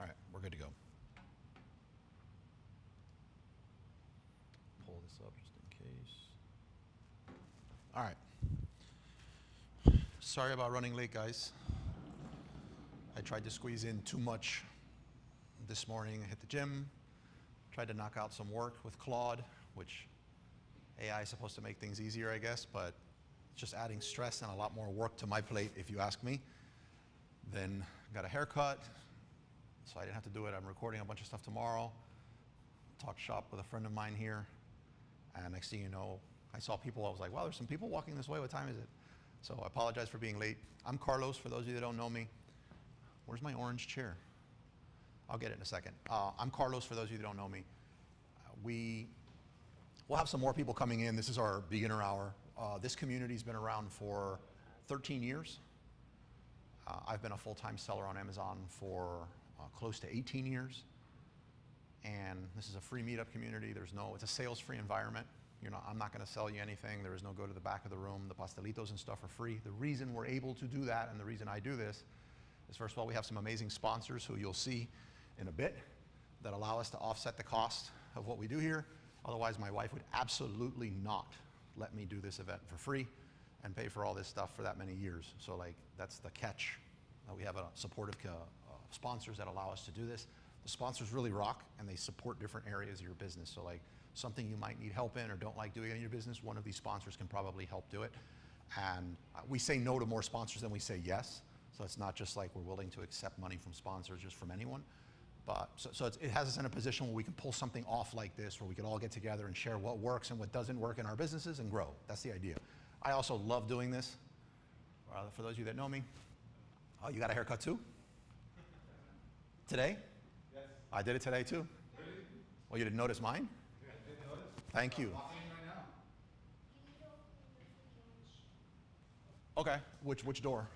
All right, we're good to go. Pull this up just in case. All right. Sorry about running late, guys. I tried to squeeze in too much this morning. I hit the gym, tried to knock out some work with Claude, which AI is supposed to make things easier, I guess, but it's just adding stress and a lot more work to my plate, if you ask me. Then got a haircut, so I didn't have to do it. I'm recording a bunch of stuff tomorrow. Talked shop with a friend of mine here, and next thing you know, I saw people. I was like, wow, there's some people walking this way. What time is it? So I apologize for being late. I'm Carlos, for those of you that don't know me. Where's my orange chair? I'll get it in a second. I'm Carlos, for those of you that don't know me. We'll have some more people coming in. This is our beginner hour. This community's been around for 13 years. I've been a full-time seller on Amazon for close to 18 years. And this is a free meetup community. It's a sales-free environment. I'm not going to sell you anything. There is no go to the back of the room. The pastelitos and stuff are free. The reason we're able to do that, and the reason I do this, is first of all, we have some amazing sponsors who you'll see in a bit that allow us to offset the cost of what we do here. Otherwise, my wife would absolutely not let me do this event for free and pay for all this stuff for that many years. So that's the catch. We have a supportive sponsors that allow us to do this. The sponsors really rock, and they support different areas of your business. So something you might need help in or don't like doing in your business, one of these sponsors can probably help do it. And we say no to more sponsors than we say yes. So it's not just like we're willing to accept money from sponsors just from anyone. But so it has us in a position where we can pull something off like this, where we can all get together and share what works and what doesn't work in our businesses and grow. That's the idea. I also love doing this. For those of you that know me, oh, you got a haircut too? Today? Yes. I did it today too. Really? Well, you didn't notice mine? Yeah, I did notice. Thank you. I'm walking in right now. Okay, which door?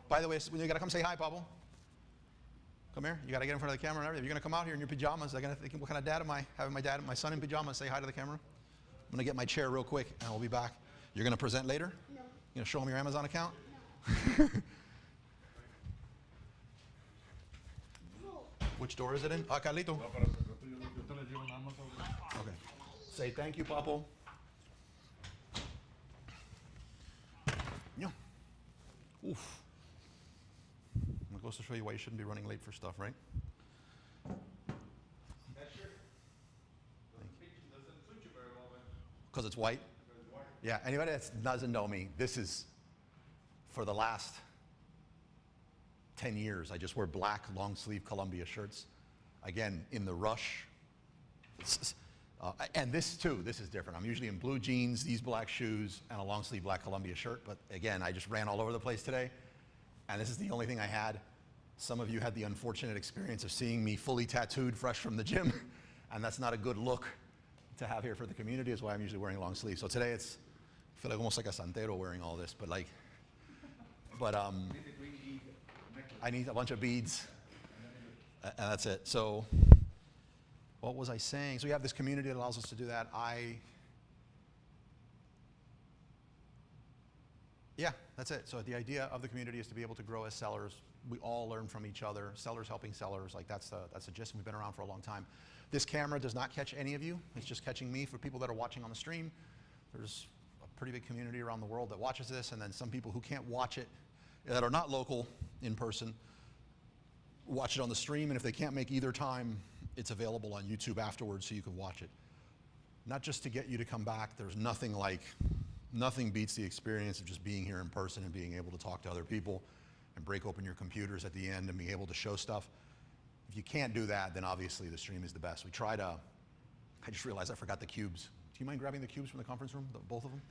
By the way, you gotta come say hi, Pablo. Come here. You gotta get in front of the camera and everything. If you're gonna come out here in your pajamas, they're gonna think, what kind of dad am I? Having my son in pajamas say hi to the camera. I'm gonna get my chair real quick and I'll be back. You're gonna present later? No. You gonna show them your Amazon account? No. Which door is it in? Carlito. Okay. Say thank you, Papo. Yeah. Oof. It goes to show you why you shouldn't be running late for stuff, right? That shirt doesn't suit you very well, man. Because it's white? Because it's white. Yeah, anybody that doesn't know me, this is for the last 10 years. I just wear black long sleeve Columbia shirts. Again, in the rush. And this too, this is different. I'm usually in blue jeans, these black shoes, and a long sleeve black Columbia shirt. But again, I just ran all over the place today. And this is the only thing I had. Some of you had the unfortunate experience of seeing me fully tattooed, fresh from the gym. And that's not a good look to have here for the community. That's why I'm usually wearing long sleeves. So today I feel like almost like a santero wearing all this. But I need a bunch of beads. And that's it. So what was I saying? So we have this community that allows us to do that. Yeah, that's it. So the idea of the community is to be able to grow as sellers. We all learn from each other. Sellers helping sellers. That's the gist. We've been around for a long time. This camera does not catch any of you. It's just catching me. For people that are watching on the stream, there's a pretty big community around the world that watches this, and then some people who can't watch it, that are not local in person, watch it on the stream, and if they can't make either time, it's available on YouTube afterwards so you can watch it. Not just to get you to come back. There's nothing beats the experience of just being here in person and being able to talk to other people and break open your computers at the end and be able to show stuff. If you can't do that, then obviously the stream is the best. I just realized I forgot the cubes. Do you mind grabbing the cubes from the conference room, both of them?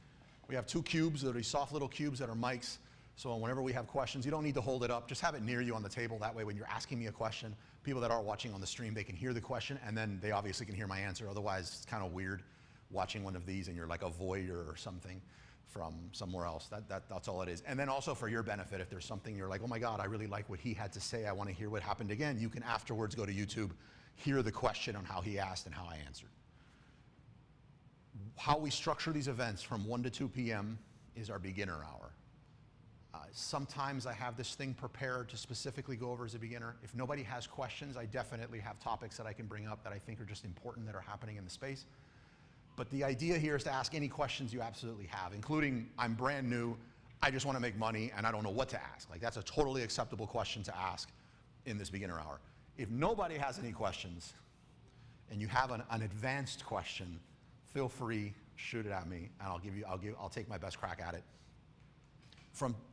We have 2 cubes. They're these soft little cubes that are mics. So whenever we have questions, you don't need to hold it up. Just have it near you on the table. That way when you're asking me a question, people that are watching on the stream, they can hear the question, and then they obviously can hear my answer. Otherwise, it's kind of weird watching one of these and you're like a voyeur or something from somewhere else. That's all it is. And then also for your benefit, if there's something you're like, oh my God, I really like what he had to say, I want to hear what happened again, you can afterwards go to YouTube, hear the question on how he asked and how I answered. How we structure these events from 1 to 2 p.m. is our beginner hour. Sometimes I have this thing prepared to specifically go over as a beginner. If nobody has questions, I definitely have topics that I can bring up that I think are just important that are happening in the space. But the idea here is to ask any questions you absolutely have, including I'm brand new, I just want to make money and I don't know what to ask. Like, that's a totally acceptable question to ask in this beginner hour. If nobody has any questions and you have an advanced question, feel free, shoot it at me, and I'll take my best crack at it.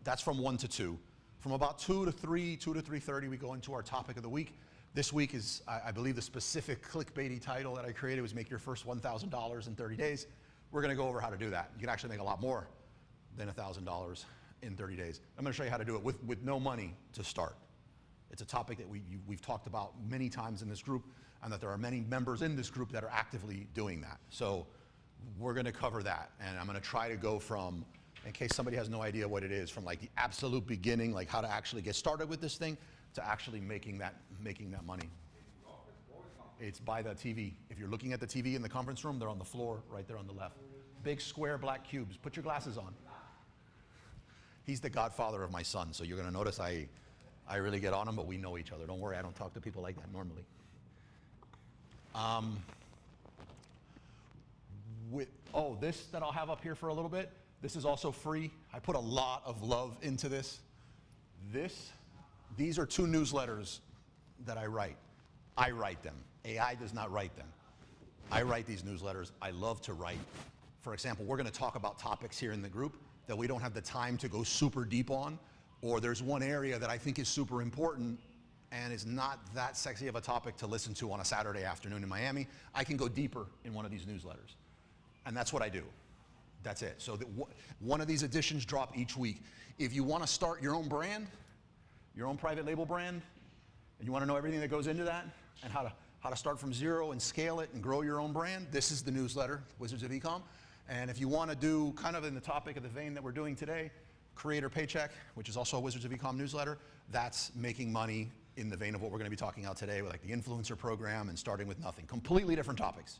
That's from 1 to 2. From about 2 to 3, 2 to 3:30, we go into our topic of the week. This week is, I believe the specific clickbaity title that I created was make your first $1,000 in 30 days. We're gonna go over how to do that. You can actually make a lot more than $1,000 in 30 days. I'm gonna show you how to do it with no money to start. It's a topic that we've talked about many times in this group, and that there are many members in this group that are actively doing that. So we're gonna cover that, and I'm gonna try to go from, in case somebody has no idea what it is, from like the absolute beginning, like how to actually get started with this thing, to actually making that money. It's by the TV. If you're looking at the TV in the conference room, they're on the floor, right there on the left. Big square black cubes. Put your glasses on. He's the godfather of my son, so you're gonna notice I really get on him, but we know each other. Don't worry, I don't talk to people like that normally. This that I'll have up here for a little bit, this is also free. I put a lot of love into this. These are 2 newsletters that I write. I write them. AI does not write them. I write these newsletters. I love to write. For example, we're gonna talk about topics here in the group that we don't have the time to go super deep on, or there's one area that I think is super important and is not that sexy of a topic to listen to on a Saturday afternoon in Miami. I can go deeper in one of these newsletters. And that's what I do. That's it. So one of these editions drop each week. If you want to start your own brand, your own private label brand, and you want to know everything that goes into that, and how to start from zero and scale it and grow your own brand, this is the newsletter, Wizards of Ecom. And if you want to do kind of in the topic of the vein that we're doing today, Creator Paycheck, which is also a Wizards of Ecom newsletter, that's making money in the vein of what we're going to be talking about today, with like the influencer program and starting with nothing. Completely different topics.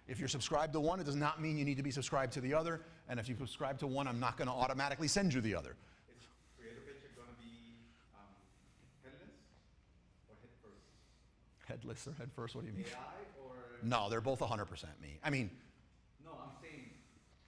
If you're subscribed to one, it does not mean you need to be subscribed to the other. And if you subscribe to one, I'm not going to automatically send you the other. Is Creator Paycheck going to be headless or head first? Headless or head first? What do you mean? AI or? No, they're both 100% me. I mean, no, I'm saying,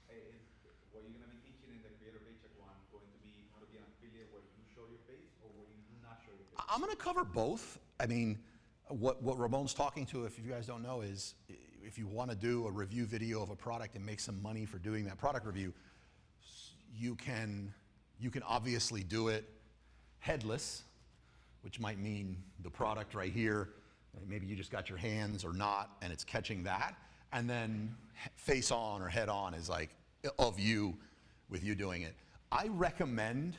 is what you're going to be teaching in the Creator Paycheck one going to be how to be an affiliate where you show your face, or where you do not show your face? I'm going to cover both. I mean, what Ramon's talking to, if you guys don't know, is if you want to do a review video of a product and make some money for doing that product review, you can obviously do it headless, which might mean the product right here, maybe you just got your hands or not, and it's catching that. And then face on or head on is like of you, with you doing it. I recommend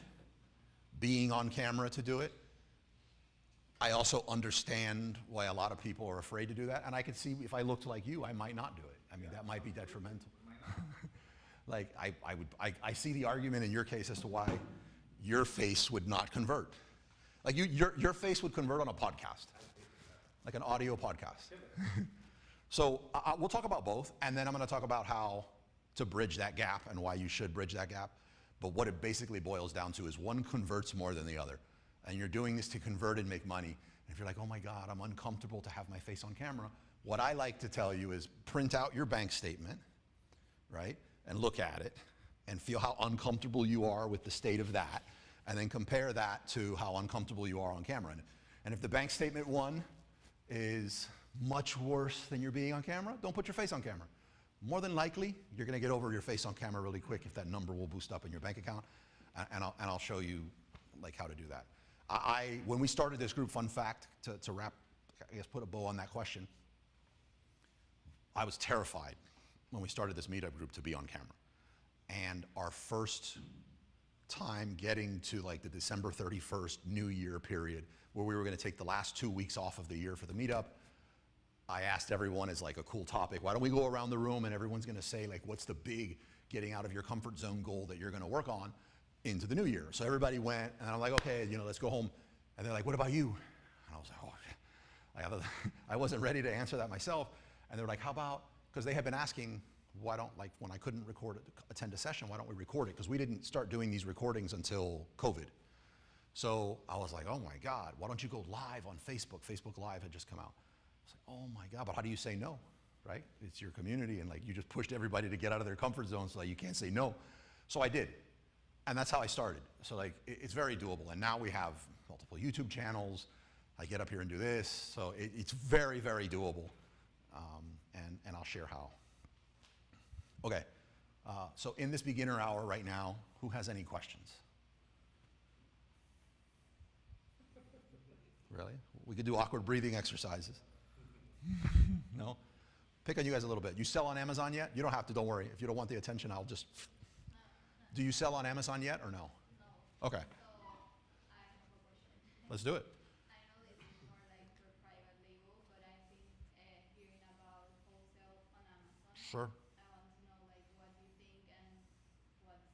being on camera to do it. I also understand why a lot of people are afraid to do that, and I could see if I looked like you, I might not do it. I mean, that might be detrimental. Like, I see the argument in your case as to why your face would not convert. Like, your face would convert on a podcast, like an audio podcast. So we'll talk about both, and then I'm going to talk about how to bridge that gap and why you should bridge that gap. But what it basically boils down to is one converts more than the other. And you're doing this to convert and make money. And if you're like, oh my God, I'm uncomfortable to have my face on camera, what I like to tell you is print out your bank statement, right? And look at it and feel how uncomfortable you are with the state of that. And then compare that to how uncomfortable you are on camera. And if the bank statement one is much worse than your being on camera, don't put your face on camera. More than likely, you're gonna get over your face on camera really quick if that number will boost up in your bank account. And I'll show you like how to do that. When we started this group, fun fact, to wrap, I guess put a bow on that question, I was terrified when we started this meetup group to be on camera. And our first time getting to like the December 31st New Year period, where we were gonna take the last 2 weeks off of the year for the meetup, I asked everyone as like a cool topic, why don't we go around the room and everyone's gonna say like, what's the big getting out of your comfort zone goal that you're gonna work on into the new year. So everybody went, and I'm like, okay, let's go home. And they're like, what about you? And I was like, oh, I wasn't ready to answer that myself. And they're like, how about, because they had been asking, why don't, like when I couldn't attend a session, why don't we record it? Because we didn't start doing these recordings until COVID. So I was like, oh my God, why don't you go live on Facebook? Facebook Live had just come out. I was like, oh my God, but how do you say no, right? It's your community, and like you just pushed everybody to get out of their comfort zone, so like you can't say no. So I did, and that's how I started. So like it's very doable, and now we have multiple YouTube channels. I get up here and do this, so it's very, very doable, and I'll share how. Okay, so in this beginner hour right now, who has any questions? Really? We could do awkward breathing exercises. No? Pick on you guys a little bit. You sell on Amazon yet? You don't have to, don't worry. If you don't want the attention, I'll just... Do you sell on Amazon yet or no? No. Okay. So I have a question. Let's do it. I know this is more like for private label, but I've been hearing about wholesale on Amazon. Sure. I want to know like what you think and what's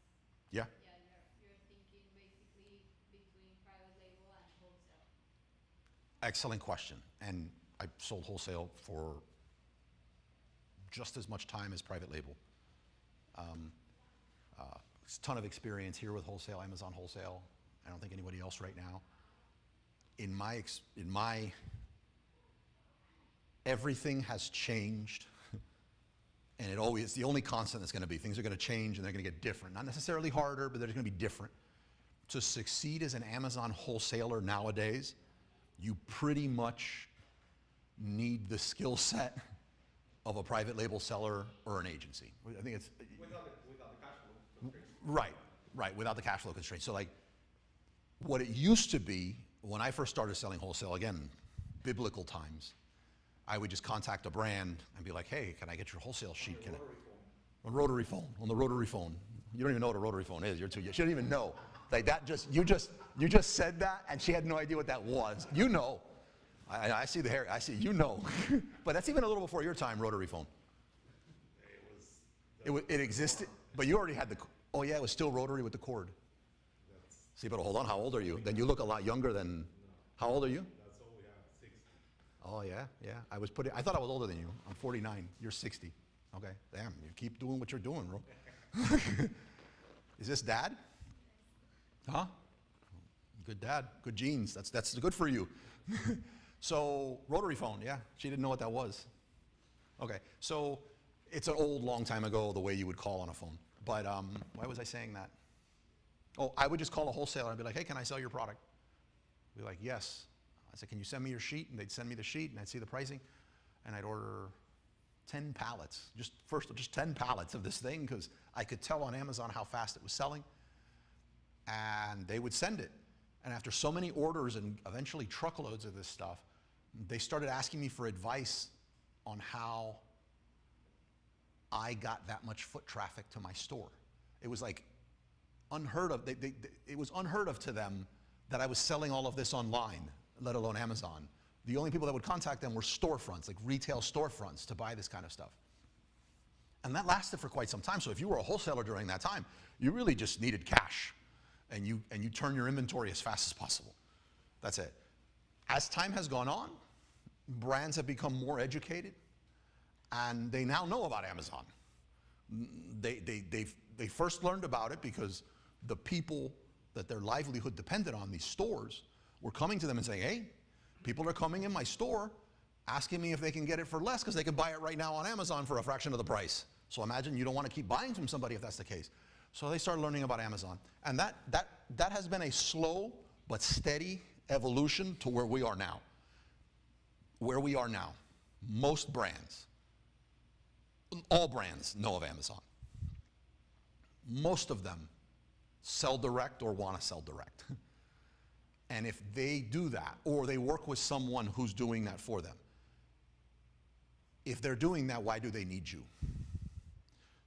Yeah. you're thinking basically between private label and wholesale. Excellent question. And I sold wholesale for just as much time as private label. A ton of experience here with wholesale, Amazon wholesale. I don't think anybody else right now. In my, everything has changed, and it's the only constant that's going to be. Things are going to change and they're going to get different. Not necessarily harder, but they're going to be different. To succeed as an Amazon wholesaler nowadays, you pretty much need the skill set of a private label seller or an agency. I think it's Without the cash flow constraints. right, without the cash flow constraints. So like, what it used to be when I first started selling wholesale, again, biblical times, I would just contact a brand and be like, hey, can I get your wholesale sheet? Can I? Rotary phone, on the rotary phone. You don't even know what a rotary phone is. You're too young. She don't even know. Like that you just said that, and she had no idea what that was. You know. I see the hair, I see, you know. But that's even a little before your time, rotary phone. It existed, but you already had oh yeah, it was still rotary with the cord. See, but hold on, how old are you? Then you look a lot younger than, how old are you? That's all we have, 60. Oh yeah. I thought I was older than you. I'm 49, you're 60. Okay, damn, you keep doing what you're doing, bro. Is this dad? Huh? Good dad, good genes, that's good for you. So, rotary phone, yeah, she didn't know what that was. Okay, so it's an old, long time ago, the way you would call on a phone. But why was I saying that? Oh, I would just call a wholesaler and be like, hey, can I sell your product? Be like, yes. I said, can you send me your sheet? And they'd send me the sheet, and I'd see the pricing, and I'd order 10 pallets, just 10 pallets of this thing, because I could tell on Amazon how fast it was selling, and they would send it. And after so many orders and eventually truckloads of this stuff, they started asking me for advice on how I got that much foot traffic to my store. It was like unheard of. It was unheard of to them that I was selling all of this online, let alone Amazon. The only people that would contact them were storefronts, like retail storefronts, to buy this kind of stuff. And that lasted for quite some time. So if you were a wholesaler during that time, you really just needed cash. And you turn your inventory as fast as possible. That's it. As time has gone on, brands have become more educated, and they now know about Amazon. They first learned about it because the people that their livelihood depended on, these stores, were coming to them and saying, hey, people are coming in my store asking me if they can get it for less because they can buy it right now on Amazon for a fraction of the price. So imagine you don't want to keep buying from somebody if that's the case. So they started learning about Amazon. And that has been a slow but steady evolution to where we are now. Where we are now, most brands, all brands know of Amazon. Most of them sell direct or want to sell direct. And if they do that, or they work with someone who's doing that for them, if they're doing that, why do they need you?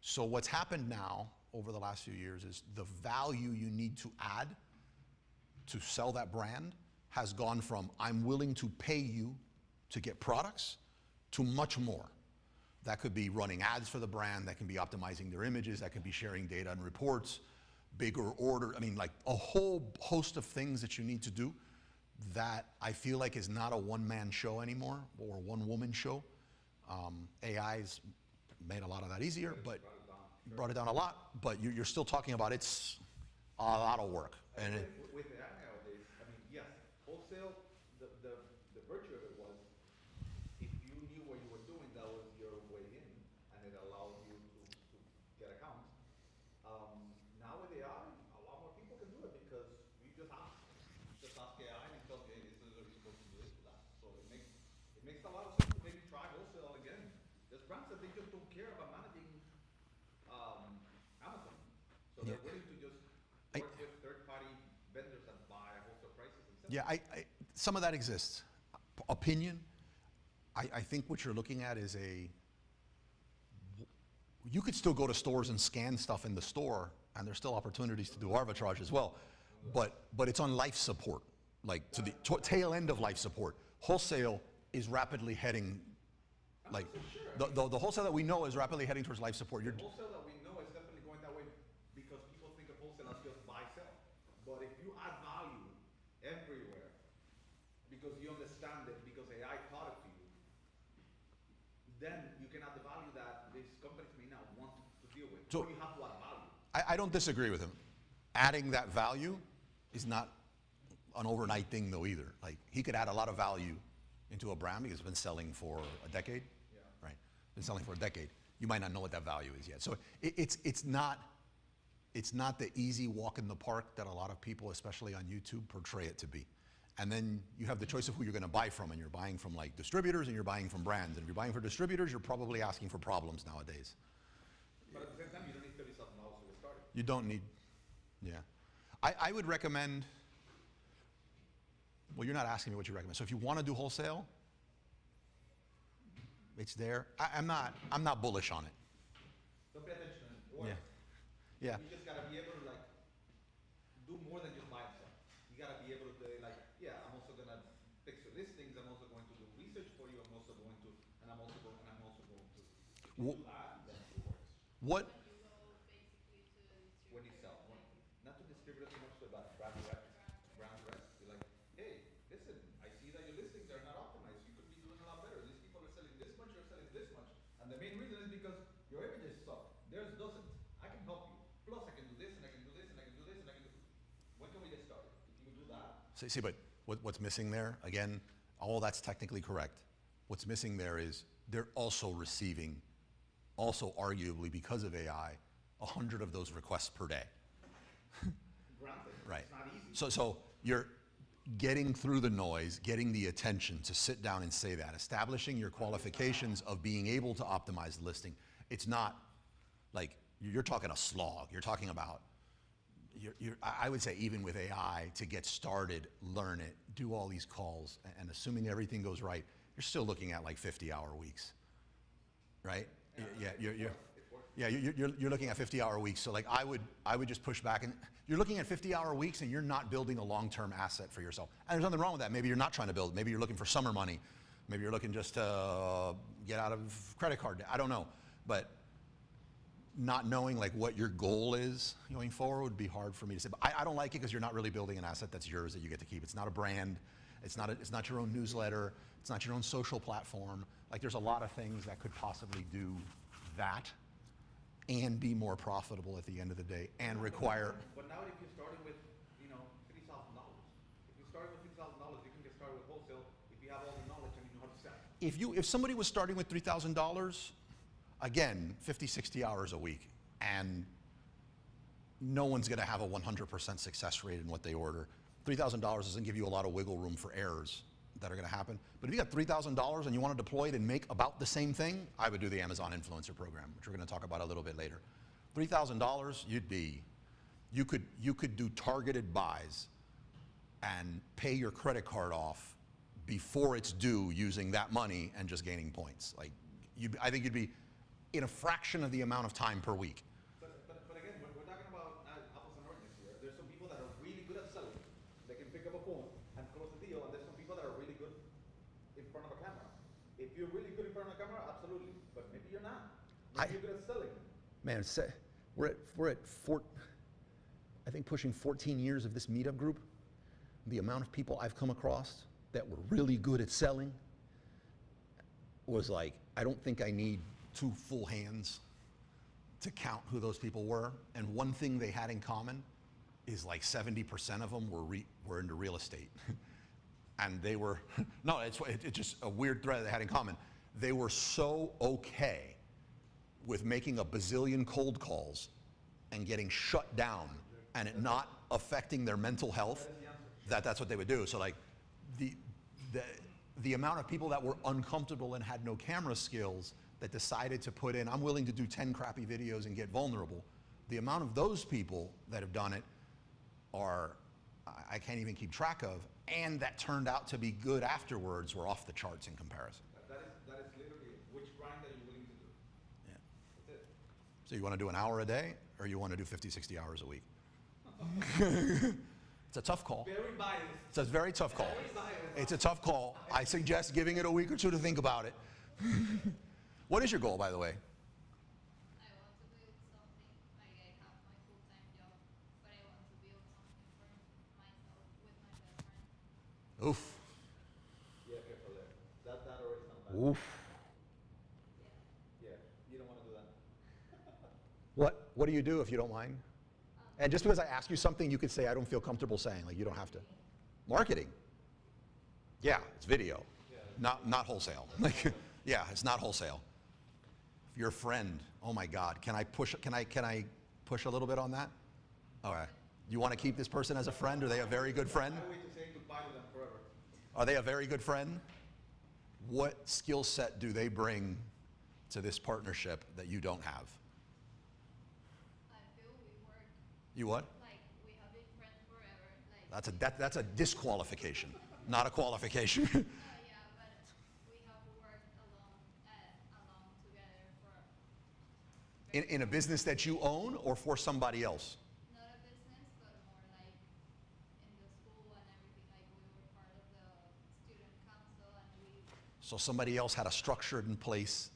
So what's happened now over the last few years is the value you need to add to sell that brand has gone from I'm willing to pay you to get products to much more. That could be running ads for the brand, that can be optimizing their images, that can be sharing data and reports, bigger order, I mean like a whole host of things that you need to do that I feel like is not a one-man show anymore or a one-woman show. AI's made a lot of that easier, but Brought it down. brought it down a lot, but you're still talking about it's a lot of work. And it, With AI nowadays, I mean, yes, wholesale, the virtue of it was, if you knew what you were doing, that was your way in, and it allowed you to get accounts. Now with AI, a lot more people can do it because you just ask AI and it tells you, hey, this is what you're supposed to do, this, that. So it makes a lot of sense to maybe try wholesale again. There's brands that they just don't care about managing Amazon. So they're Yeah. willing to just I- work with third-party vendors that buy wholesale prices and sell. yeah, some of that exists. Opinion, I think what you're looking at is you could still go to stores and scan stuff in the store, and there's still opportunities to do arbitrage as well. But it's on life support, like to the tail end of life support. Wholesale is rapidly heading, like, the wholesale that we know is rapidly heading towards life support. The wholesale that we know is definitely going that way because people think of wholesale as just buy, sell. But if you add value everywhere, because you understand it, because AI taught it to you, then you can add the value that these companies may not want to deal with. So- So you have to add value. I don't disagree with him. Adding that value is not an overnight thing though either. Like, he could add a lot of value into a brand because it's been selling for a decade, Yeah. right? Been selling for a decade. You might not know what that value is yet. So it's not the easy walk in the park that a lot of people, especially on YouTube, portray it to be. And then you have the choice of who you're going to buy from, and you're buying from like distributors and you're buying from brands. And if you're buying for distributors, you're probably asking for problems nowadays. But at the same time, you don't need $30,000 to get started. You don't need, yeah. I would recommend, well, you're not asking me what you recommend. So if you want to do wholesale, it's there. I'm not bullish on it. Don't pay attention to it. Yeah. Yeah. You just gotta be able to like do more than just buy and sell. You gotta be able to be like, yeah, I'm also gonna fix your listings. I'm also going to do research for you. I'm also going to, and I'm also going to. If you Wh- do that, then it works. What, When you go basically to distributors. When you sell, like, not to distributors so much, but brand direct. Brand direct. You're like, hey, listen, I see that your listings are not optimized. You could be doing a lot better. These people are selling this much, you're selling this much. And the main reason is because your images suck. Theirs doesn't. I can help you. Plus I can do this and I can do this and I can do this and I can do. When can we get started? If you do that, see, but what's missing there, again, all that's technically correct. What's missing there is they're also receiving, also arguably because of AI, 100 of those requests per day. granted, Right. it's not easy. So you're getting through the noise, getting the attention to sit down and say that, establishing your qualifications of being able to optimize the listing. It's not like you're talking a slog. You're talking about, I would say even with AI, to get started, learn it, do all these calls, and assuming everything goes right, you're still looking at like 50-hour weeks, right? Yeah, you're looking at 50-hour weeks. So like I would just push back, and you're looking at 50-hour weeks and you're not building a long-term asset for yourself. And there's nothing wrong with that. Maybe you're not trying to build. Maybe you're looking for summer money. Maybe you're looking just to get out of credit card debt. I don't know. But not knowing like what your goal is going forward would be hard for me to say. But I don't like it because you're not really building an asset that's yours that you get to keep. It's not a brand. It's not your own newsletter. It's not your own social platform. Like there's a lot of things that could possibly do that and be more profitable at the end of the day and require. But now if you're starting with, $3,000, if you're starting with $3,000, you can get started with wholesale if you have all the knowledge and you know how to sell. If somebody was starting with $3,000, again, 50, 60 hours a week, and no one's going to have a 100% success rate in what they order. $3,000 doesn't give you a lot of wiggle room for errors that are going to happen. But if you got $3,000 and you want to deploy it and make about the same thing, I would do the Amazon Influencer Program, which we're going to talk about a little bit later. $3,000, you could do targeted buys and pay your credit card off before it's due using that money and just gaining points. Like, I think you'd be in a fraction of the amount of time per week. But again, we're talking about apples and oranges here. There's some people that are really good at selling. They can pick up a phone and close the deal, and there's some people that are really good in front of a camera. If you're really good in front of a camera, absolutely. But maybe you're not. Maybe you're good at selling. Man, we're at I think pushing 14 years of this meetup group. The amount of people I've come across that were really good at selling was like, I don't think I need two full hands to count who those people were. And one thing they had in common is like 70% of them were into real estate. And they were, no, it's just a weird thread they had in common. They were so okay with making a bazillion cold calls and getting shut down and it not affecting their mental health, that's what they would do. So like the amount of people that were uncomfortable and had no camera skills that decided to put in, I'm willing to do 10 crappy videos and get vulnerable. The amount of those people that have done it are, I can't even keep track of, and that turned out to be good afterwards were off the charts in comparison. That is literally which grind are you willing to do? Yeah. That's it. So you want to do an hour a day, or you want to do 50, 60 hours a week? It's a tough call. Very biased. It's a very tough call. Very biased. It's a tough call. I suggest giving it a week or two to think about it. What is your goal, by the way? I want to build something, like I have my full-time job, but I want to build something for myself with my best friend. Oof. Yeah, careful there. That already sounds bad. Oof. Yeah. Yeah, you don't want to do that. What do you do if you don't mind? And just because I ask you something, you could say I don't feel comfortable saying. Like you don't have to. Marketing. Yeah, it's video. Yeah. Not wholesale. Like, yeah, it's not wholesale. If you're a friend, oh my God, can I push a little bit on that? All right. You want to keep this person as a friend? Are they a very good friend? I wait to say goodbye to them forever. Are they a very good friend? What skill set do they bring to this partnership that you don't have? I feel we work, You what? like we have been friends forever, like. That's a disqualification, not a qualification. Yeah, but we have worked along together for In a business that you own or for somebody else? not a business, but more like in the school and everything. Like we were part of the student council, and we. So somebody else had a structure in place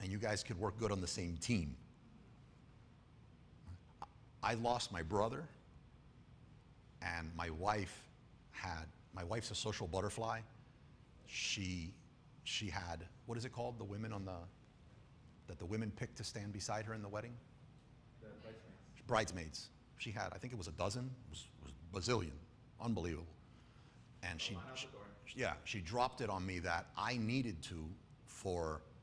and you guys could work good on the same team. I lost my brother, and my wife's a social butterfly. She had, what is it called? The women that the women picked to stand beside her in the wedding? The bridesmaids. Bridesmaids. She had, I think it was a dozen, it was bazillion, unbelievable. And she dropped it on me that I needed to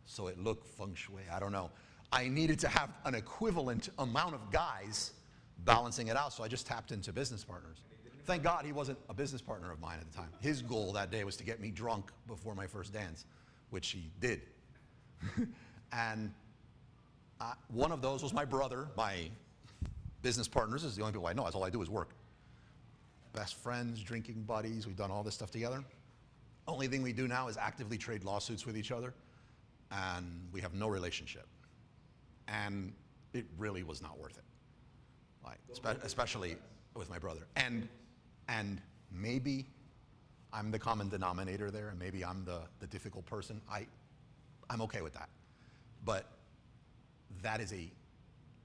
so it looked feng shui, I don't know. I needed to have an equivalent amount of guys balancing it out, so I just tapped into business partners. Thank God he wasn't a business partner of mine at the time. His goal that day was to get me drunk before my first dance, which he did. And one of those was my brother. My business partners is the only people I know. That's all I do is work. Best friends, drinking buddies, we've done all this stuff together. Only thing we do now is actively trade lawsuits with each other, and we have no relationship. And it really was not worth it. Like, especially with my brother. And maybe I'm the common denominator there, and maybe I'm the difficult person. I'm okay with that. But that is a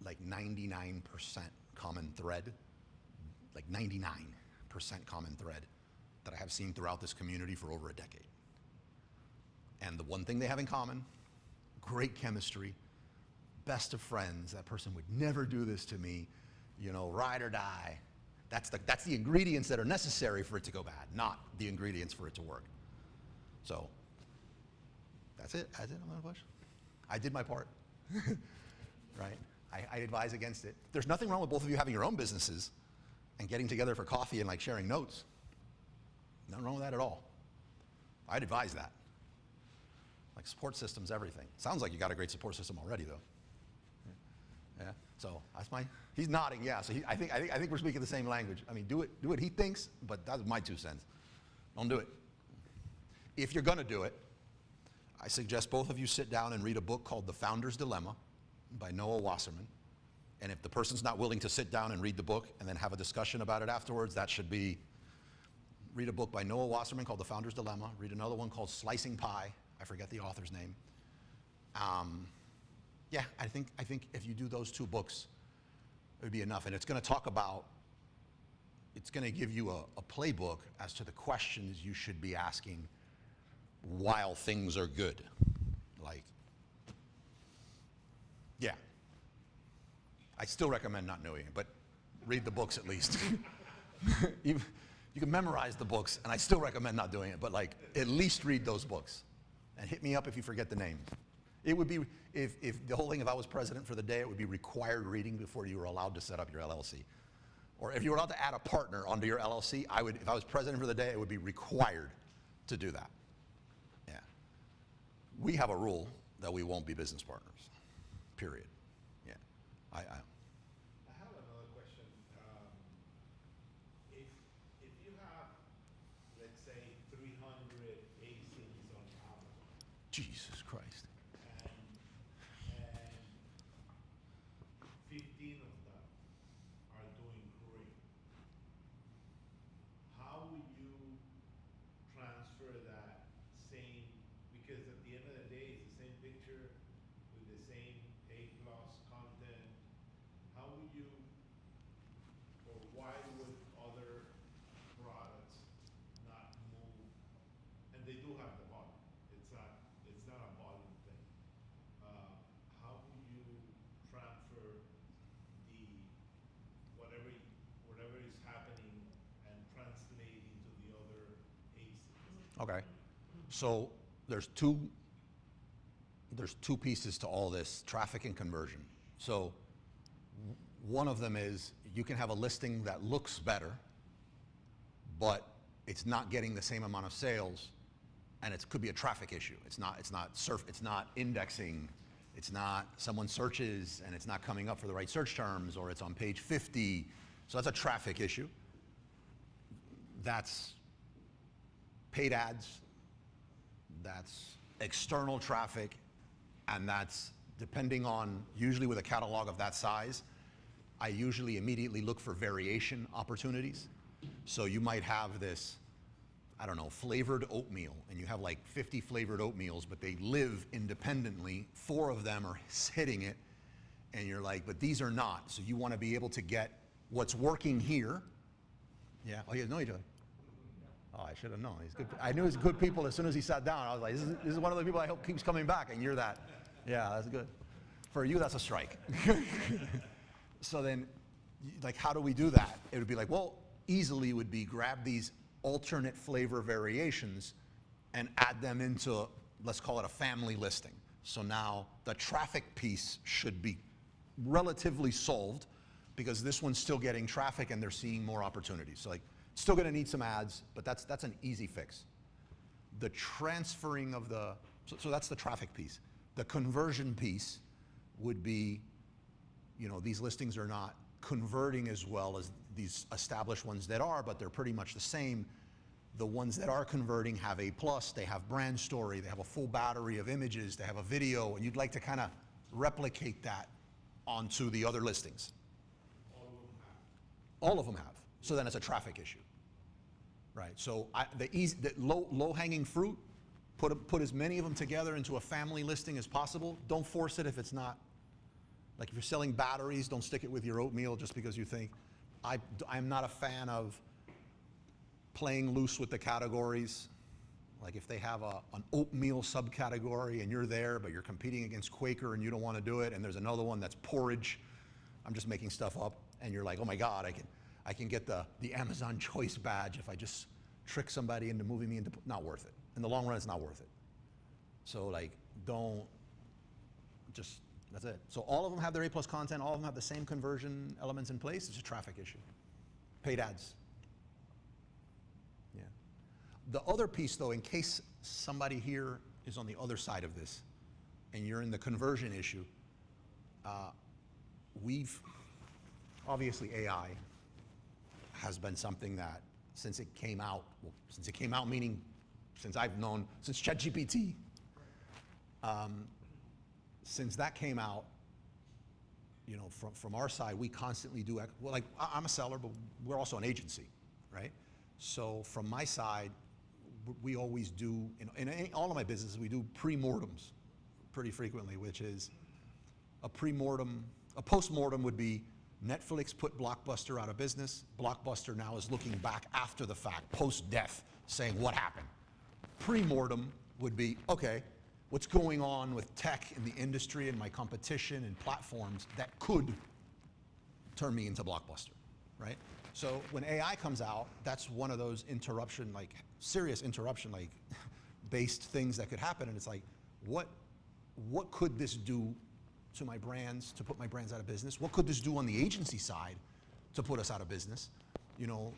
like 99% common thread, like 99% common thread that I have seen throughout this community for over a decade. And the one thing they have in common, great chemistry, best of friends. That person would never do this to me, ride or die. That's the ingredients that are necessary for it to go bad, not the ingredients for it to work. So that's it. I'm gonna push. I did my part, right? I advise against it. There's nothing wrong with both of you having your own businesses and getting together for coffee and like sharing notes. Nothing wrong with that at all. I'd advise that. Like support systems, everything. Sounds like you got a great support system already, though. Yeah. So that's he's nodding. Yeah. So I think we're speaking the same language. I mean, do what he thinks, but that's my 2 cents. Don't do it. If you're gonna do it, I suggest both of you sit down and read a book called The Founder's Dilemma by Noah Wasserman. And if the person's not willing to sit down and read the book and then have a discussion about it afterwards, that should be, read a book by Noah Wasserman called The Founder's Dilemma. Read another one called Slicing Pie. I forget the author's name. Yeah, I think if you do those 2 books, it would be enough. And it's going to give you a playbook as to the questions you should be asking while things are good. Like, Yeah. I still recommend not doing it, but read the books at least. You can memorize the books, and I still recommend not doing it, but like, at least read those books. And hit me up if you forget the names. It would be, if the whole thing, if I was president for the day, it would be required reading before you were allowed to set up your LLC. Or if you were allowed to add a partner onto your LLC, if I was president for the day, it would be required to do that. Yeah. We have a rule that we won't be business partners, period. Yeah. I have another question. If you have, let's say, 300 ACs on Amazon, Jesus Christ. and 15 of them are doing great, how would you transfer that same, because at the end of the day, it's the same picture with the same A+ content. How would you, or why would other products not move? And they do have the volume. It's not a volume thing. How would you transfer the whatever is happening and translate into the other ACs? Okay. So there's two pieces to all this, traffic and conversion. So one of them is you can have a listing that looks better, but it's not getting the same amount of sales, and it could be a traffic issue. It's not indexing, it's not someone searches and it's not coming up for the right search terms, or it's on page 50. So that's a traffic issue. That's paid ads, that's external traffic, and that's depending on, usually with a catalog of that size, I usually immediately look for variation opportunities. So you might have this, I don't know, flavored oatmeal, and you have like 50 flavored oatmeals, but they live independently. 4 of them are hitting it, and you're like, but these are not. So you want to be able to get what's working here. Yeah, oh, you know each other. Oh, I should have known. He's good. I knew he was good people as soon as he sat down. I was like, this is one of the people I hope keeps coming back, and you're that. Yeah, that's good. For you, that's a strike. So then, like, how do we do that? It would be like, well, easily would be grab these alternate flavor variations and add them into, let's call it a family listing. So now the traffic piece should be relatively solved, because this one's still getting traffic and they're seeing more opportunities. So like, still gonna need some ads, but that's an easy fix. The transferring of so that's the traffic piece. The conversion piece would be, these listings are not converting as well as these established ones that are, but they're pretty much the same. The ones that are converting have A+, they have brand story, they have a full battery of images, they have a video, and you'd like to kind of replicate that onto the other listings. All of them have. So then it's a traffic issue, right? So the low-hanging fruit, put as many of them together into a family listing as possible. Don't force it if it's not. Like if you're selling batteries, don't stick it with your oatmeal just because you think. I'm not a fan of playing loose with the categories. Like if they have an oatmeal subcategory and you're there, but you're competing against Quaker and you don't want to do it, and there's another one that's porridge, I'm just making stuff up, and you're like, oh my God, I can get the Amazon Choice badge if I just trick somebody into moving me into, not worth it. In the long run, it's not worth it. So like, that's it. So all of them have their A+ content, all of them have the same conversion elements in place. It's a traffic issue. Paid ads. Yeah. The other piece though, in case somebody here is on the other side of this and you're in the conversion issue, obviously AI has been something that since it came out meaning since ChatGPT, since that came out, from our side, we constantly do, well, like I'm a seller, but we're also an agency, right? So from my side, we always do, in all of my businesses, we do pre-mortems pretty frequently, which is a post-mortem would be Netflix put Blockbuster out of business. Blockbuster now is looking back after the fact, post-death, saying what happened. Pre-mortem would be, okay, what's going on with tech in the industry and my competition and platforms that could turn me into Blockbuster, right? So when AI comes out, that's one of those interruption, like serious interruption, like based things that could happen. And it's like, what could this do to my brands, to put my brands out of business? What could this do on the agency side to put us out of business? You know,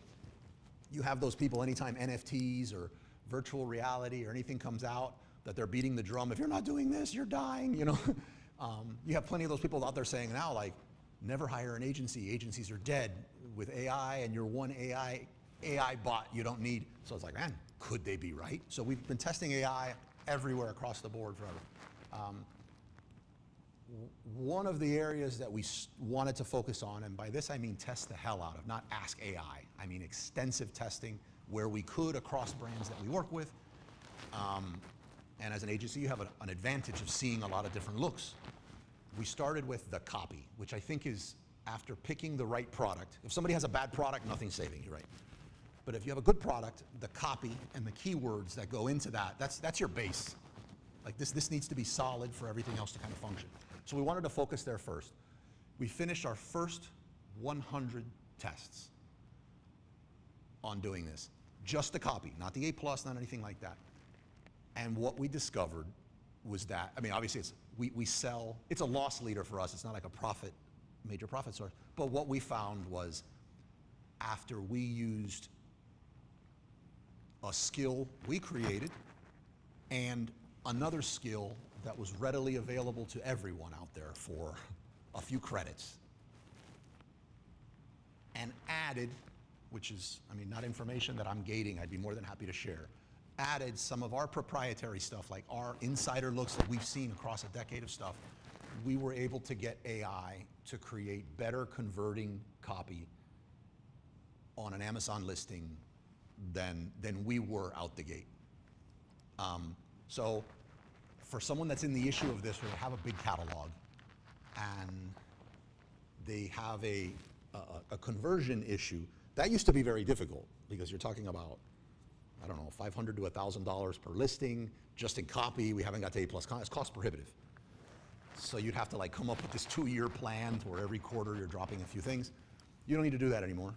you have those people anytime NFTs or virtual reality or anything comes out that they're beating the drum. If you're not doing this, you're dying, you know? You have plenty of those people out there saying now, like, never hire an agency. Agencies are dead with AI, and you're one AI bot you don't need. So it's like, man, could they be right? So we've been testing AI everywhere across the board forever. One of the areas that we wanted to focus on, and by this I mean test the hell out of, not ask AI. I mean extensive testing where we could across brands that we work with. And as an agency, you have an advantage of seeing a lot of different looks. We started with the copy, which I think is after picking the right product. If somebody has a bad product, nothing's saving you, right? But if you have a good product, the copy and the keywords that go into that, that's your base. Like this needs to be solid for everything else to kind of function. So we wanted to focus there first. We finished our first 100 tests on doing this. Just the copy, not the A+, not anything like that. And what we discovered was that, I mean, obviously we sell, it's a loss leader for us. It's not like a major profit source. But what we found was after we used a skill we created and another skill that was readily available to everyone out there for a few credits, and added, which is, I mean, not information that I'm gating, I'd be more than happy to share, added some of our proprietary stuff, like our insider looks that we've seen across a decade of stuff. We were able to get AI to create better converting copy on an Amazon listing than we were out the gate. So for someone that's in the issue of this, where they have a big catalog and they have a conversion issue, that used to be very difficult because you're talking about, I don't know, $500 to $1,000 per listing just in copy. We haven't got to A+. It's cost prohibitive. So you'd have to like come up with this 2-year plan where every quarter you're dropping a few things. You don't need to do that anymore.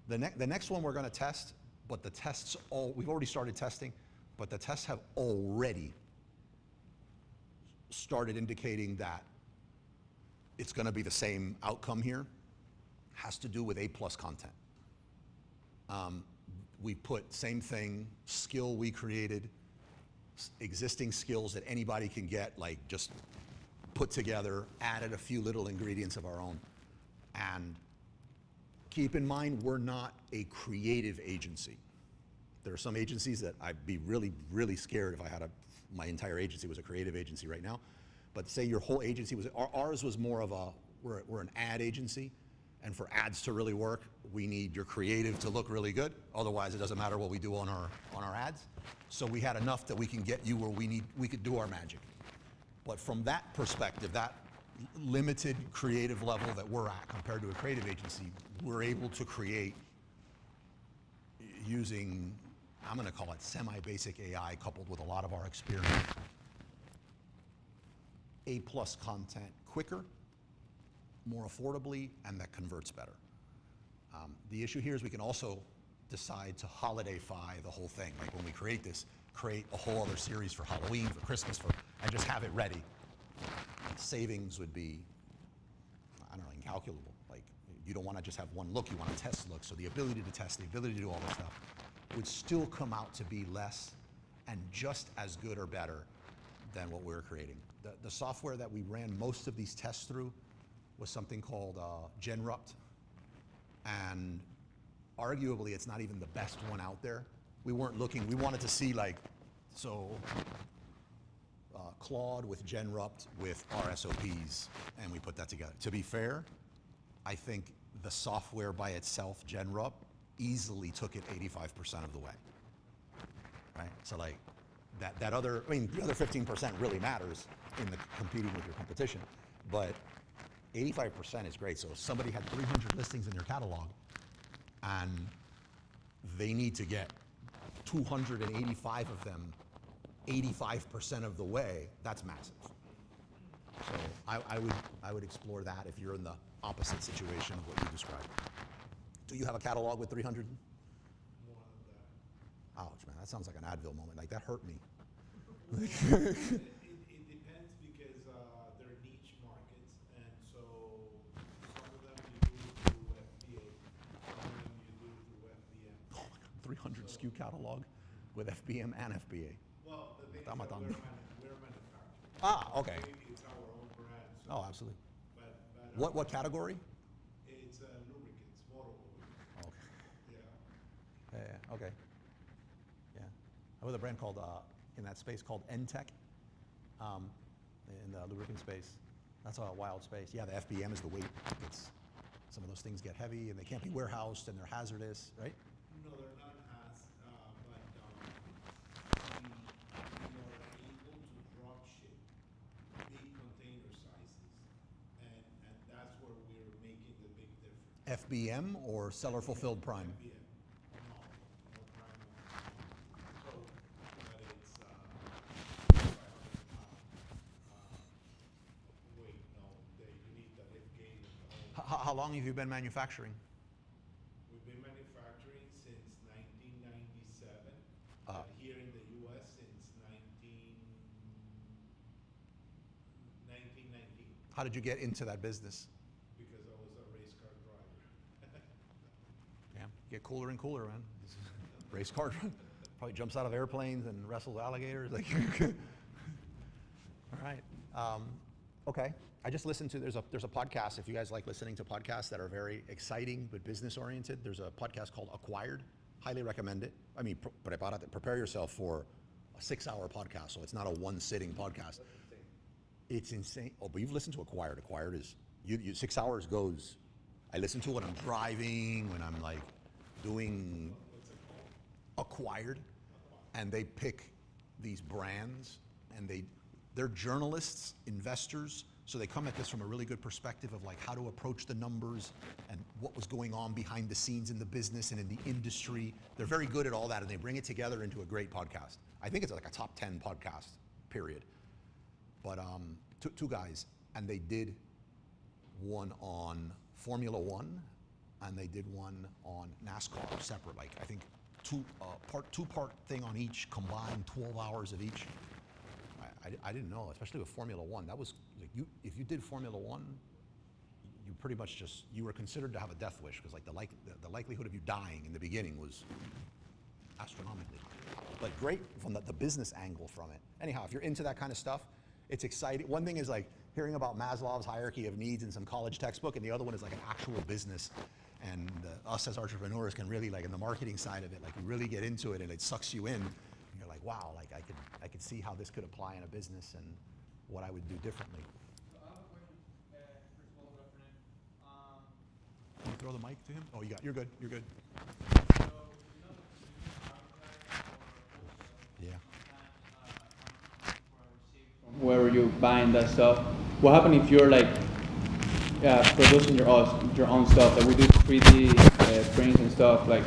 The next one we're going to test, but the tests we've already started testing, but the tests have already started indicating that it's going to be the same outcome here. Has to do with A+ content. We put same thing, skill we created, existing skills that anybody can get, like just put together, added a few little ingredients of our own. And keep in mind, we're not a creative agency. There are some agencies that I'd be really, really scared if I had my entire agency was a creative agency right now. But say your whole agency was, ours was more of we're an ad agency. And for ads to really work, we need your creative to look really good. Otherwise, it doesn't matter what we do on our ads. So we had enough that we can get you where we could do our magic. But from that perspective, that limited creative level that we're at compared to a creative agency, we're able to create using, I'm going to call it semi-basic AI coupled with a lot of our experience, A+ content quicker, more affordably, and that converts better. The issue here is we can also decide to holidayfy the whole thing. Like when we create this, create a whole other series for Halloween, for Christmas, and just have it ready. Savings would be, I don't know, incalculable. Like you don't want to just have one look, you want to test looks. So the ability to test, the ability to do all this stuff would still come out to be less and just as good or better than what we're creating. The software that we ran most of these tests through was something called Genrupt, and arguably it's not even the best one out there. We weren't looking, we wanted to see like, so Claude with Genrupt with our SOPs, and we put that together. To be fair, I think the software by itself, Genrupt, easily took it 85% of the way, right? So like that other, I mean, the other 15% really matters in the competing with your competition, but 85% is great. So if somebody had 300 listings in their catalog and they need to get 285 of them 85% of the way, that's massive. So I would explore that if you're in the opposite situation of what you described. Do you have a catalog with 300? More than that. Ouch, man, that sounds like an Advil moment. Like, that hurt me. It depends because they're niche markets, and so some of them you do through FBA, some of them you do through FBM. Oh my God, 300 SKU catalog with FBM and FBA. Well, the thing is Tama that tama. we're manufacturing. Ah, okay. It's our own brand. So, Oh, absolutely. but What category? it's lubricants, motor oil. Okay. Yeah. Yeah, okay. Yeah. I have a brand called, in that space called N-Tech, in the lubricant space. That's a wild space. Yeah, the FBM is the weight. Some of those things get heavy and they can't be warehoused and they're hazardous, right? No, they're not as, but we are able to drop ship big container sizes, and that's where we're making the big difference. FBM or seller fulfilled prime? FBM. No, no prime. So, but it's 500 wait, no, you need the lift gate and the whole. How long have you been manufacturing? We've been manufacturing since 1997, Uh-huh. but here in the US since 1919, How did you get into that business? because I was a race car driver. Yeah, get cooler and cooler, man. This is race car, probably jumps out of airplanes and wrestles alligators. Like, all right. Okay. I just listened to, there's a podcast, if you guys like listening to podcasts that are very exciting but business oriented, there's a podcast called Acquired. Highly recommend it. I mean, prepare yourself for a 6-hour podcast, so it's not a one sitting podcast. It's insane. Oh, but you've listened to Acquired. Acquired is, 6 hours goes, I listen to it when I'm driving, when I'm like doing Acquired, and they pick these brands, and they're journalists, investors, so they come at this from a really good perspective of like how to approach the numbers and what was going on behind the scenes in the business and in the industry. They're very good at all that, and they bring it together into a great podcast. I think it's like a top 10 podcast, period. But two guys, and they did one on Formula One, and they did one on NASCAR separate. Like, I think two-part thing on each, combined 12 hours of each. I didn't know, especially with Formula One. That was like, if you did Formula One, you pretty much you were considered to have a death wish, because like the likelihood of you dying in the beginning was astronomically. But great from the business angle from it. Anyhow, if you're into that kind of stuff, it's exciting. One thing is like hearing about Maslow's hierarchy of needs in some college textbook, and the other one is like an actual business. And us as entrepreneurs can really, like in the marketing side of it, like you really get into it and it sucks you in. And you're like, wow, like I could see how this could apply in a business and what I would do differently. So I have a question, first of all, good afternoon. Can you throw the mic to him? Oh, you're good, you're good. So, you know, Yeah. wherever you're buying that stuff, what happens if you're like producing your own stuff? Like we do 3D prints and stuff. Like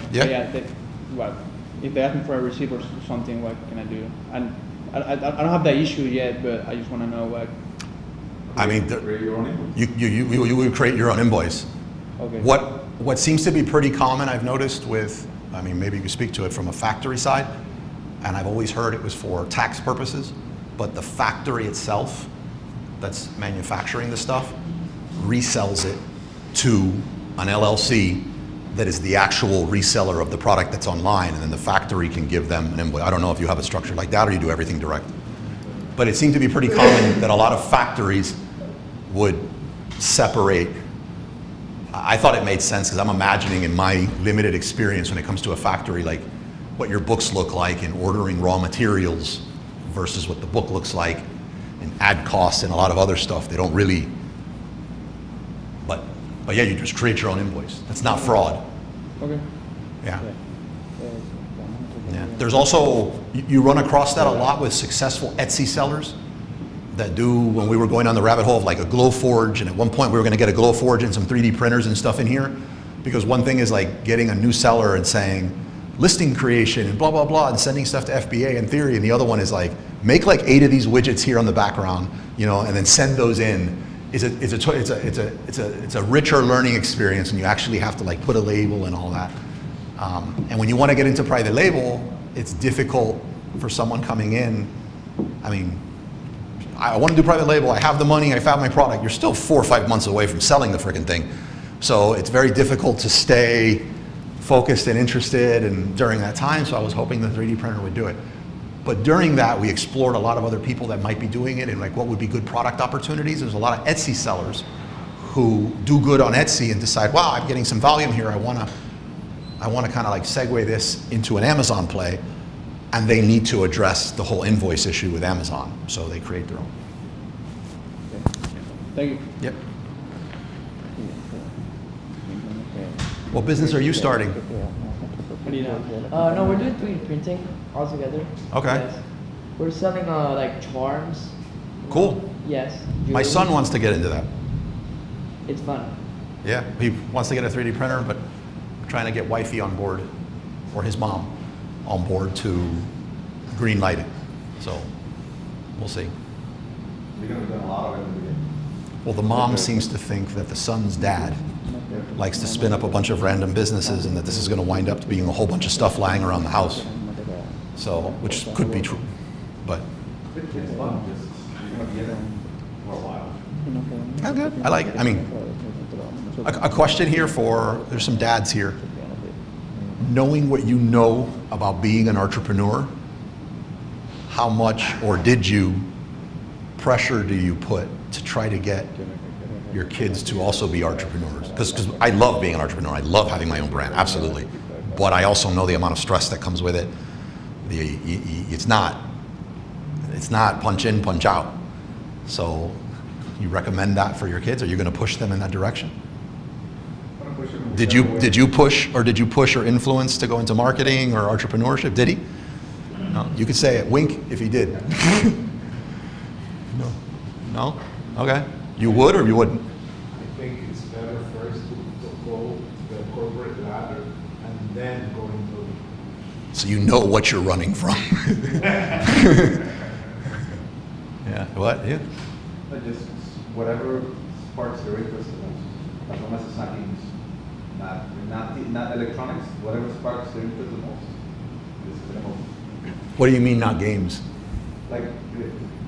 what if they ask me for a receipt or something? What can I do? And I don't have that issue yet, but I just want to know what. I mean, you would create your own invoice. Okay. What seems to be pretty common, I've noticed with, I mean, maybe you speak to it from a factory side, and I've always heard it was for tax purposes, but the factory itself that's manufacturing the stuff resells it to an LLC that is the actual reseller of the product that's online, and then the factory can give them an invoice. I don't know if you have a structure like that or you do everything direct. But it seemed to be pretty common that a lot of factories would separate. I thought it made sense because I'm imagining in my limited experience when it comes to a factory, like what your books look like in ordering raw materials versus what the book looks like in ad costs and a lot of other stuff. They don't really, but yeah, you just create your own invoice. That's not fraud. Okay. Yeah. Yeah. There's also, you run across that a lot with successful Etsy sellers that do, when we were going down the rabbit hole of like a Glowforge, and at one point we were going to get a Glowforge and some 3D printers and stuff in here, because one thing is like getting a new seller and saying listing creation and blah, blah, blah, and sending stuff to FBA in theory, and the other one is like make like 8 of these widgets here on the background, you know, and then send those in. It's a richer learning experience, and you actually have to like put a label and all that. And when you want to get into private label, it's difficult for someone coming in. I mean, I want to do private label, I have the money, I found my product. You're still 4 or 5 months away from selling the freaking thing. So it's very difficult to stay focused and interested and during that time, so I was hoping the 3D printer would do it. But during that, we explored a lot of other people that might be doing it and like what would be good product opportunities. There's a lot of Etsy sellers who do good on Etsy and decide, wow, I'm getting some volume here, I wanna kind of like segue this into an Amazon play, and they need to address the whole invoice issue with Amazon, so they create their own. Thank you. Yep. What business are you starting? What do you know? No, we're doing 3D printing all together. Okay. Yes. We're selling like charms. Cool. Yes. My jewelry. son wants to get into that. It's fun. Yeah, he wants to get a 3D printer, but trying to get wifey on board, or his mom on board to green light it. So we'll see. You're gonna be doing a lot of it in the beginning. Well, the mom seems to think that the son's dad likes to spin up a bunch of random businesses and that this is going to wind up being a whole bunch of stuff lying around the house. So, which could be true, but It's fun, just, you're gonna be in it for a while. yeah, good. I like it. I mean, a question here for, there's some dads here. Knowing what you know about being an entrepreneur, how much or did you pressure do you put to try to get your kids to also be entrepreneurs? Because I love being an entrepreneur. I love having my own brand, absolutely. But I also know the amount of stress that comes with it. It's not punch in, punch out. So you recommend that for your kids? Are you going to push them in that direction? I'm gonna push them Did you push or influence to go into marketing or entrepreneurship? Did he? No. You could say it. Wink if he did. No. No? Okay. You would or you wouldn't? I think it's better first to go the corporate ladder and then go into. So you know what you're running from. Yeah. What? Yeah. But just whatever sparks their interest the most, as long as it's not games, not electronics, whatever sparks their interest the most. This is the most. What do you mean not games? Like,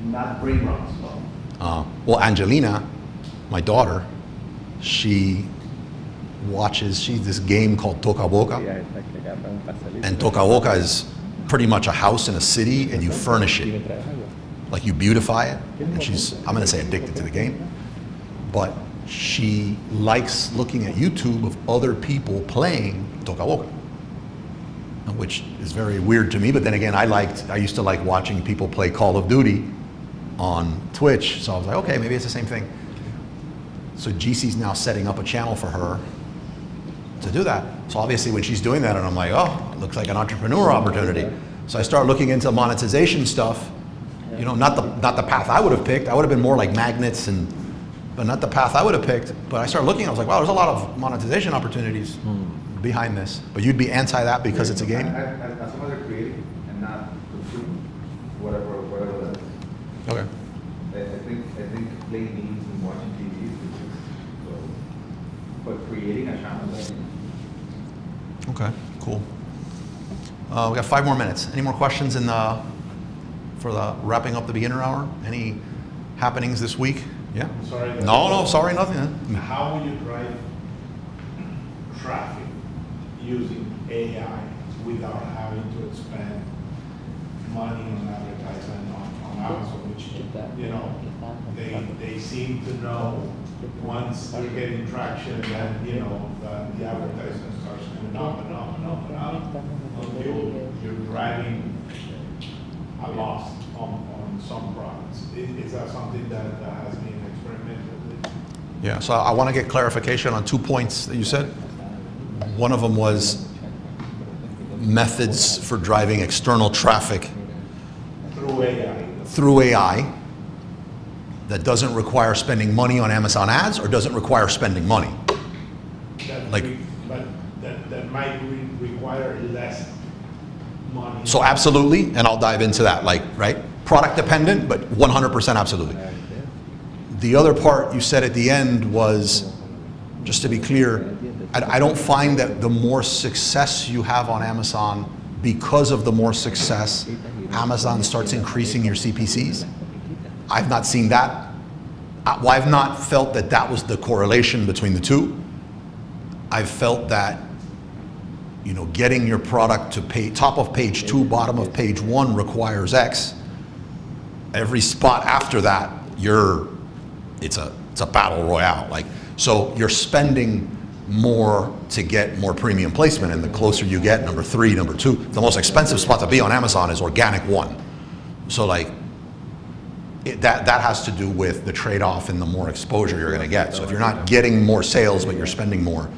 not brain runs. Well, Angelina, my daughter, she watches this game called Toca Boca. And Toca Boca is pretty much a house in a city and you furnish it. Like you beautify it. And she's, I'm going to say addicted to the game. But she likes looking at YouTube of other people playing Toca Boca, which is very weird to me. But then again, I used to like watching people play Call of Duty on Twitch. So I was like, okay, maybe it's the same thing. So GC's now setting up a channel for her to do that. So obviously when she's doing that, and I'm like, oh, it looks like an entrepreneur opportunity. So I start looking into monetization stuff, you know, not the path I would have picked. I would have been more like magnets but not the path I would have picked. But I started looking, I was like, wow, there's a lot of monetization opportunities behind this. But you'd be anti that because it's a game? As long as they're creating and not consuming whatever that is. Okay. I think playing games and watching TV is just so, but creating a channel is Okay, cool. We got 5 more minutes. Any more questions for the wrapping up the beginner hour? Any happenings this week? Yeah? Sorry. No, sorry, nothing. How will you drive traffic using AI without having to expend money on advertising on Amazon, which, you know, they seem to know once they're getting traction, then, you know, the advertisement starts going up and up and up and up. You're driving a loss on some products. Is that something that has been experimented with? Yeah, so I want to get clarification on 2 points that you said. One of them was methods for driving external traffic through AI that doesn't require spending money on Amazon ads or doesn't require spending money. That might require less money. So absolutely, and I'll dive into that, like, right? product dependent, but 100% absolutely. The other part you said at the end was, just to be clear, I don't find that the more success you have on Amazon, because of the more success, Amazon starts increasing your CPCs. I've not seen that. Well, I've not felt that that was the correlation between the two. I've felt that, you know, getting your product to top of page 2, bottom of page 1 requires X. Every spot after that, it's a battle royale. Like, so you're spending more to get more premium placement, and the closer you get, number 3, number 2, the most expensive spot to be on Amazon is organic 1. So like, that has to do with the trade-off and the more exposure you're gonna get. So if you're not getting more sales, but you're spending more.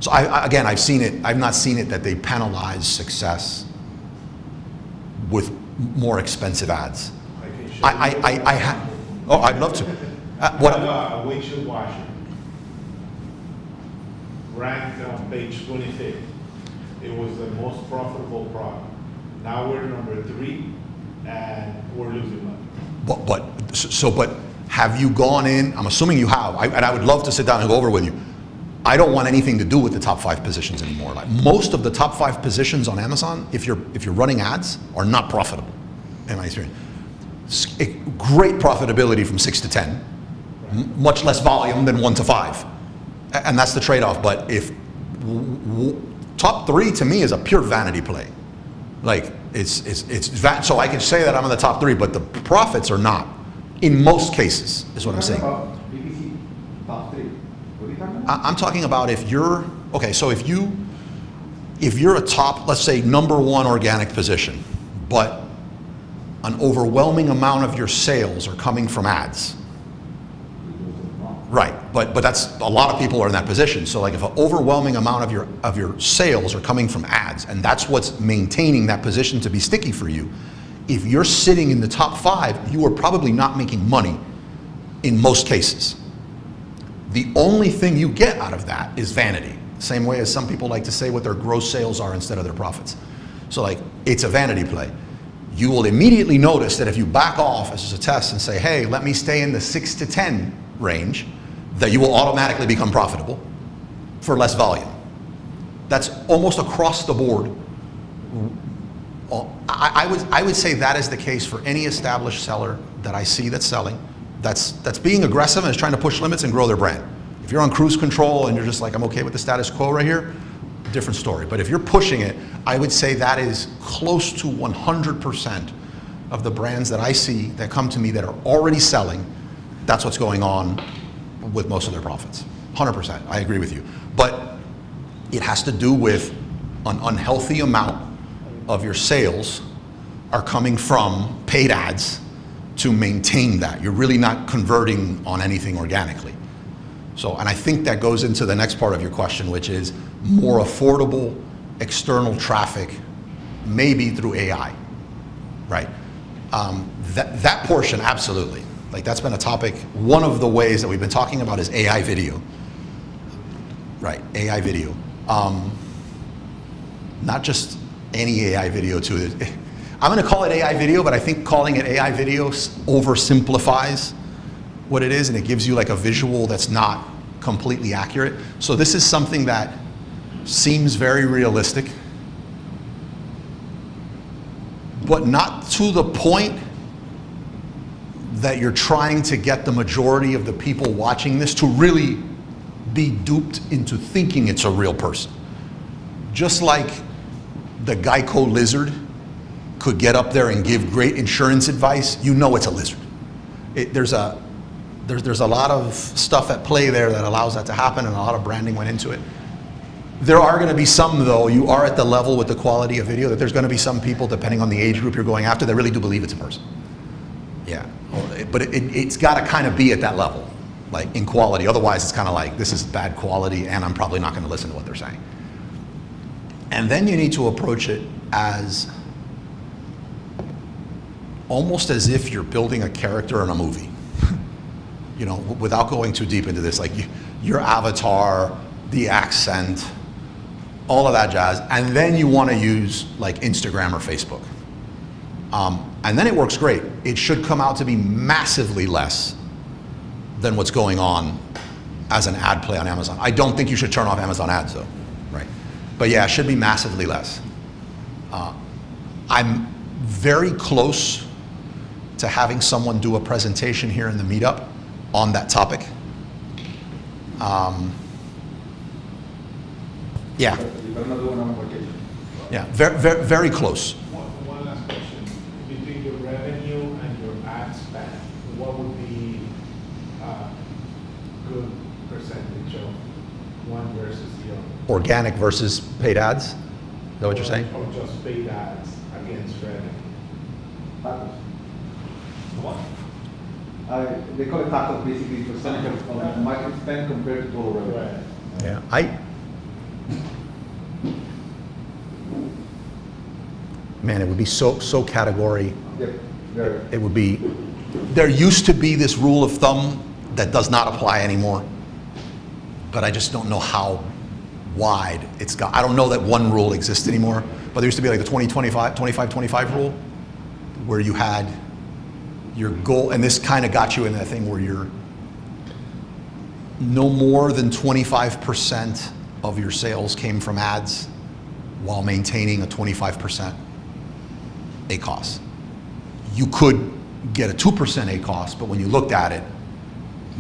So again, I've not seen it that they penalize success with more expensive ads. Oh, I'd love to. A windshield washer ranked on page 25th. It was the most profitable product. Now we're number 3, and we're losing money. But have you gone in? I'm assuming you have, and I would love to sit down and go over with you. I don't want anything to do with the top 5 positions anymore. Like, most of the top 5 positions on Amazon, if you're running ads, are not profitable, in my experience. Great profitability from 6 to 10, much less volume than 1 to 5, and that's the trade-off. But if top 3 to me is a pure vanity play, like so I can say that I'm in the top 3, but the profits are not. In most cases, is what I'm saying. BBC top 3. What are you talking about? I'm talking about if you're, okay, so if you're a top, let's say number 1 organic position, but an overwhelming amount of your sales are coming from ads. Right, but that's, a lot of people are in that position. So like, if an overwhelming amount of your sales are coming from ads, and that's what's maintaining that position to be sticky for you, if you're sitting in the top 5, you are probably not making money in most cases. The only thing you get out of that is vanity. Same way as some people like to say what their gross sales are instead of their profits. So like, it's a vanity play. You will immediately notice that if you back off as a test and say, hey, let me stay in the 6 to 10 range, that you will automatically become profitable for less volume. That's almost across the board. I would say that is the case for any established seller that I see that's selling, that's being aggressive and is trying to push limits and grow their brand. If you're on cruise control and you're just like, I'm okay with the status quo right here, different story. But if you're pushing it, I would say that is close to 100% of the brands that I see that come to me that are already selling. That's what's going on with most of their profits. 100%, I agree with you. But it has to do with an unhealthy amount of your sales are coming from paid ads to maintain that. You're really not converting on anything organically. So, and I think that goes into the next part of your question, which is more affordable external traffic, maybe through AI, right? That portion, absolutely. Like, that's been a topic. One of the ways that we've been talking about is AI video, right? AI video. Not just any AI video too. I'm gonna call it AI video, but I think calling it AI video oversimplifies what it is, and it gives you like a visual that's not completely accurate. So this is something that seems very realistic, but not to the point that you're trying to get the majority of the people watching this to really be duped into thinking it's a real person. Just like the Geico lizard could get up there and give great insurance advice, you know it's a lizard. There's a lot of stuff at play there that allows that to happen, and a lot of branding went into it. There are going to be some, though, you are at the level with the quality of video that there's going to be some people, depending on the age group you're going after, that really do believe it's a person. Yeah, but it's got to kind of be at that level, like in quality. Otherwise, it's kind of like, this is bad quality, and I'm probably not going to listen to what they're saying. And then you need to approach it as almost as if you're building a character in a movie. You know, without going too deep into this, like your avatar, the accent, all of that jazz, and then you want to use like Instagram or Facebook. And then it works great. It should come out to be massively less than what's going on as an ad play on Amazon. I don't think you should turn off Amazon ads though, right? But yeah, it should be massively less. I'm very close to having someone do a presentation here in the meetup on that topic. Yeah. Yeah, very close. One last question. Between your revenue and your ad spend, what would be a good percentage of one versus the other? Organic versus paid ads? Is that what you're saying? Or just paid ads against revenue? What? They call it tacos, basically percentage of marketing spend compared to total revenue. Right. Yeah, man, it would be so category. Yep, very. It would be, there used to be this rule of thumb that does not apply anymore, but I just don't know how wide it's got. I don't know that one rule exists anymore, but there used to be like the 25-25 rule, where you had your goal, and this kind of got you in that thing where you're no more than 25% of your sales came from ads while maintaining a 25% ACOS. You could get a 2% ACOS, but when you looked at it,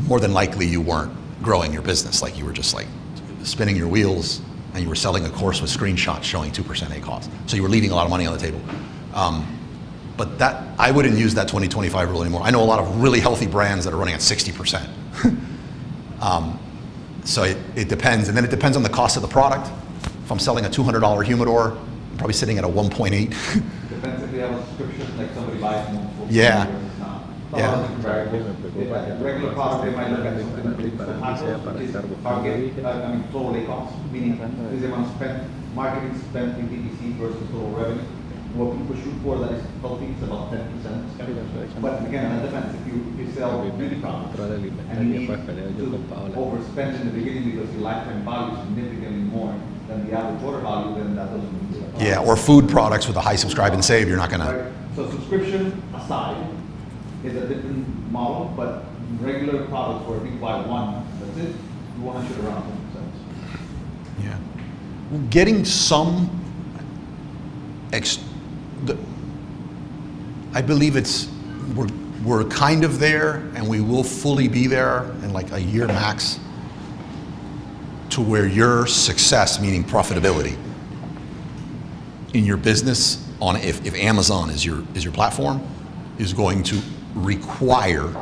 more than likely you weren't growing your business. Like you were just like spinning your wheels and you were selling a course with screenshots showing 2% ACOS. So you were leaving a lot of money on the table. But that, I wouldn't use that 20-25 rule anymore. I know a lot of really healthy brands that are running at 60%. So it depends, and then it depends on the cost of the product. If I'm selling a $200 humidor, I'm probably sitting at a 1.8. Depends if they have a subscription, like somebody buys multiple. Yeah. Yeah. Regular product, they might look at something which is target, I mean, total cost, meaning is the amount spent, marketing spent in PPC versus total revenue. What people shoot for that is healthy, it's about 10%. But again, that depends. If you sell beauty products and you need to overspend in the beginning because your lifetime value is significantly more than the average order value, then that doesn't mean it's Yeah, or food products with a high subscribe and save, you're not gonna. Right. So subscription aside is a different model, but regular products where you buy one, that's it, you want to shoot around 10%. Yeah. Getting some I believe we're kind of there, and we will fully be there in like a year max, to where your success, meaning profitability in your business on if Amazon is your platform, is going to require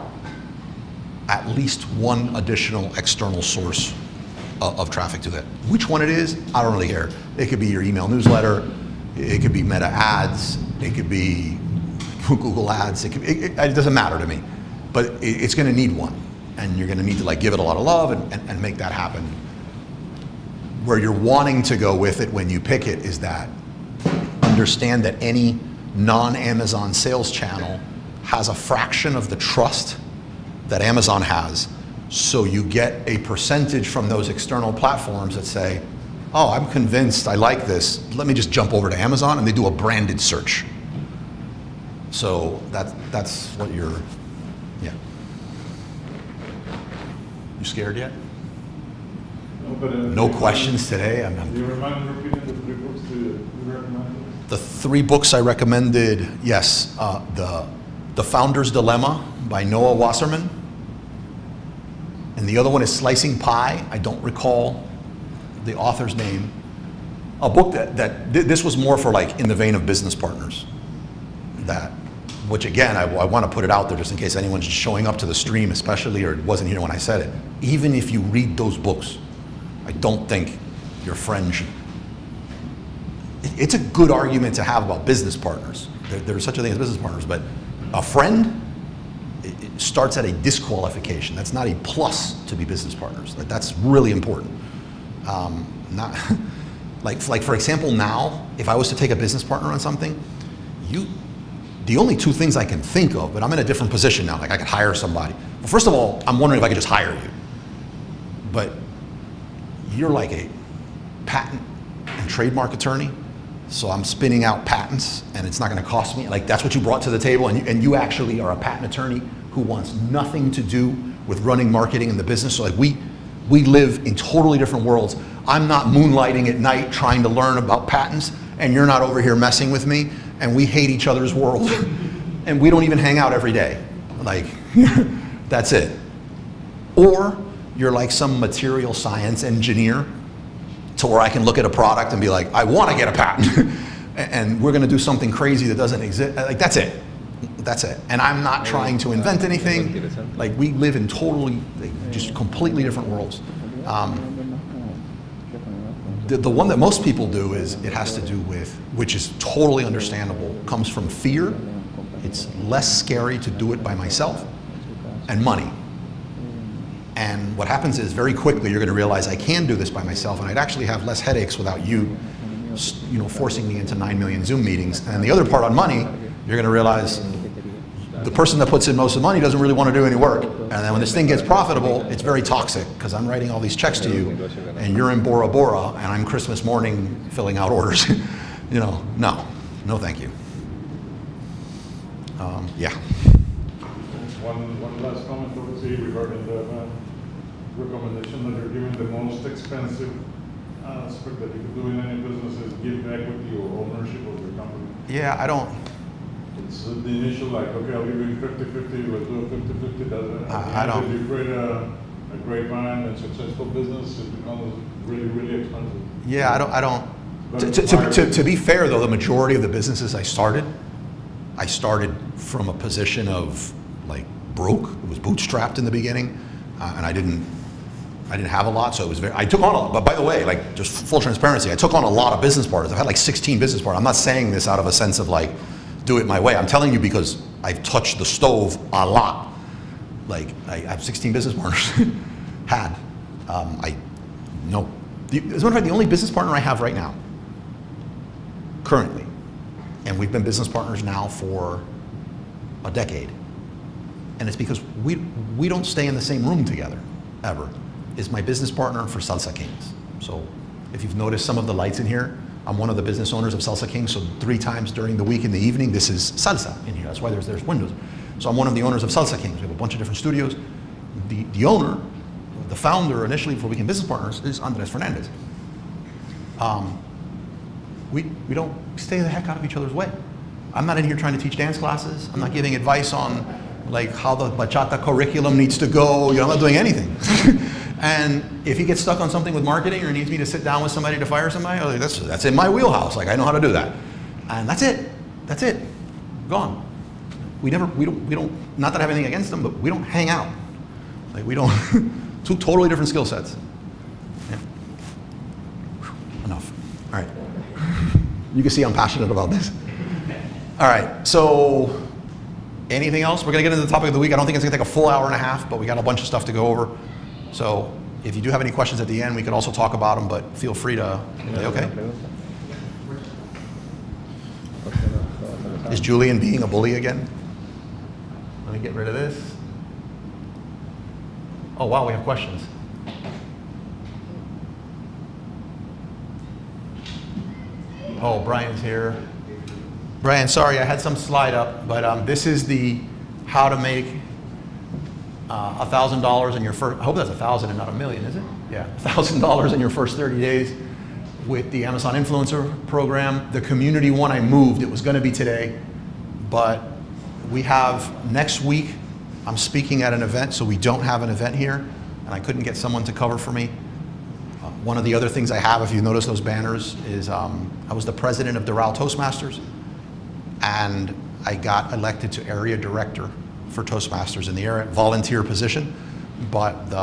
at least one additional external source of traffic to that. Which one it is, I don't really care. It could be your email newsletter, it could be Meta ads, it could be Google ads, it doesn't matter to me. But it's gonna need one, and you're gonna need to like give it a lot of love and make that happen. Where you're wanting to go with it when you pick it is that understand that any non-Amazon sales channel has a fraction of the trust that Amazon has, so you get a percentage from those external platforms that say, oh, I'm convinced I like this, let me just jump over to Amazon, and they do a branded search. So that's what you're, yeah. You scared yet? No, but, No questions today? Do you remind repeating the 3 books you recommended? The 3 books I recommended, yes, The Founder's Dilemma by Noah Wasserman, and the other one is Slicing Pie. I don't recall the author's name. A book this was more for like in the vein of business partners, which again, I want to put it out there just in case anyone's just showing up to the stream especially, or wasn't here when I said it. Even if you read those books, I don't think your friend should. It's a good argument to have about business partners. There's such a thing as business partners, but a friend, it starts at a disqualification. That's not a plus to be business partners. Like, that's really important. Not like for example, now, if I was to take a business partner on something, the only 2 things I can think of, but I'm in a different position now, like I could hire somebody. Well, first of all, I'm wondering if I could just hire you. But you're like a patent and trademark attorney, So I'm spinning out patents, and it's not going to cost me. Like, that's what you brought to the table, and you actually are a patent attorney who wants nothing to do with running marketing in the business. So like we live in totally different worlds. I'm not moonlighting at night trying to learn about patents, and you're not over here messing with me, and we hate each other's world. And we don't even hang out every day. Like, that's it. Or you're like some material science engineer to where I can look at a product and be like, I want to get a patent. And we're going to do something crazy that doesn't exist. Like, that's it. That's it. And I'm not trying to invent anything. Like, we live in totally, like, just completely different worlds. The one that most people do is, it has to do with, which is totally understandable, comes from fear. It's less scary to do it by myself, and money. And what happens is, very quickly you're going to realize I can do this by myself, and I'd actually have less headaches without you know, forcing me into 9 million Zoom meetings. And the other part on money, you're going to realize the person that puts in most of the money doesn't really want to do any work. And then when this thing gets profitable, it's very toxic, because I'm writing all these checks to you, and you're in Bora Bora, and I'm Christmas morning filling out orders. You know, no thank you. Yeah. One last comment, obviously, regarding the recommendation that you're giving. The most expensive aspect that you could do in any business is give equity or ownership of your company. Yeah, I don't. It's the initial, like, okay, I'll give you 50-50, let's do a 50-50. I don't. If you create a great brand and successful business, it becomes really, really expensive. Yeah, I don't. To be fair, though, the majority of the businesses I started from a position of, like, broke. It was bootstrapped in the beginning, and I didn't have a lot, so it was I took on a lot. But by the way, like, just full transparency, I took on a lot of business partners. I've had like 16 business partners. I'm not saying this out of a sense of like, do it my way. I'm telling you because I've touched the stove a lot. Like, I have 16 business partners. Had. No. As a matter of fact, the only business partner I have right now, currently, and we've been business partners now for a decade, and it's because we don't stay in the same room together, ever, is my business partner for Salsa Kings. So if you've noticed some of the lights in here, I'm one of the business owners of Salsa Kings, so 3 times during the week in the evening, this is salsa in here. That's why there's windows. So I'm one of the owners of Salsa Kings. We have a bunch of different studios. The owner, the founder initially before we became business partners, is Andres Fernandez. We don't stay the heck out of each other's way. I'm not in here trying to teach dance classes. I'm not giving advice on like how the bachata curriculum needs to go. You know, I'm not doing anything. And if he gets stuck on something with marketing or needs me to sit down with somebody to fire somebody, I'm like, that's in my wheelhouse. Like, I know how to do that. And that's it. That's it. Gone. We don't, not that I have anything against them, but we don't hang out. Like, we don't, 2 totally different skill sets. Yeah. Enough. All right. You can see I'm passionate about this. All right, so anything else? We're gonna get into the topic of the week. I don't think it's gonna take a full hour and a half, but we got a bunch of stuff to go over. So if you do have any questions at the end, we can also talk about them, but feel free to, okay? Is Julian being a bully again? Let me get rid of this. Oh, wow, we have questions. Oh, Brian's here. Brian, sorry, I had some slide up, but this is the how to make $1,000 in your first, I hope that's 1,000 and not a million, is it? Yeah, $1,000 in your first 30 days with the Amazon Influencer Program. The community one I moved, it was gonna be today, but we have next week, I'm speaking at an event, so we don't have an event here, and I couldn't get someone to cover for me. One of the other things I have, if you notice those banners, is I was the president of Doral Toastmasters, and I got elected to area director for Toastmasters in the area, volunteer position, but the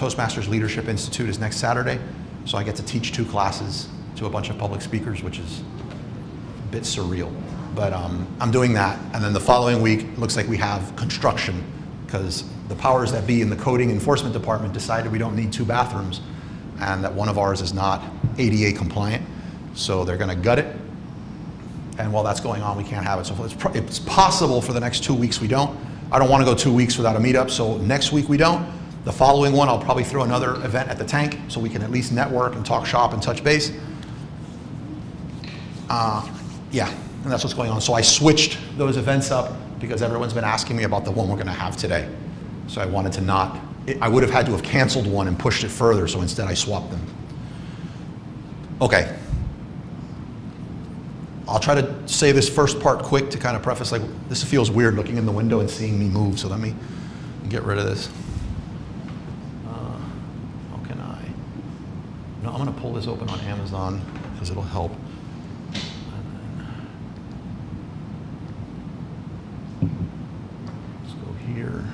Toastmasters Leadership Institute is next Saturday, so I get to teach 2 classes to a bunch of public speakers, which is a bit surreal. But I'm doing that, and then the following week, it looks like we have construction, because the powers that be in the coding enforcement department decided we don't need 2 bathrooms, and that one of ours is not ADA compliant, so they're gonna gut it. And while that's going on, we can't have it. So it's possible for the next 2 weeks we don't. I don't want to go 2 weeks without a meetup, so next week we don't. The following one, I'll probably throw another event at the tank so we can at least network and talk shop and touch base. Yeah, and that's what's going on. So I switched those events up because everyone's been asking me about the one we're going to have today. So I wanted to not, I would have had to have canceled one and pushed it further, so instead I swapped them. Okay. I'll try to say this first part quick to kind of preface, like, this feels weird looking in the window and seeing me move, so let me get rid of this. How can I? No, I'm going to pull this open on Amazon because it'll help. Let's go here.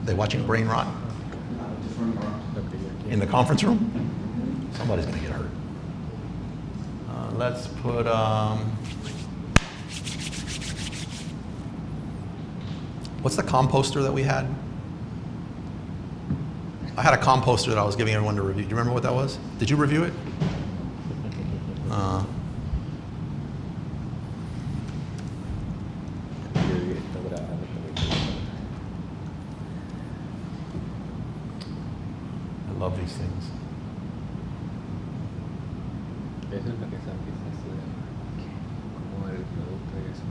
They watching Brain Rot? In the conference room? Somebody's going to get hurt. Let's put, what's the composter that we had? I had a composter that I was giving everyone to review. Do you remember what that was? Did you review it? I love these things. Eso es lo que se empieza a estudiar. Cómo ver el producto y eso.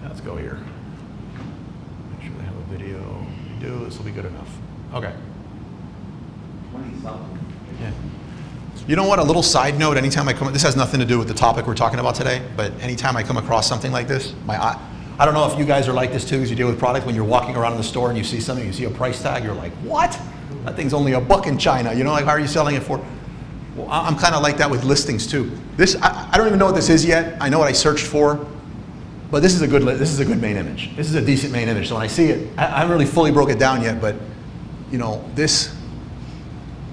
Yeah, let's go here. Make sure they have a video. We do. This will be good enough. Okay. 20-something. Yeah. You know what? A little side note. Anytime I come, this has nothing to do with the topic we're talking about today, but anytime I come across something like this, I don't know if you guys are like this too, as you deal with product. When you're walking around in the store and you see something, you see a price tag, you're like, what? That thing's only $1 in China. You know, like, how are you selling it for? Well, I'm kind of like that with listings too. This, I don't even know what this is yet. I know what I searched for, but this is a good main image. This is a decent main image. So when I see it, I haven't really fully broke it down yet, but you know, these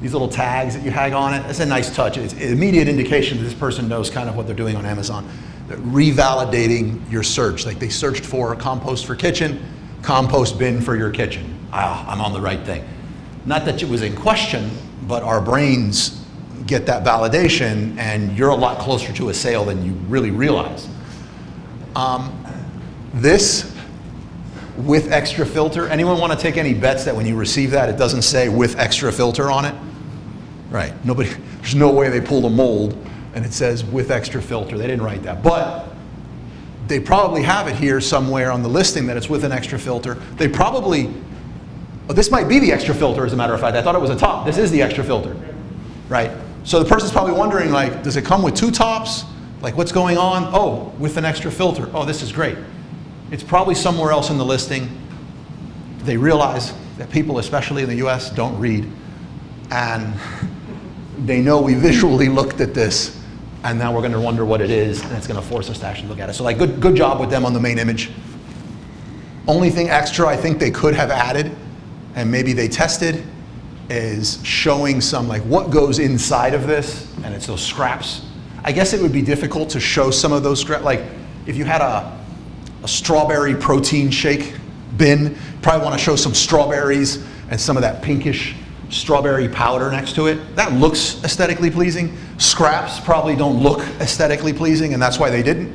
little tags that you hang on it, it's a nice touch. It's an immediate indication that this person knows kind of what they're doing on Amazon. They're revalidating your search. Like, they searched for compost for kitchen, compost bin for your kitchen. I'm on the right thing. Not that it was in question, but our brains get that validation, and you're a lot closer to a sale than you really realize. This with extra filter, anyone want to take any bets that when you receive that, it doesn't say with extra filter on it? Right, nobody, there's no way they pulled a mold and it says with extra filter. They didn't write that, but they probably have it here somewhere on the listing that it's with an extra filter. They probably, oh, this might be the extra filter, as a matter of fact. I thought it was a top. This is the extra filter, right? So the person's probably wondering, like, does it come with 2 tops? Like, what's going on? Oh, with an extra filter. Oh, this is great. It's probably somewhere else in the listing. They realize that people, especially in the US, don't read. And they know we visually looked at this, and now we're going to wonder what it is, and it's going to force us to actually look at it. So, like, good job with them on the main image. Only thing extra I think they could have added, and maybe they tested, is showing some, like, what goes inside of this, and it's those scraps. I guess it would be difficult to show some of those scraps. Like, if you had a strawberry protein shake bin, probably want to show some strawberries and some of that pinkish strawberry powder next to it. That looks aesthetically pleasing. Scraps probably don't look aesthetically pleasing, and that's why they didn't.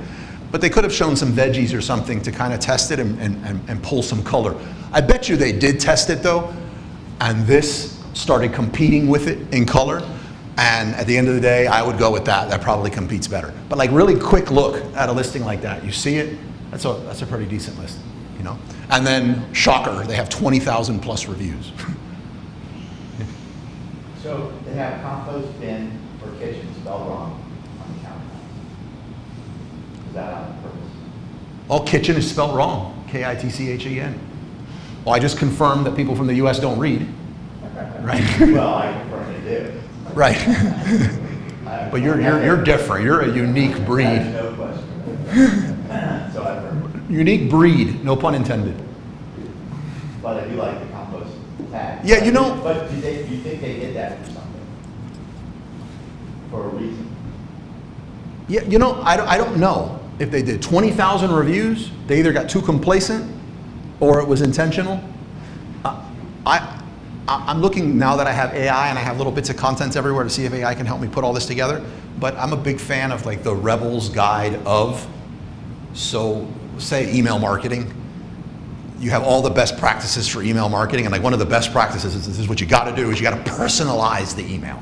But they could have shown some veggies or something to kind of test it and pull some color. I bet you they did test it though, and this started competing with it in color. And at the end of the day, I would go with that. That probably competes better. But like, really quick look at a listing like that. You see it, that's a pretty decent list, you know? And then, shocker, they have 20,000 plus reviews. So they have compost bin for kitchen spelled wrong on the countertop. Is that on purpose? Oh, kitchen is spelled wrong, K-I-T-C-H-E-N. Well, I just confirmed that people from the US don't read, right? Well, I confirm they do. Right. But you're different. You're a unique I breed. have no question. So I've heard. Unique breed, no pun intended. But I do like the compost tag. Yeah, you know. But do you think they did that for something? For a reason? Yeah, you know, I don't know if they did. 20,000 reviews, they either got too complacent or it was intentional. I'm looking now that I have AI and I have little bits of content everywhere to see if AI can help me put all this together. But I'm a big fan of like the Rebel's Guide of, so say email marketing. you have all the best practices for email marketing, and like one of the best practices is this is what you got to do is you got to personalize the email.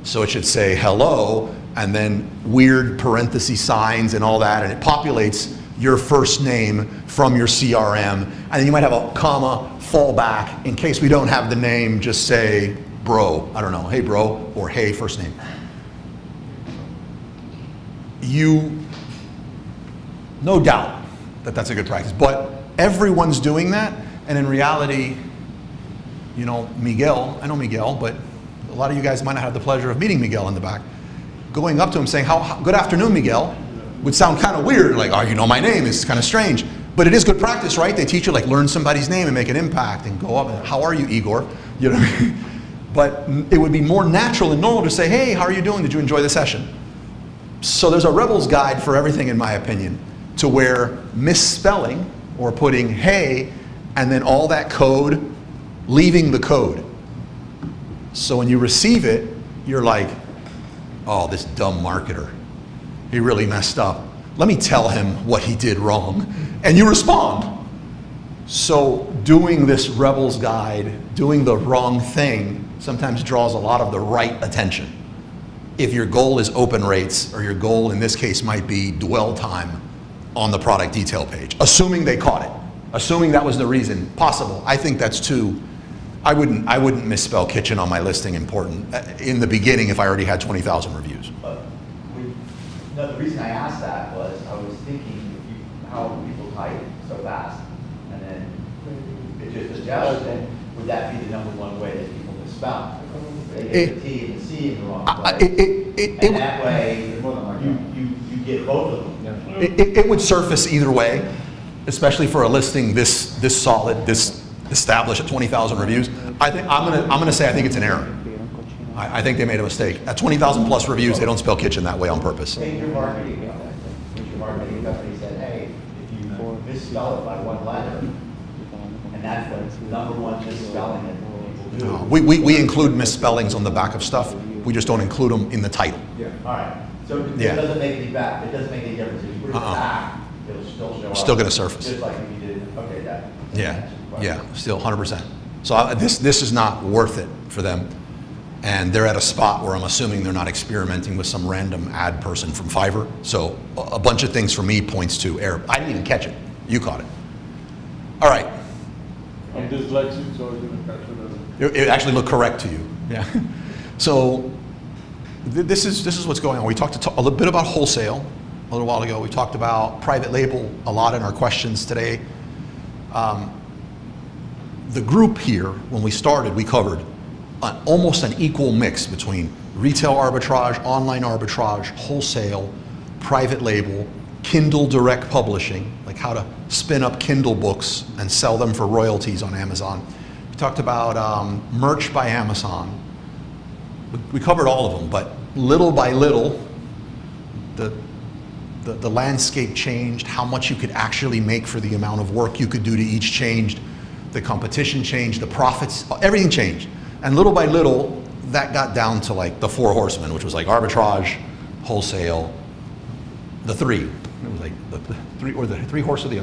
So it should say hello, and then weird parenthesis signs and all that, and it populates your first name from your CRM, and then you might have a comma fallback in case we don't have the name. Just say bro. I don't know, hey bro, or hey first name. No doubt that that's a good practice, but everyone's doing that, and in reality, you know, Miguel, I know Miguel, but a lot of you guys might not have the pleasure of meeting Miguel in the back. Going up to him saying, good afternoon, Miguel, would sound kind of weird, like, oh, you know my name, it's kind of strange. But it is good practice, right? They teach you, like, learn somebody's name and make an impact and go up and, how are you, Igor? You know, but it would be more natural and normal to say, hey, how are you doing? Did you enjoy the session? So there's a rebel's guide for everything, in my opinion, to where misspelling or putting hey and then all that code, leaving the code. So when you receive it, you're like, oh, this dumb marketer, he really messed up. Let me tell him what he did wrong. And you respond. So doing this rebel's guide, doing the wrong thing, sometimes draws a lot of the right attention. If your goal is open rates, or your goal in this case might be dwell time on the product detail page, assuming they caught it, assuming that was the reason, possible. I think that's too, I wouldn't misspell kitchen on my listing important in the beginning if I already had 20,000 reviews. But no, the reason I asked that was I was thinking how people type so fast, and then it just adjusts, and would that be the number one way that people misspell? They get the T and the C in the wrong place. And that way, you get both of them. It would surface either way, especially for a listing this solid, this established at 20,000 reviews. I think I'm gonna say I think it's an error. I think they made a mistake. At 20,000 plus reviews, they don't spell kitchen that way on purpose. Take your marketing company said, hey, if you misspell it by one letter, and that's the number one misspelling that people do. We include misspellings on the back of stuff. We just don't include them in the title. Yeah. All right. So it doesn't make any back. It doesn't make any difference. If you put it back, it'll still show up. Still going to surface. Just like if you did. Okay, that. Yeah, still 100%. So this is not worth it for them, and they're at a spot where I'm assuming they're not experimenting with some random ad person from Fiverr. So a bunch of things for me points to error. I didn't even catch it. You caught it. All right. I'm dyslexic, so I didn't catch it. It actually looked correct to you. Yeah. So this is what's going on. We talked a little bit about wholesale a little while ago. We talked about private label a lot in our questions today. The group here, when we started, we covered almost an equal mix between retail arbitrage, online arbitrage, wholesale, private label, Kindle direct publishing, like how to spin up Kindle books and sell them for royalties on Amazon. We talked about merch by Amazon. We covered all of them, but little by little, the landscape changed, how much you could actually make for the amount of work you could do to each changed, the competition changed, the profits, everything changed. And little by little, that got down to like the four horsemen, which was like arbitrage, wholesale, the three. It was like the three, or the three horse of the,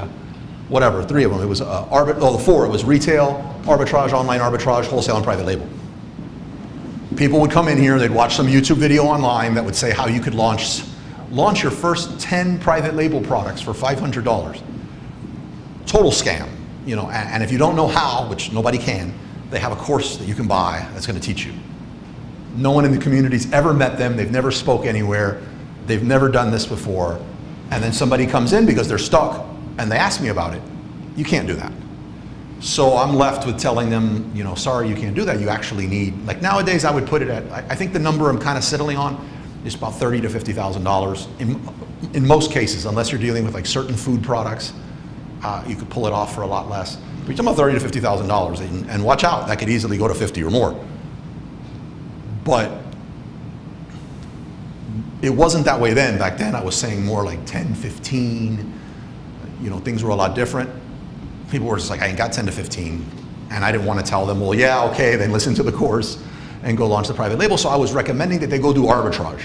whatever, three of them. It was the four. It was retail, arbitrage, online arbitrage, wholesale, and private label. People would come in here, they'd watch some YouTube video online that would say how you could launch your first 10 private label products for $500. Total scam, you know, and if you don't know how, which nobody can, they have a course that you can buy that's going to teach you. No one in the community's ever met them, they've never spoke anywhere, they've never done this before, and then somebody comes in because they're stuck and they ask me about it. You can't do that. So I'm left with telling them, you know, sorry, you can't do that. You actually need, like nowadays I would put it at, I think the number I'm kind of settling on is about $30,000 to $50,000 in most cases, unless you're dealing with like certain food products, you could pull it off for a lot less. But you're talking about $30,000 to $50,000, and watch out, that could easily go to 50 or more. But it wasn't that way then. Back then I was saying more like 10, 15, you know, things were a lot different. People were just like, I ain't got 10 to 15. And I didn't want to tell them, well, yeah, okay, then listen to the course and go launch the private label. So I was recommending that they go do arbitrage,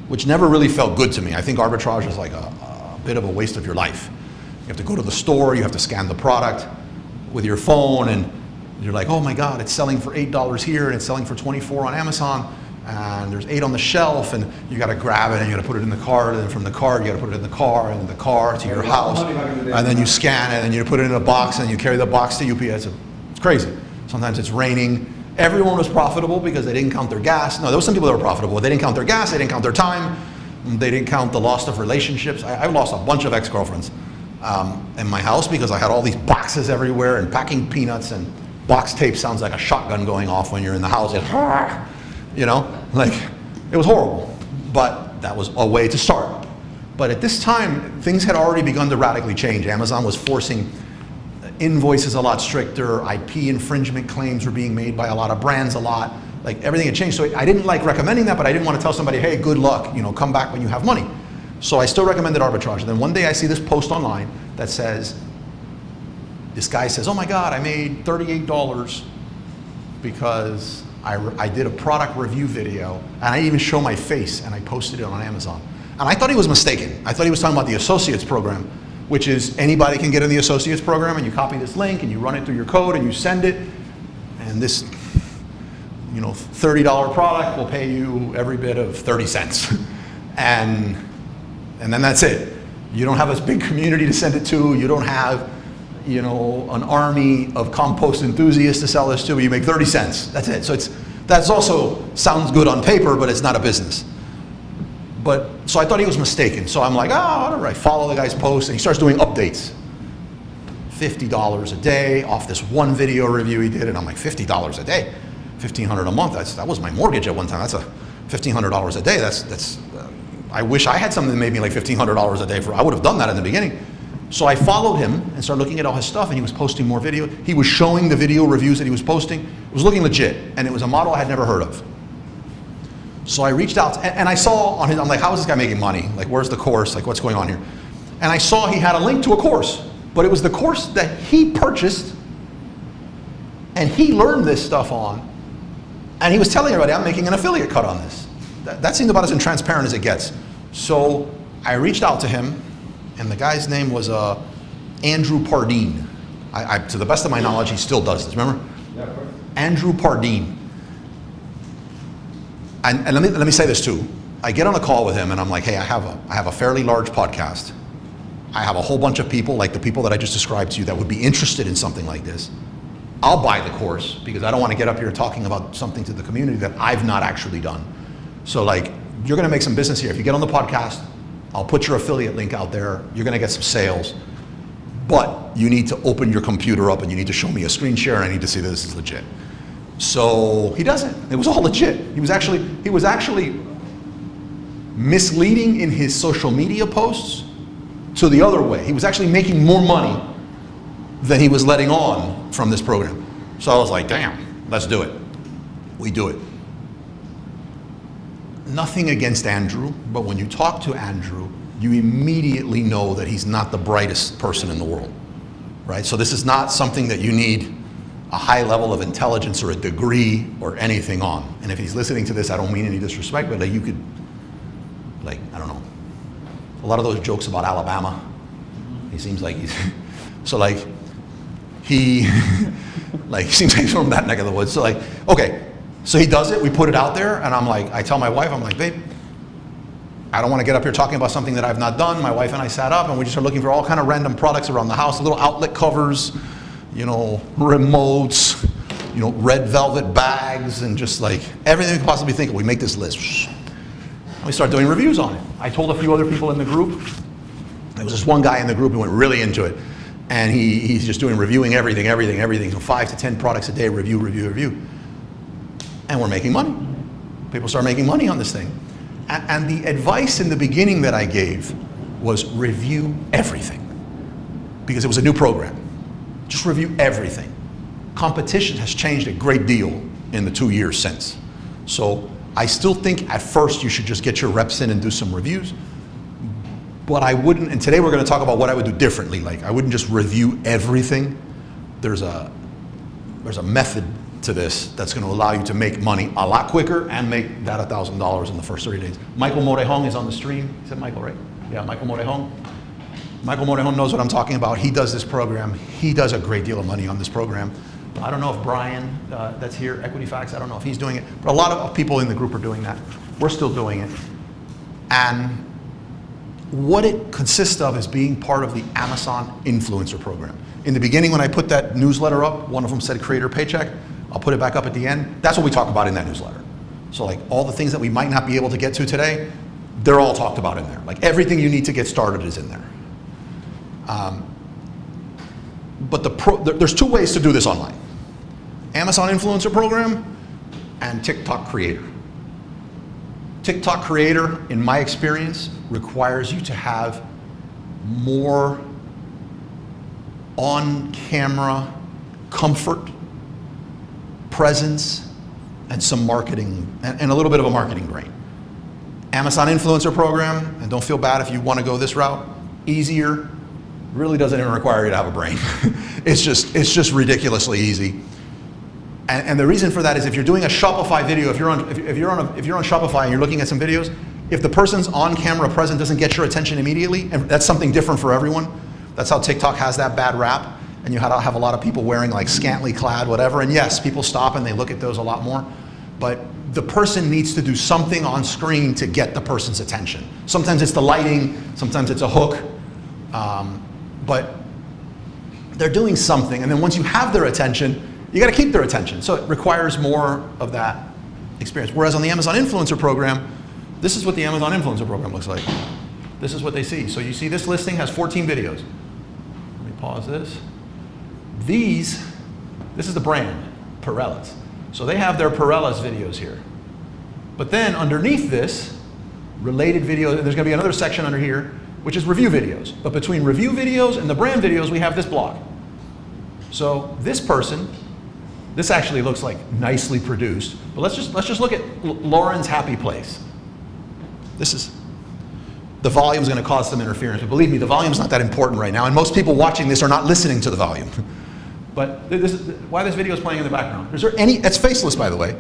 which never really felt good to me. I think arbitrage is like a bit of a waste of your life. You have to go to the store, you have to scan the product. with your phone, and you're like, oh my God, it's selling for $8 here, and it's selling for 24 on Amazon, and there's 8 on the shelf, and you got to grab it, and you got to put it in the cart, and then from the cart, you got to put it in the car, and the car to your house, and then you scan it, and you put it in a box, and you carry the box to UPS. It's crazy. Sometimes it's raining. Everyone was profitable because they didn't count their gas. No, there were some people that were profitable. They didn't count their gas, they didn't count their time, they didn't count the loss of relationships. I lost a bunch of ex-girlfriends in my house because I had all these boxes everywhere and packing peanuts, and box tape sounds like a shotgun going off when you're in the house. You know, like, it was horrible, but that was a way to start. But at this time, things had already begun to radically change. Amazon was forcing invoices a lot stricter, IP infringement claims were being made by a lot of brands a lot, like everything had changed. So I didn't like recommending that, but I didn't want to tell somebody, hey, good luck, you know, come back when you have money. So I still recommended arbitrage. And then one day I see this post online that says, this guy says, oh my God, I made $38 because I did a product review video, and I even show my face, and I posted it on Amazon. And I thought he was mistaken. I thought he was talking about the Associates program, which is anybody can get in the Associates program, and you copy this link, and you run it through your code, and you send it, and this, you know, $30 product will pay you every bit of 30 cents. And then that's it. You don't have this big community to send it to. You don't have, you know, an army of compost enthusiasts to sell this to. You make 30 cents. That's it. So that's also sounds good on paper, but it's not a business. But so I thought he was mistaken. So I'm like, oh, all right, follow the guy's post, and he starts doing updates. $50 a day off this one video review he did, and I'm like, $50 a day, $1,500 a month. That was my mortgage at one time. That's $1,500 a day. That's I wish I had something that made me like $1,500 a day. I would have done that in the beginning. So I followed him and started looking at all his stuff, and he was posting more video. He was showing the video reviews that he was posting. It was looking legit, and it was a model I had never heard of. So I reached out, and I saw on his, I'm like, how is this guy making money? Like, where's the course? Like, what's going on here? And I saw he had a link to a course, but it was the course that he purchased, and he learned this stuff on, and he was telling everybody, I'm making an affiliate cut on this. That seemed about as intransparent as it gets. So I reached out to him, and the guy's name was Andrew Pardine. To the best of my knowledge, he still does this, remember? Yeah, of course. Andrew Pardine. And let me say this too. I get on a call with him, and I'm like, hey, I have a fairly large podcast. I have a whole bunch of people, like the people that I just described to you, that would be interested in something like this. I'll buy the course, because I don't want to get up here talking about something to the community that I've not actually done. So like, you're going to make some business here. If you get on the podcast, I'll put your affiliate link out there. You're going to get some sales. But you need to open your computer up, and you need to show me a screen share, and I need to see that this is legit. So he doesn't. It was all legit. He was actually misleading in his social media posts to the other way. He was actually making more money than he was letting on from this program. So I was like, damn, let's do it. We do it. Nothing against Andrew, but when you talk to Andrew, you immediately know that he's not the brightest person in the world, right? So this is not something that you need a high level of intelligence or a degree or anything on. And if he's listening to this, I don't mean any disrespect, but like, you could, like, I don't know, a lot of those jokes about Alabama, he seems like he's, so like, he seems like he's from that neck of the woods. So like, okay, so he does it, we put it out there, and I'm like, I tell my wife, I'm like, babe, I don't want to get up here talking about something that I've not done. My wife and I sat up, and we just started looking for all kind of random products around the house, little outlet covers, you know, remotes, you know, red velvet bags, and just like everything we could possibly think of. We make this list. And we start doing reviews on it. I told a few other people in the group. There was this one guy in the group who went really into it, and he's just reviewing everything. So 5 to 10 products a day, review. And we're making money. People start making money on this thing. And the advice in the beginning that I gave was review everything, because it was a new program. Just review everything. Competition has changed a great deal in the 2 years since. So I still think at first you should just get your reps in and do some reviews. But I wouldn't, and today we're going to talk about what I would do differently. Like, I wouldn't just review everything. There's a method to this that's going to allow you to make money a lot quicker and make that $1,000 in the first 30 days. Michael Morejón is on the stream. Is that Michael, right? Yeah, Michael Morejón. Michael Morejon knows what I'm talking about. He does this program. He does a great deal of money on this program. I don't know if Brian, that's here, Equifax, I don't know if he's doing it, but a lot of people in the group are doing that. We're still doing it. And what it consists of is being part of the Amazon Influencer Program. In the beginning, when I put that newsletter up, one of them said Creator Paycheck. I'll put it back up at the end. That's what we talk about in that newsletter. So like all the things that we might not be able to get to today, they're all talked about in there. Like everything you need to get started is in there. But there's two ways to do this online. Amazon Influencer Program and TikTok Creator. TikTok Creator, in my experience, requires you to have more on-camera comfort, presence, and some marketing, and a little bit of a marketing brain. Amazon Influencer Program, and don't feel bad if you want to go this route, easier, really doesn't even require you to have a brain. It's just ridiculously easy. And the reason for that is if you're doing a Shopify video, if you're on Shopify and you're looking at some videos, if the person's on-camera present doesn't get your attention immediately, and that's something different for everyone. That's how TikTok has that bad rap, and you have a lot of people wearing like scantily clad, whatever. And yes, people stop and they look at those a lot more, but the person needs to do something on screen to get the person's attention. Sometimes it's the lighting, sometimes it's a hook, but they're doing something, and then once you have their attention, you got to keep their attention. So it requires more of that experience. Whereas on the Amazon Influencer Program, this is what the Amazon Influencer Program looks like. This is what they see. So you see this listing has 14 videos. Let me pause this. This is the brand, Pirellas. So they have their Pirellas videos here. But then underneath this, related videos, there's going to be another section under here, which is review videos. But between review videos and the brand videos, we have this blog. So this person, this actually looks like nicely produced, but let's just look at Lauren's Happy Place. The volume's going to cause some interference, but believe me, the volume's not that important right now, and most people watching this are not listening to the volume. But why this video is playing in the background. Is there any, it's faceless by the way,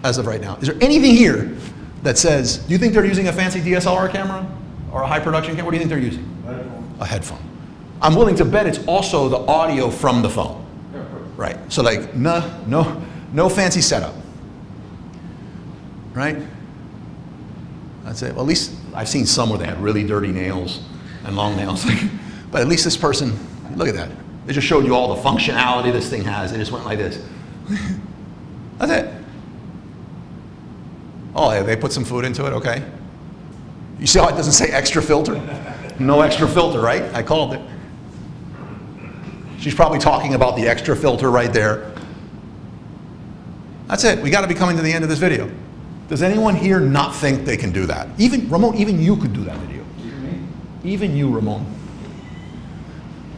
as of right now. Is there anything here that says, do you think they're using a fancy DSLR camera or a high production camera? What do you think they're using? A headphone. I'm willing to bet it's also the audio from the phone. Right, so like no fancy setup, right? That's it. Well, at least I've seen some where they had really dirty nails and long nails, but at least this person, look at that. They just showed you all the functionality this thing has. They just went like this. That's it. Oh, yeah, they put some food into it, okay. You see how it doesn't say extra filter? No extra filter, right? I called it. She's probably talking about the extra filter right there. That's it. We got to be coming to the end of this video. Does anyone here not think they can do that? Even Ramon, even you could do that video. Even me? Even you, Ramon.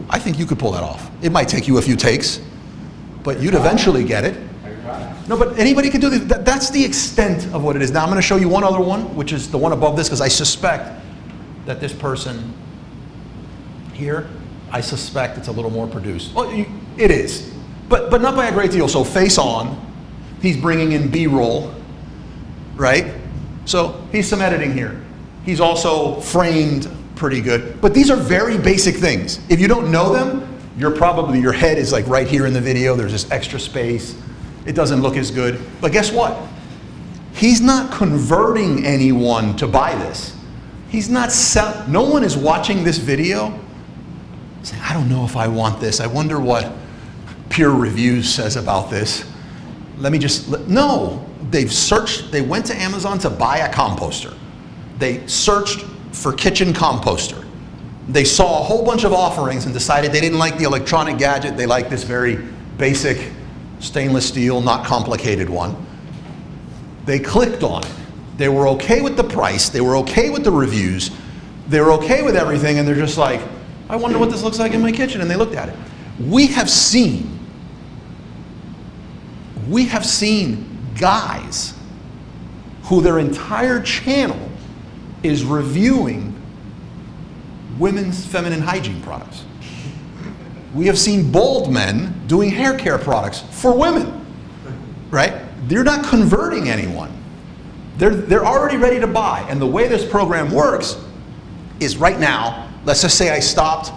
I think you could pull that off. It might take you a few takes, but you'd eventually get it. No, but anybody can do this. That's the extent of what it is. Now I'm going to show you one other one, which is the one above this, because I suspect that this person here, I suspect it's a little more produced. Well, it is, but not by a great deal. So face on, he's bringing in B-roll, right? So he's some editing here. He's also framed pretty good. But these are very basic things. If you don't know them, your head is like right here in the video. There's this extra space. It doesn't look as good. But guess what? He's not converting anyone to buy this. He's not no one is watching this video saying, I don't know if I want this. I wonder what peer reviews says about this. Let me just, no. They've searched, they went to Amazon to buy a composter. They searched for kitchen composter. They saw a whole bunch of offerings and decided they didn't like the electronic gadget. They liked this very basic stainless steel, not complicated one. They clicked on it. They were okay with the price. They were okay with the reviews. They were okay with everything, and they're just like, I wonder what this looks like in my kitchen, and they looked at it. We have seen guys who their entire channel is reviewing women's feminine hygiene products. We have seen bald men doing hair care products for women, right? They're not converting anyone. They're already ready to buy. And the way this program works is right now, let's just say I stopped.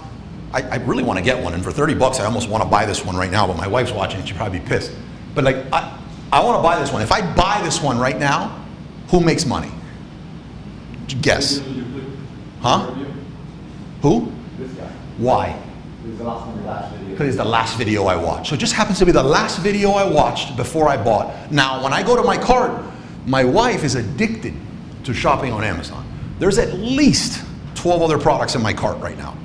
I really want to get one, and for 30 bucks, I almost want to buy this one right now, but my wife's watching, she'd probably be pissed. But like, I want to buy this one. If I buy this one right now, who makes money? Guess. Huh? Who? This guy. Why? This is the last video. Because it's the last video I watched. So it just happens to be the last video I watched before I bought. Now, when I go to my cart, my wife is addicted to shopping on Amazon. There's at least 12 other products in my cart right now.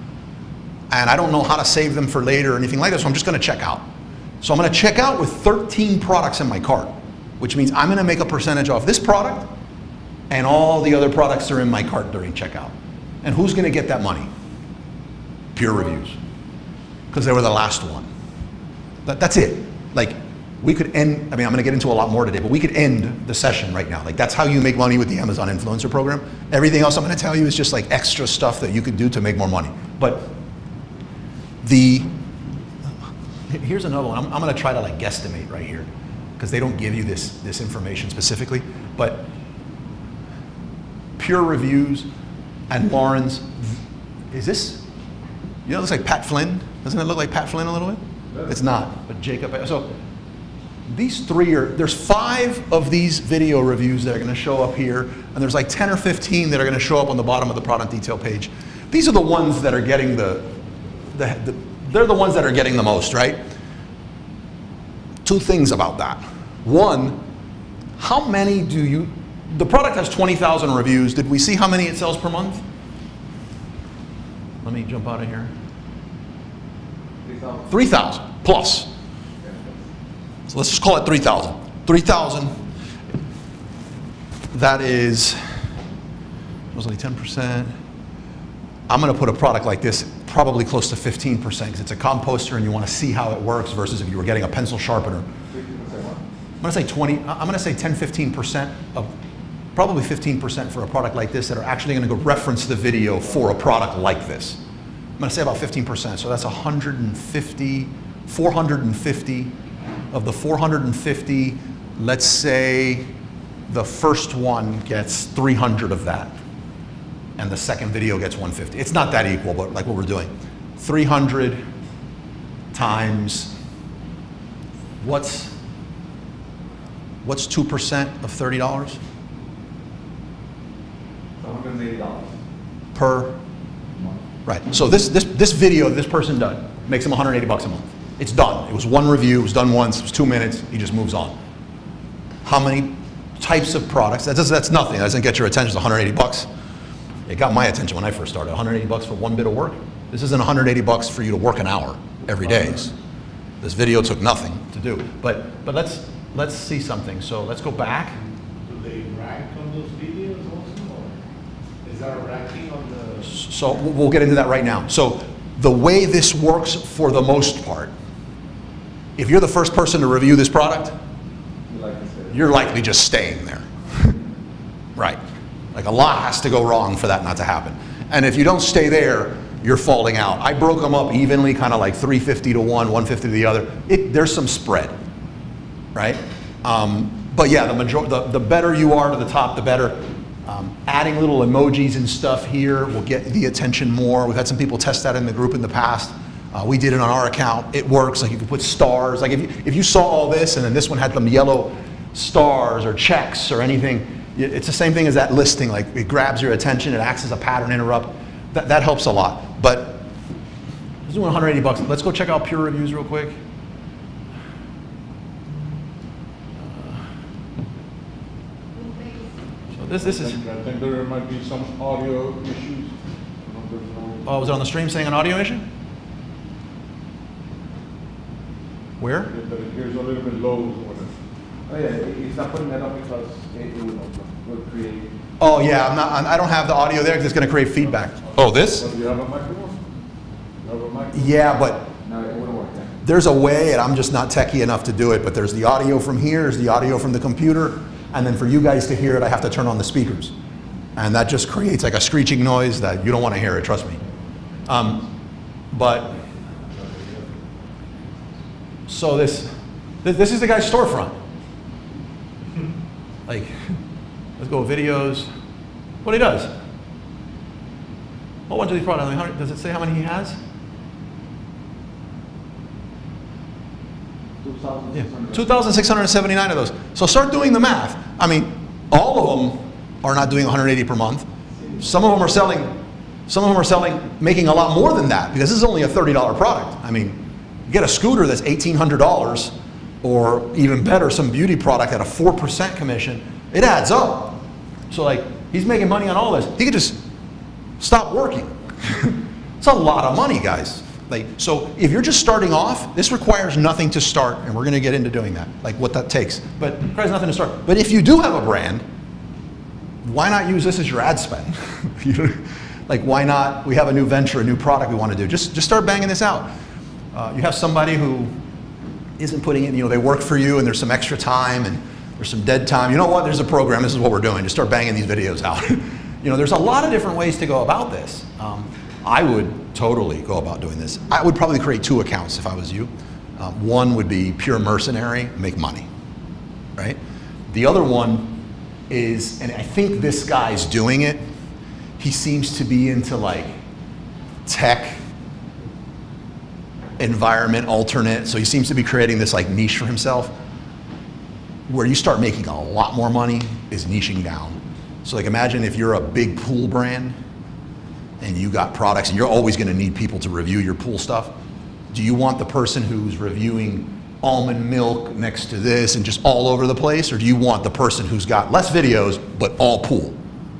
And I don't know how to save them for later or anything like that, so I'm just gonna check out. So I'm gonna check out with 13 products in my cart, which means I'm gonna make a percentage off this product and all the other products that are in my cart during checkout. And who's gonna get that money? Peer reviews. Because they were the last one. That's it. Like, we could end, I mean, I'm gonna get into a lot more today, but we could end the session right now. Like, that's how you make money with the Amazon Influencer Program. Everything else I'm gonna tell you is just like extra stuff that you could do to make more money. But here's another one. I'm gonna try to like guesstimate right here, because they don't give you this information specifically, but peer reviews and Lauren's, is this, you know, it looks like Pat Flynn. Doesn't it look like Pat Flynn a little bit? It's not, but Jacob. So these three there's 5 of these video reviews that are gonna show up here, and there's like 10 or 15 that are gonna show up on the bottom of the product detail page. These are the ones that are getting they're the ones that are getting the most, right? 2 things about that. One, how many the product has 20,000 reviews. Did we see how many it sells per month? Let me jump out of here. 3,000 plus. So let's just call it 3,000. 3,000, that is, was only 10%. I'm gonna put a product like this probably close to 15% because it's a composter and you wanna see how it works versus if you were getting a pencil sharpener. I'm gonna say 10, 15% of, probably 15% for a product like this that are actually gonna go reference the video for a product like this. I'm gonna say about 15%, so that's 150, 450. Of the 450, let's say the first one gets 300 of that, and the second video gets 150. It's not that equal, but like what we're doing. 300 times, what's 2% of $30? $180. Per, right. So this video this person done makes him 180 bucks a month. It's done. It was one review, it was done once, it was 2 minutes, he just moves on. How many types of products? That's nothing, that doesn't get your attention, it's 180 bucks. It got my attention when I first started, 180 bucks for one bit of work. This isn't 180 bucks for you to work an hour every day. This video took nothing to do. But let's see something. So let's go back. Do they rank on those videos also, or is there a ranking on the? So we'll get into that right now. So the way this works for the most part, if you're the first person to review this product, you're likely just staying there. Right. Like a lot has to go wrong for that not to happen. And if you don't stay there, you're falling out. I broke them up evenly, kind of like 350 to one, 150 to the other. There's some spread, right? But yeah, the better you are to the top, the better. Adding little emojis and stuff here will get the attention more. We've had some people test that in the group in the past. We did it on our account. It works. Like you can put stars. Like if you saw all this and then this one had some yellow stars or checks or anything, it's the same thing as that listing. Like it grabs your attention. It acts as a pattern interrupt. That helps a lot. But let's do 180 bucks. Let's go check out peer reviews real quick. This is. I think there might be some audio issues. Oh, was it on the stream saying an audio issue? Where? That it hears a little bit low. Oh yeah, it's not putting that up because it will create. Oh yeah, I don't have the audio there because it's going to create feedback. Oh, this? Do you have a microphone? You have a microphone? Yeah, but No, it wouldn't work. Yeah. there's a way, and I'm just not techie enough to do it, but there's the audio from here, there's the audio from the computer, and then for you guys to hear it, I have to turn on the speakers. And that just creates like a screeching noise that you don't want to hear it, trust me. But, so this is the guy's storefront. Like, let's go videos. What he does. whole bunch of these products. Does it say how many he has? Yeah, 2,679 of those. So start doing the math. I mean, all of them are not doing 180 per month. Some of them are selling, making a lot more than that, because this is only a $30 product. I mean, you get a scooter that's $1,800, or even better, some beauty product at a 4% commission, it adds up. So like, he's making money on all this. He could just stop working. It's a lot of money, guys. Like, so if you're just starting off, this requires nothing to start, and we're gonna get into doing that, like what that takes. But it requires nothing to start. But if you do have a brand, why not use this as your ad spend? Like, why not, we have a new venture, a new product we wanna do. Just start banging this out. You have somebody who isn't putting in, they work for you and there's some extra time and there's some dead time. You know what, there's a program, this is what we're doing. Just start banging these videos out. There's a lot of different ways to go about this. I would totally go about doing this. I would probably create 2 accounts if I was you. One would be pure mercenary, make money, right? The other one is, and I think this guy's doing it, he seems to be into like tech, environment, alternate, so he seems to be creating this like niche for himself. Where you start making a lot more money is niching down. So like, imagine if you're a big pool brand and you got products and you're always gonna need people to review your pool stuff. Do you want the person who's reviewing almond milk next to this and just all over the place? Or do you want the person who's got less videos, but all pool?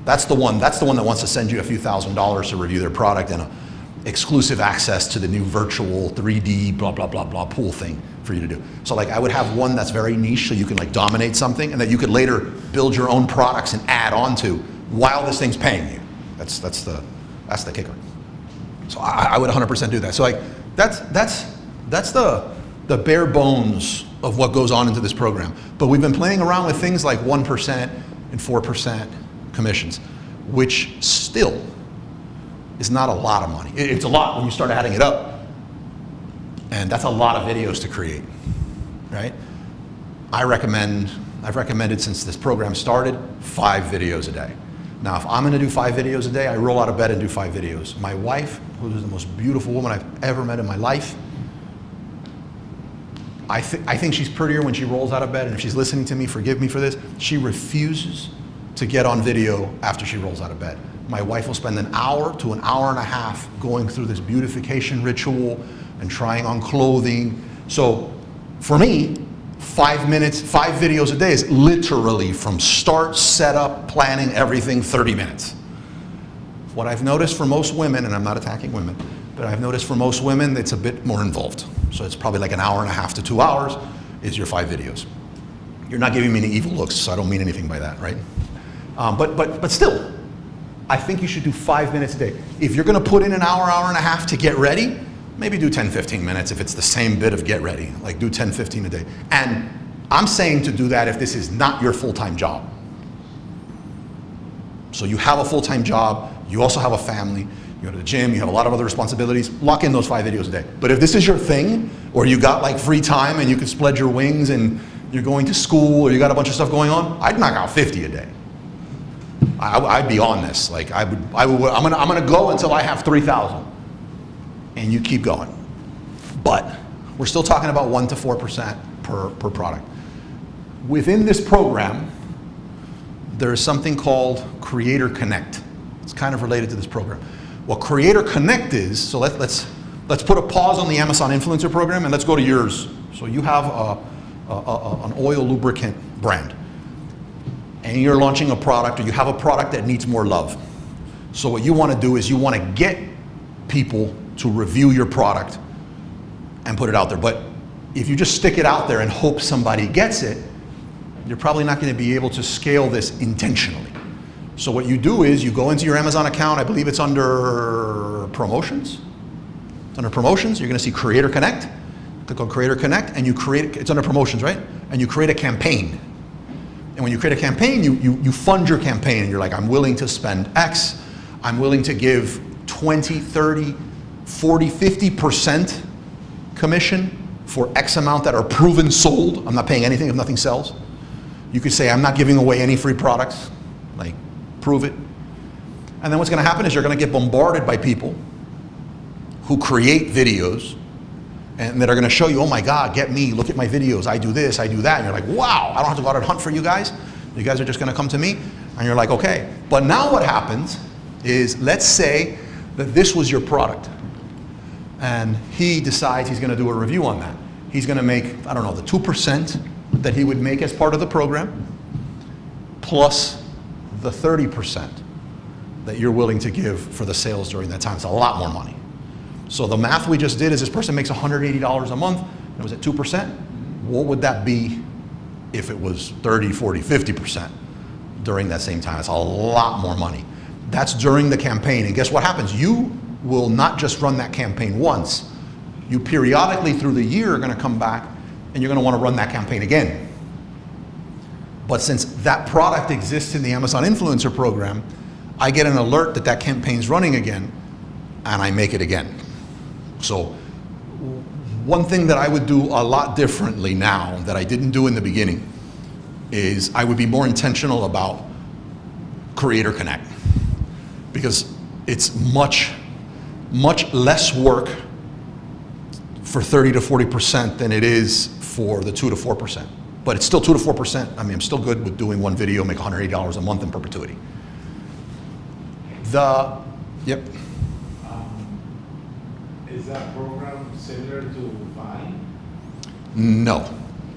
That's the one that wants to send you a few $1,000s to review their product and exclusive access to the new virtual 3D blah, blah, blah, blah pool thing for you to do. So like, I would have one that's very niche so you can like dominate something and that you could later build your own products and add on to while this thing's paying you. That's the kicker. So I would 100% do that. So like, that's the bare bones of what goes on into this program. But we've been playing around with things like 1% and 4% commissions, which still is not a lot of money. It's a lot when you start adding it up. And that's a lot of videos to create, right? I've recommended since this program started, 5 videos a day. Now, if I'm gonna do 5 videos a day, I roll out of bed and do 5 videos. My wife, who is the most beautiful woman I've ever met in my life, I think she's prettier when she rolls out of bed, and if she's listening to me, forgive me for this, she refuses to get on video after she rolls out of bed. My wife will spend an hour to an hour and a half going through this beautification ritual and trying on clothing. So for me, 5 minutes, 5 videos a day is literally from start, setup, planning, everything, 30 minutes. What I've noticed for most women, and I'm not attacking women, but I've noticed for most women, it's a bit more involved. So it's probably like an hour and a half to 2 hours is your 5 videos. You're not giving me any evil looks, so I don't mean anything by that, right? But still, I think you should do 5 minutes a day. If you're gonna put in an hour, hour and a half to get ready, maybe do 10, 15 minutes if it's the same bit of get ready. Like do 10, 15 a day. And I'm saying to do that if this is not your full-time job. So you have a full-time job, you also have a family, you go to the gym, you have a lot of other responsibilities, lock in those 5 videos a day. But if this is your thing, or you got like free time and you can spread your wings and you're going to school or you got a bunch of stuff going on, I'd knock out 50 a day. I'd be on this. Like I'm gonna go until I have 3,000, and you keep going. But we're still talking about 1 to 4% per product. Within this program, there is something called Creator Connect. It's kind of related to this program. What Creator Connect is, so let's put a pause on the Amazon Influencer Program and let's go to yours. So you have an oil lubricant brand, and you're launching a product, or you have a product that needs more love. So what you want to do is you want to get people to review your product and put it out there. But if you just stick it out there and hope somebody gets it, you're probably not going to be able to scale this intentionally. So what you do is you go into your Amazon account, I believe it's under promotions. It's under promotions, you're going to see Creator Connect. Click on Creator Connect and you create, it's under promotions, right? And you create a campaign. And when you create a campaign, you fund your campaign, and you're like, I'm willing to spend X, I'm willing to give 20, 30, 40, 50% commission for X amount that are proven sold. I'm not paying anything if nothing sells. You could say, I'm not giving away any free products, like prove it. And then what's going to happen is you're going to get bombarded by people who create videos and that are going to show you, oh my God, get me, look at my videos, I do this, I do that. And you're like, wow, I don't have to go out and hunt for you guys. You guys are just going to come to me. And you're like, okay. But now what happens is, let's say that this was your product. And he decides he's going to do a review on that. He's going to make, I don't know, the 2% that he would make as part of the program, plus the 30% that you're willing to give for the sales during that time. It's a lot more money. So the math we just did is this person makes $180 a month, and it was at 2%. What would that be if it was 30, 40, 50% during that same time? It's a lot more money. That's during the campaign. And guess what happens? You will not just run that campaign once. You periodically through the year are going to come back and you're going to want to run that campaign again. But since that product exists in the Amazon Influencer Program, I get an alert that that campaign's running again, and I make it again. So one thing that I would do a lot differently now that I didn't do in the beginning is I would be more intentional about Creator Connect, because it's much less work for 30 to 40% than it is for the 2 to 4%. But it's still 2 to 4%. I mean, I'm still good with doing one video, make $180 a month in perpetuity. Yep. Is that program similar to Vine? No.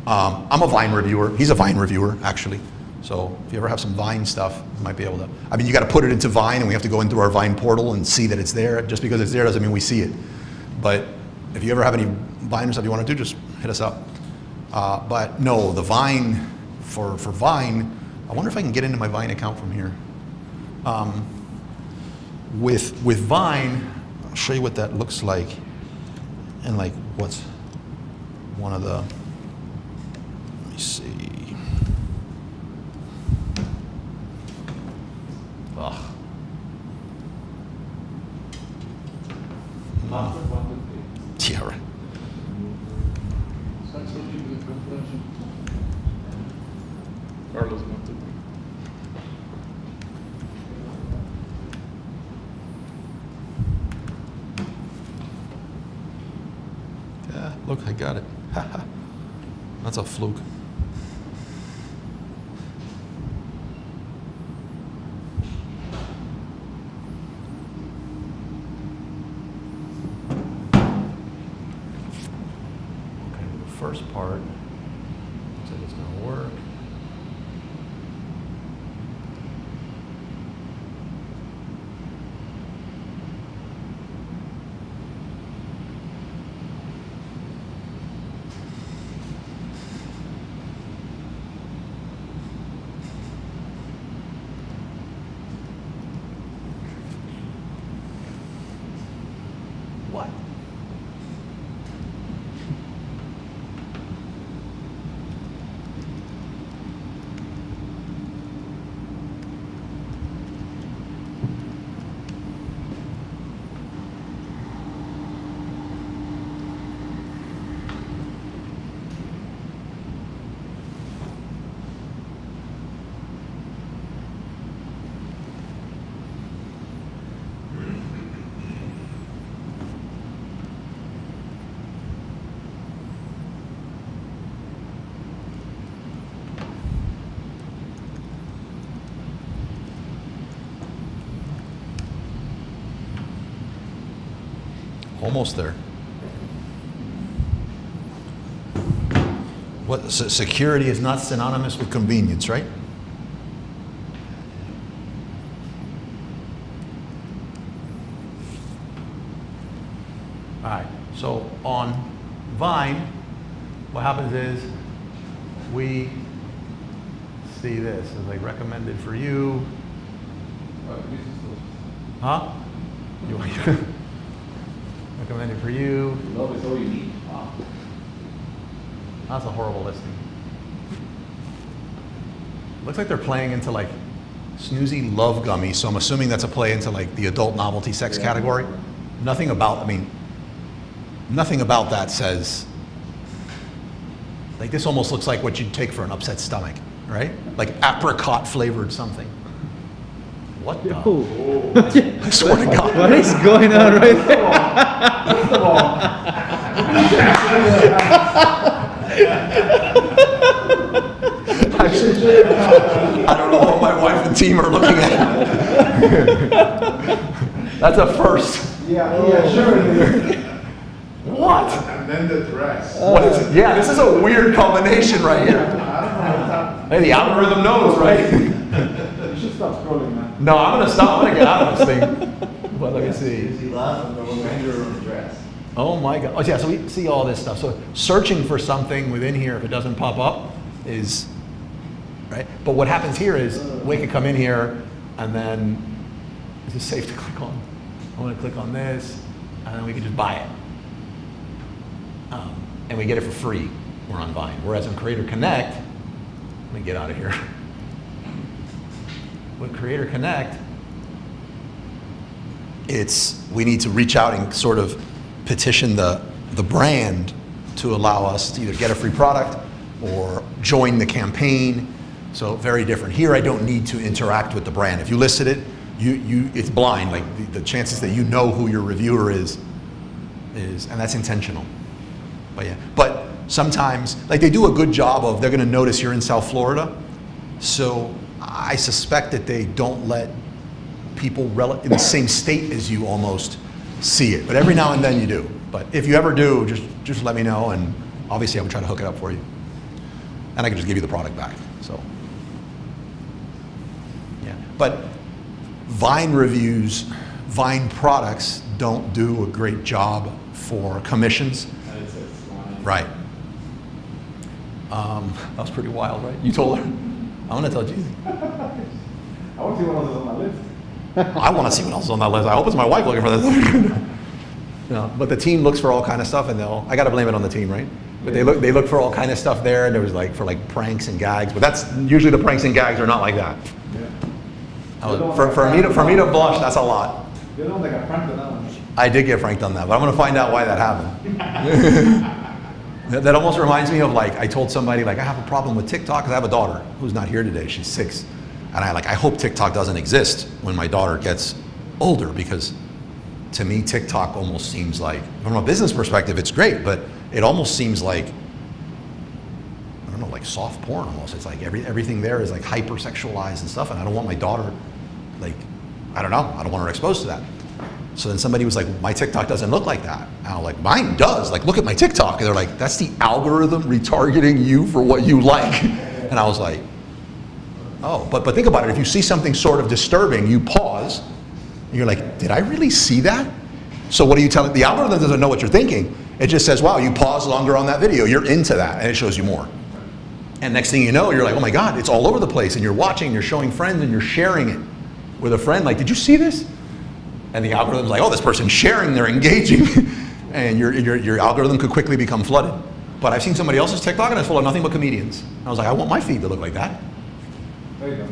I'm a Vine reviewer. He's a Vine reviewer, actually. So if you ever have some Vine stuff, you might be able to. I mean, you got to put it into Vine, and we have to go into our Vine portal and see that it's there. Just because it's there doesn't mean we see it. But if you ever have any Vine stuff you want to do, just hit us up. But no, the Vine, for Vine, I wonder if I can get into my Vine account from here. With Vine, I'll show you what that looks like, and like what's one of the, let me see. Ugh. Yeah, right. Carlos, Yeah, look, I got it. That's a fluke. Okay, the first part looks like it's going to work. What? Almost there. What, security is not synonymous with convenience, right? All right, so on Vine, what happens is we see this as like recommended for you. Huh? You recommended for you. Love is all you need. Wow. That's a horrible listing. Looks like they're playing into like snoozy love gummy, so I'm assuming that's a play into like the adult novelty sex category. Nothing about that says, like this almost looks like what you'd take for an upset stomach, right? Like apricot flavored something. What the? Yo. I swear to God. What is going on right there? First of all, I don't know what my wife and team are looking at. That's a first. yeah, sure. What? And then the dress. What is it? Yeah, this is a weird combination right here. I don't know what's happening. Hey, the algorithm knows, right? You should stop scrolling, man. No, I'm gonna stop. I'm gonna get out of this thing. Well, let me see. Is he love the ranger on the dress? Oh my God. Oh yeah, so we see all this stuff. So searching for something within here, if it doesn't pop up, is, right? But what happens here is we can come in here and then, is it safe to click on? I want to click on this and then we can just buy it. And we get it for free. We're on Vine. Whereas on Creator Connect, let me get out of here. With Creator Connect, we need to reach out and sort of petition the brand to allow us to either get a free product or join the campaign. So very different. Here I don't need to interact with the brand. If you listed it, it's blind. Like the chances that you know who your reviewer is, and that's intentional. But yeah, but sometimes, like they do a good job of, they're gonna notice you're in South Florida. So I suspect that they don't let people in the same state as you almost see it. But every now and then you do. But if you ever do, just let me know, and obviously I would try to hook it up for you. And I can just give you the product back, so. Yeah, but Vine reviews, Vine products don't do a great job for commissions. Right. That was pretty wild, right? You told her? I'm gonna tell Jeezy. I want to see what else is on my list. I want to see what else is on that list. I hope it's my wife looking for this. No, but the team looks for all kind of stuff, and I got to blame it on the team, right? But they look for all kind of stuff there, and there was like for like pranks and gags. But that's usually the pranks and gags are not like that. Yeah. For me to blush, that's a lot. You don't think I pranked on that one. I did get pranked on that, but I'm going to find out why that happened. That almost reminds me of, like, I told somebody, like, I have a problem with TikTok because I have a daughter who's not here today. She's 6. And I hope TikTok doesn't exist when my daughter gets older, because to me, TikTok almost seems like, from a business perspective, it's great, but it almost seems like, I don't know, like soft porn almost. It's like everything there is like hypersexualized and stuff, and I don't want my daughter, like, I don't know, I don't want her exposed to that. So then somebody was like, my TikTok doesn't look like that. And I'm like, mine does. Like, look at my TikTok. And they're like, that's the algorithm retargeting you for what you like. And I was like, oh, but think about it. If you see something sort of disturbing, you pause. And you're like, did I really see that? So what are you telling? The algorithm doesn't know what you're thinking. It just says, wow, you paused longer on that video. You're into that. And it shows you more. And next thing you know, you're like, oh my God, it's all over the place. And you're watching, you're showing friends, and you're sharing it with a friend. Like, did you see this? And the algorithm's like, oh, this person's sharing, they're engaging. And your algorithm could quickly become flooded. But I've seen somebody else's TikTok and it's full of nothing but comedians. And I was like, I want my feed to look like that. There you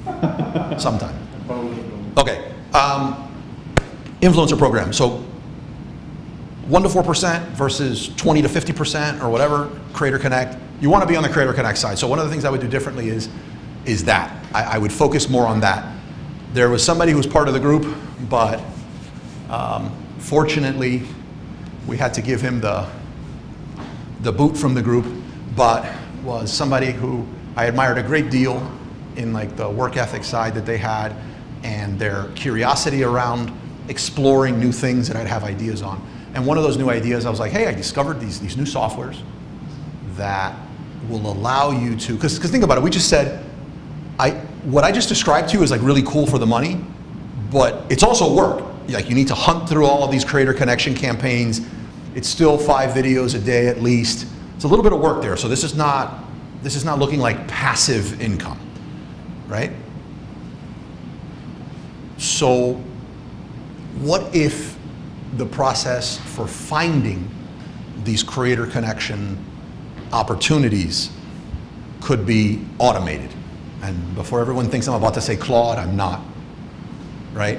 go. Sometime. Okay. Influencer program. So 1 to 4% versus 20 to 50% or whatever, Creator Connect. You want to be on the Creator Connect side. So one of the things I would do differently is that. I would focus more on that. There was somebody who was part of the group, but fortunately, we had to give him the boot from the group, but was somebody who I admired a great deal in like the work ethic side that they had and their curiosity around exploring new things that I'd have ideas on. And one of those new ideas, I was like, hey, I discovered these new softwares that will allow you to, because think about it, we just said, what I just described to you is like really cool for the money, but it's also work. Like you need to hunt through all of these Creator Connection campaigns. It's still 5 videos a day at least. It's a little bit of work there. So this is not looking like passive income, right? So what if the process for finding these Creator Connection opportunities could be automated? And before everyone thinks I'm about to say Claude, I'm not, right?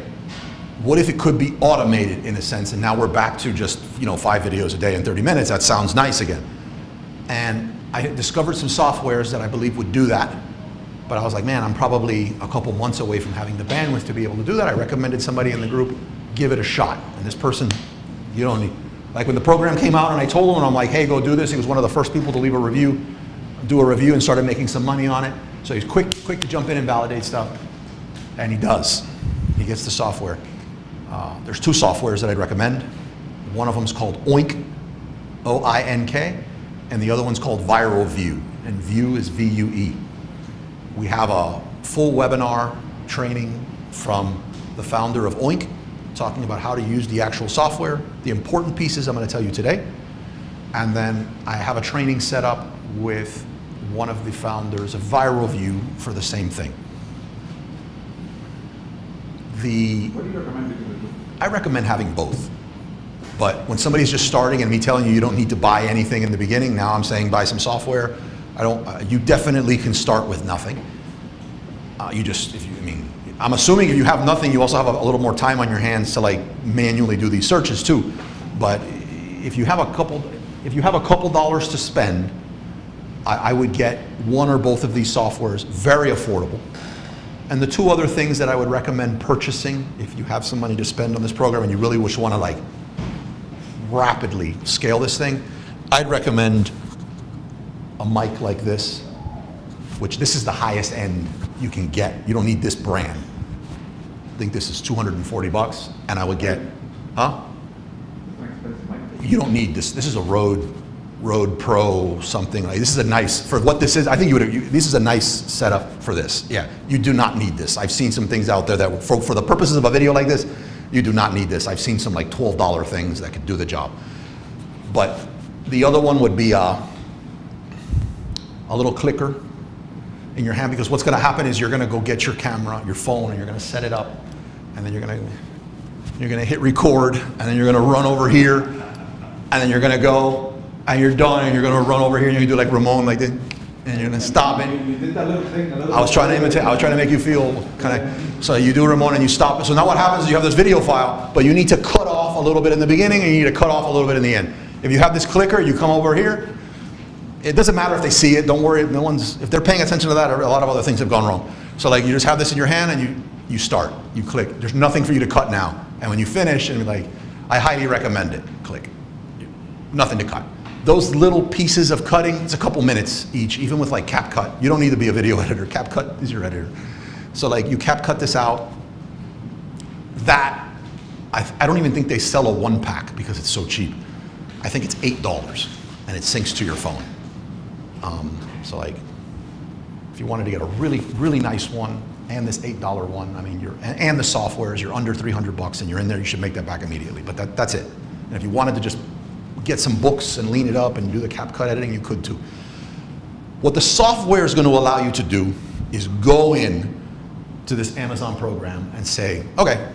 What if it could be automated in a sense, and now we're back to just 5 videos a day in 30 minutes, that sounds nice again. And I discovered some softwares that I believe would do that, but I was like, man, I'm probably a couple months away from having the bandwidth to be able to do that. I recommended somebody in the group give it a shot. And this person, you don't need, like when the program came out and I told him, and I'm like, hey, go do this. He was one of the first people to leave a review, do a review, and started making some money on it. So he's quick to jump in and validate stuff, and he does. He gets the software. There's two softwares that I'd recommend. One of them is called Oink, O-I-N-K, and the other one's called Viral View, and View is V-U-E. We have a full webinar training from the founder of Oink, talking about how to use the actual software, the important pieces I'm going to tell you today, and then I have a training set up with one of the founders of Viral View for the same thing. What do you recommend people do? I recommend having both. But when somebody's just starting and me telling you don't need to buy anything in the beginning, now I'm saying buy some software. You definitely can start with nothing. I'm assuming if you have nothing, you also have a little more time on your hands to like manually do these searches too. But if you have a couple dollars to spend, I would get one or both of these softwares, very affordable. And the two other things that I would recommend purchasing, if you have some money to spend on this program and you really want to like rapidly scale this thing, I'd recommend a mic like this, which this is the highest end you can get. You don't need this brand. I think this is 240 bucks, and I would get, huh? You don't need this. This is a Rode Pro something. Like, this is a nice, for what this is, I think this is a nice setup for this. Yeah, you do not need this. I've seen some things out there that, for the purposes of a video like this, you do not need this. I've seen some like $12 things that could do the job. But the other one would be a little clicker in your hand, because what's going to happen is you're going to go get your camera, your phone, and you're going to set it up, and then you're going to hit record, and then you're going to run over here, and then you're going to go, and you're done, and you're going to run over here, and you do like Ramon, like this, and you're going to stop it. You did that little thing. I was trying to imitate. I was trying to make you feel kind of. So you do Ramon and you stop it. So now what happens is you have this video file, but you need to cut off a little bit in the beginning, and you need to cut off a little bit in the end. If you have this clicker, you come over here. It doesn't matter if they see it. Don't worry. If they're paying attention to that, a lot of other things have gone wrong. So like you just have this in your hand and you start. You click. There's nothing for you to cut now. And when you finish, and like, I highly recommend it. Click. Nothing to cut. Those little pieces of cutting, it's a couple minutes each, even with like CapCut. You don't need to be a video editor. CapCut is your editor. So like you CapCut this out. That, I don't even think they sell a 1-pack because it's so cheap. I think it's $8 and it syncs to your phone. So like, if you wanted to get a really, really nice one and this $8 one, I mean, and the softwares, you're under 300 bucks and you're in there, you should make that back immediately. But that's it. And if you wanted to just get some books and lean it up and do the CapCut editing, you could too. What the software is going to allow you to do is go in to this Amazon program and say, okay,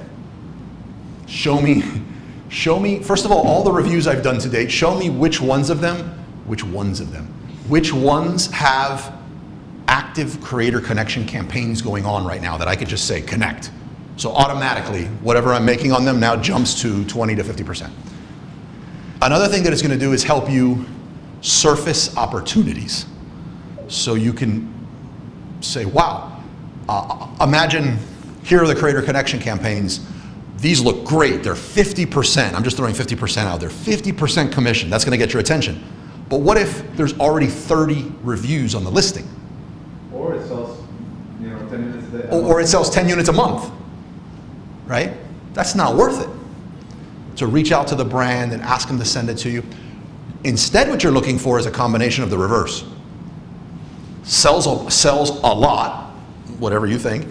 show me, first of all the reviews I've done to date, show me which ones have active creator connection campaigns going on right now that I could just say connect. So automatically, whatever I'm making on them now jumps to 20 to 50%. Another thing that it's going to do is help you surface opportunities. So you can say, wow, imagine here are the creator connection campaigns. These look great. They're 50%. I'm just throwing 50% out there. 50% commission. That's going to get your attention. But what if there's already 30 reviews on the listing? Or it sells, 10 minutes a day. Or it sells 10 units a month, right? That's not worth it. To reach out to the brand and ask them to send it to you. Instead, what you're looking for is a combination of the reverse. Sells a lot, whatever you think,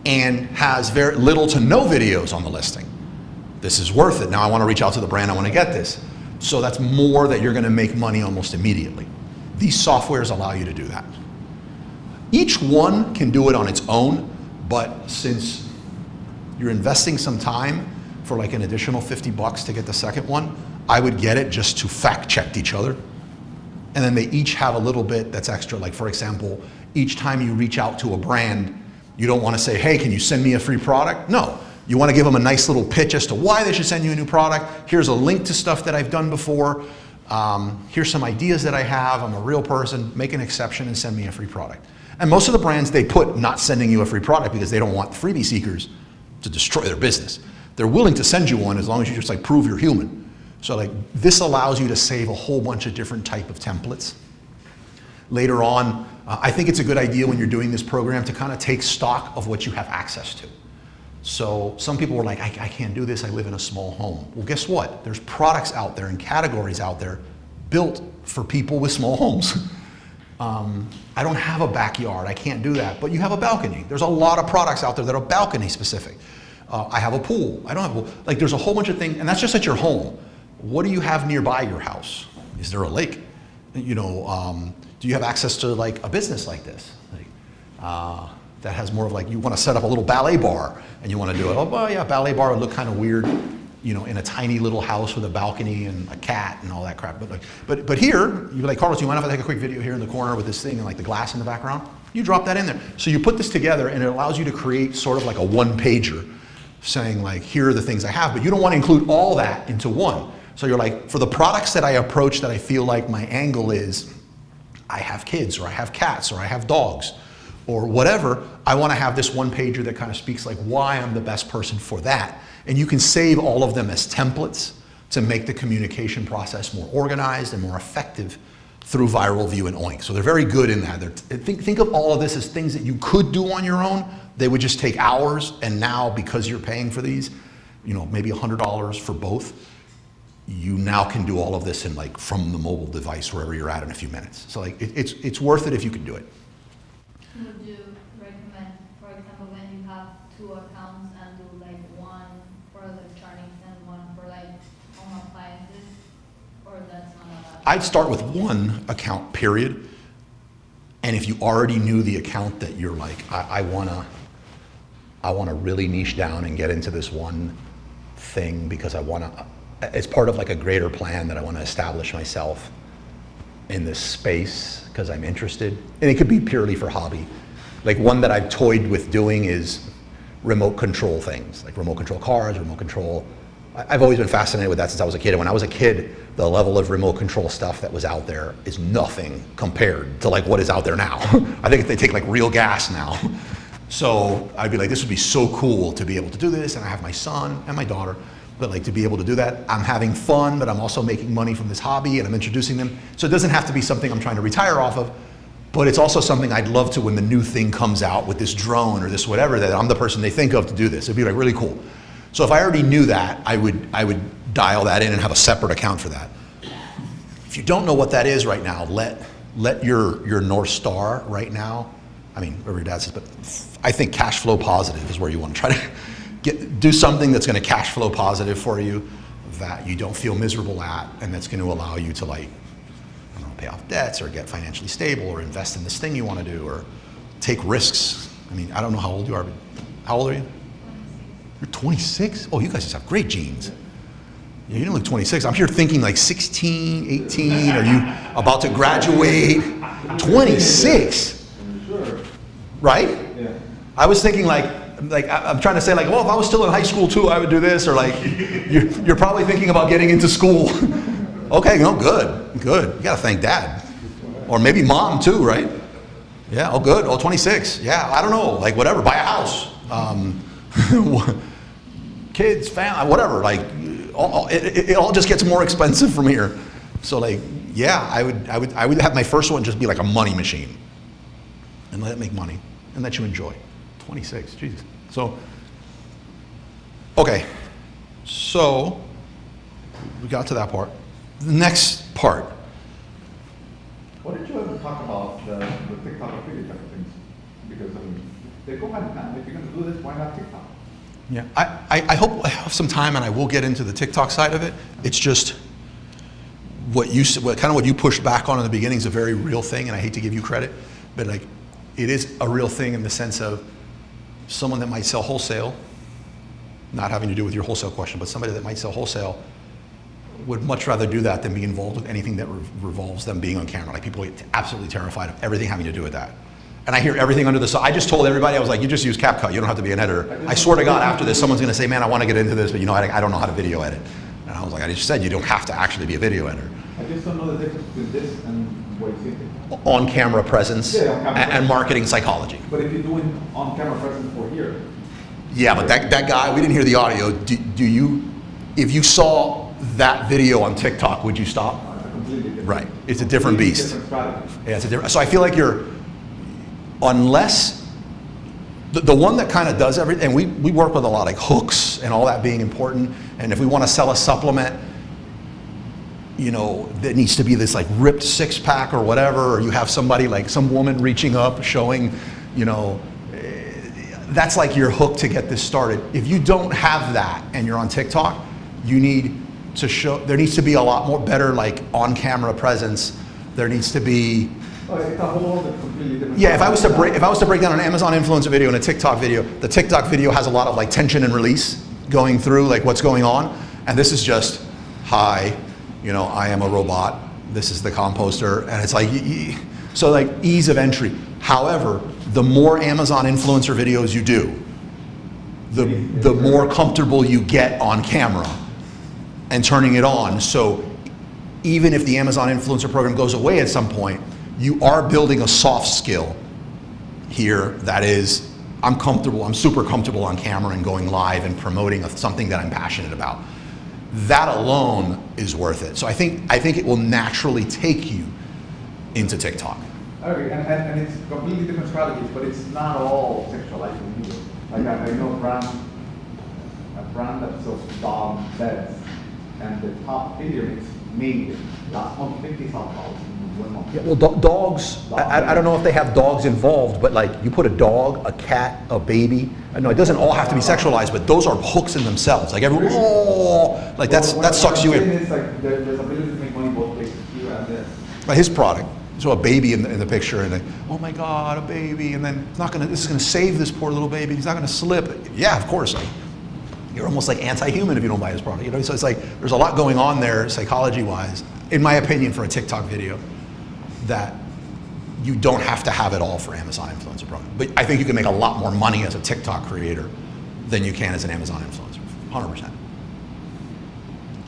and has very little to no videos on the listing. This is worth it. Now I want to reach out to the brand, I want to get this. So that's more that you're going to make money almost immediately. These softwares allow you to do that. Each one can do it on its own, but since you're investing some time for like an additional 50 bucks to get the second one, I would get it just to fact check each other. And then they each have a little bit that's extra. Like for example, each time you reach out to a brand, you don't want to say, hey, can you send me a free product? No. You want to give them a nice little pitch as to why they should send you a new product. Here's a link to stuff that I've done before. Here's some ideas that I have. I'm a real person. Make an exception and send me a free product. And most of the brands, they put not sending you a free product because they don't want freebie seekers to destroy their business. They're willing to send you one as long as you just like prove you're human. So like this allows you to save a whole bunch of different type of templates. Later on, I think it's a good idea when you're doing this program to kind of take stock of what you have access to. So some people were like, I can't do this, I live in a small home. Well, guess what? There's products out there and categories out there built for people with small homes. I don't have a backyard, I can't do that, but you have a balcony. There's a lot of products out there that are balcony specific. I have a pool, I don't have a pool. Like there's a whole bunch of things, and that's just at your home. What do you have nearby your house? Is there a lake? You know, do you have access to like a business like this? Like, that has more of like, you want to set up a little ballet bar and you want to do it. Oh, well, yeah, ballet bar would look kind of weird, you know, in a tiny little house with a balcony and a cat and all that crap. But like, but here, you'd be like, Carlos, you mind if I take a quick video here in the corner with this thing and like the glass in the background? You drop that in there. So you put this together and it allows you to create sort of like a one-pager saying like, here are the things I have, but you don't want to include all that into one. So you're like, for the products that I approach that I feel like my angle is, I have kids, or I have cats, or I have dogs, or whatever, I want to have this one pager that kind of speaks like why I'm the best person for that. And you can save all of them as templates to make the communication process more organized and more effective through Viral View and Oink. So they're very good in that. Think of all of this as things that you could do on your own. They would just take hours, and now because you're paying for these, you know, maybe $100 for both, you now can do all of this in like from the mobile device wherever you're at in a few minutes. So like it's worth it if you can do it. Would you recommend, for example, when you have two accounts and do like one for electronics and one for like home appliances, or that's not allowed? I'd start with one account, period. And if you already knew the account that you're like, I wanna really niche down and get into this one thing because it's part of like a greater plan that I want to establish myself in this space because I'm interested. And it could be purely for hobby. Like one that I've toyed with doing is remote control things, like remote control cars, remote control. I've always been fascinated with that since I was a kid. And when I was a kid, the level of remote control stuff that was out there is nothing compared to like what is out there now. I think they take like real gas now. So I'd be like, this would be so cool to be able to do this. And I have my son and my daughter. But like to be able to do that, I'm having fun, but I'm also making money from this hobby and I'm introducing them. So it doesn't have to be something I'm trying to retire off of, but it's also something I'd love to when the new thing comes out with this drone or this whatever, that I'm the person they think of to do this. It'd be like really cool. So if I already knew that, I would dial that in and have a separate account for that. If you don't know what that is right now, let your North Star right now, I mean, whatever your dad says, but I think cash flow positive is where you want to try to do something that's going to cash flow positive for you, that you don't feel miserable at, and that's going to allow you to like, I don't know, pay off debts or get financially stable or invest in this thing you want to do or take risks. I mean, I don't know how old you are, but how old are you? 26. You're 26? Oh, you guys just have great genes. Yeah, you don't look 26. I'm here thinking like 16, 18. Are you about to graduate? 26? Sure. Right? Yeah. I was thinking like I'm trying to say like, well, if I was still in high school too, I would do this, or like, you're probably thinking about getting into school. Okay, no, good. You gotta thank dad. Or maybe mom too, right? Yeah, oh good, 26. Yeah, I don't know, like whatever, buy a house. Kids, family, whatever, like, it all just gets more expensive from here. So like, yeah, I would have my first one just be like a money machine. And let it make money, and let you enjoy. 26, Jesus. So, okay, so we got to that part. The next part. What did you ever talk about the TikTok affiliate type of things? Because I mean, they go hand in hand. If you're going to do this, why not TikTok? Yeah, I hope I have some time, and I will get into the TikTok side of it. It's just what you pushed back on in the beginning is a very real thing, and I hate to give you credit, but like it is a real thing in the sense of someone that might sell wholesale, not having to do with your wholesale question, but somebody that might sell wholesale would much rather do that than be involved with anything that revolves them being on camera. Like people get absolutely terrified of everything having to do with that. And I hear everything under the sun. I just told everybody, I was like, you just use CapCut, you don't have to be an editor. I swear to God, after this, someone's gonna say, man, I wanna get into this, but you know, I don't know how to video edit. And I was like, I just said, you don't have to actually be a video editor. I just don't know the difference between this and what you think. On-camera presence Yeah, on-camera and presence. marketing psychology. But if you're doing on-camera presence for here, Yeah, but that guy, we didn't hear the audio. Do you, if you saw that video on TikTok, would you stop? it's a completely different. Right. It's a different completely beast. Different strategy. Yeah, it's a different. So I feel like unless the one that kind of does everything, and we work with a lot like hooks and all that being important. And if we want to sell a supplement, you know, that needs to be this like ripped six pack or whatever, or you have somebody like some woman reaching up showing, you know, that's like your hook to get this started. If you don't have that and you're on TikTok, you need to show, there needs to be a lot more better like on-camera presence. There needs to be, Oh, it's a whole other completely different. yeah, if I was to break down an Amazon influencer video and a TikTok video, the TikTok video has a lot of like tension and release going through, like what's going on. And this is just, hi, you know, I am a robot. This is the composter. And it's like, so like ease of entry. However, the more Amazon influencer videos you do, the more comfortable you get on camera and turning it on. So even if the Amazon influencer program goes away at some point, you are building a soft skill here that is, I'm comfortable, I'm super comfortable on camera and going live and promoting something that I'm passionate about. That alone is worth it. So I think it will naturally take you into TikTok. I agree, and it's completely different strategies, but it's not all sexualizing either. Like I know a brand that sells dog beds, and the top video is made last month $50,000 in 1 month. Yeah, well, dogs, I don't know if they have dogs involved, but like you put a dog, a cat, a baby, I know it doesn't all have to be sexualized, but those are hooks in themselves. Like everyone, oh, like that sucks you in. It's like there's ability to make money both places, here and there. By his product. So a baby in the picture, and like, oh my God, a baby, and then this is gonna save this poor little baby. He's not gonna slip. Yeah, of course. Like, you're almost like anti-human if you don't buy his product. You know, so it's like there's a lot going on there psychology-wise, in my opinion, for a TikTok video, that you don't have to have it all for Amazon influencer program. But I think you can make a lot more money as a TikTok creator than you can as an Amazon influencer, 100%.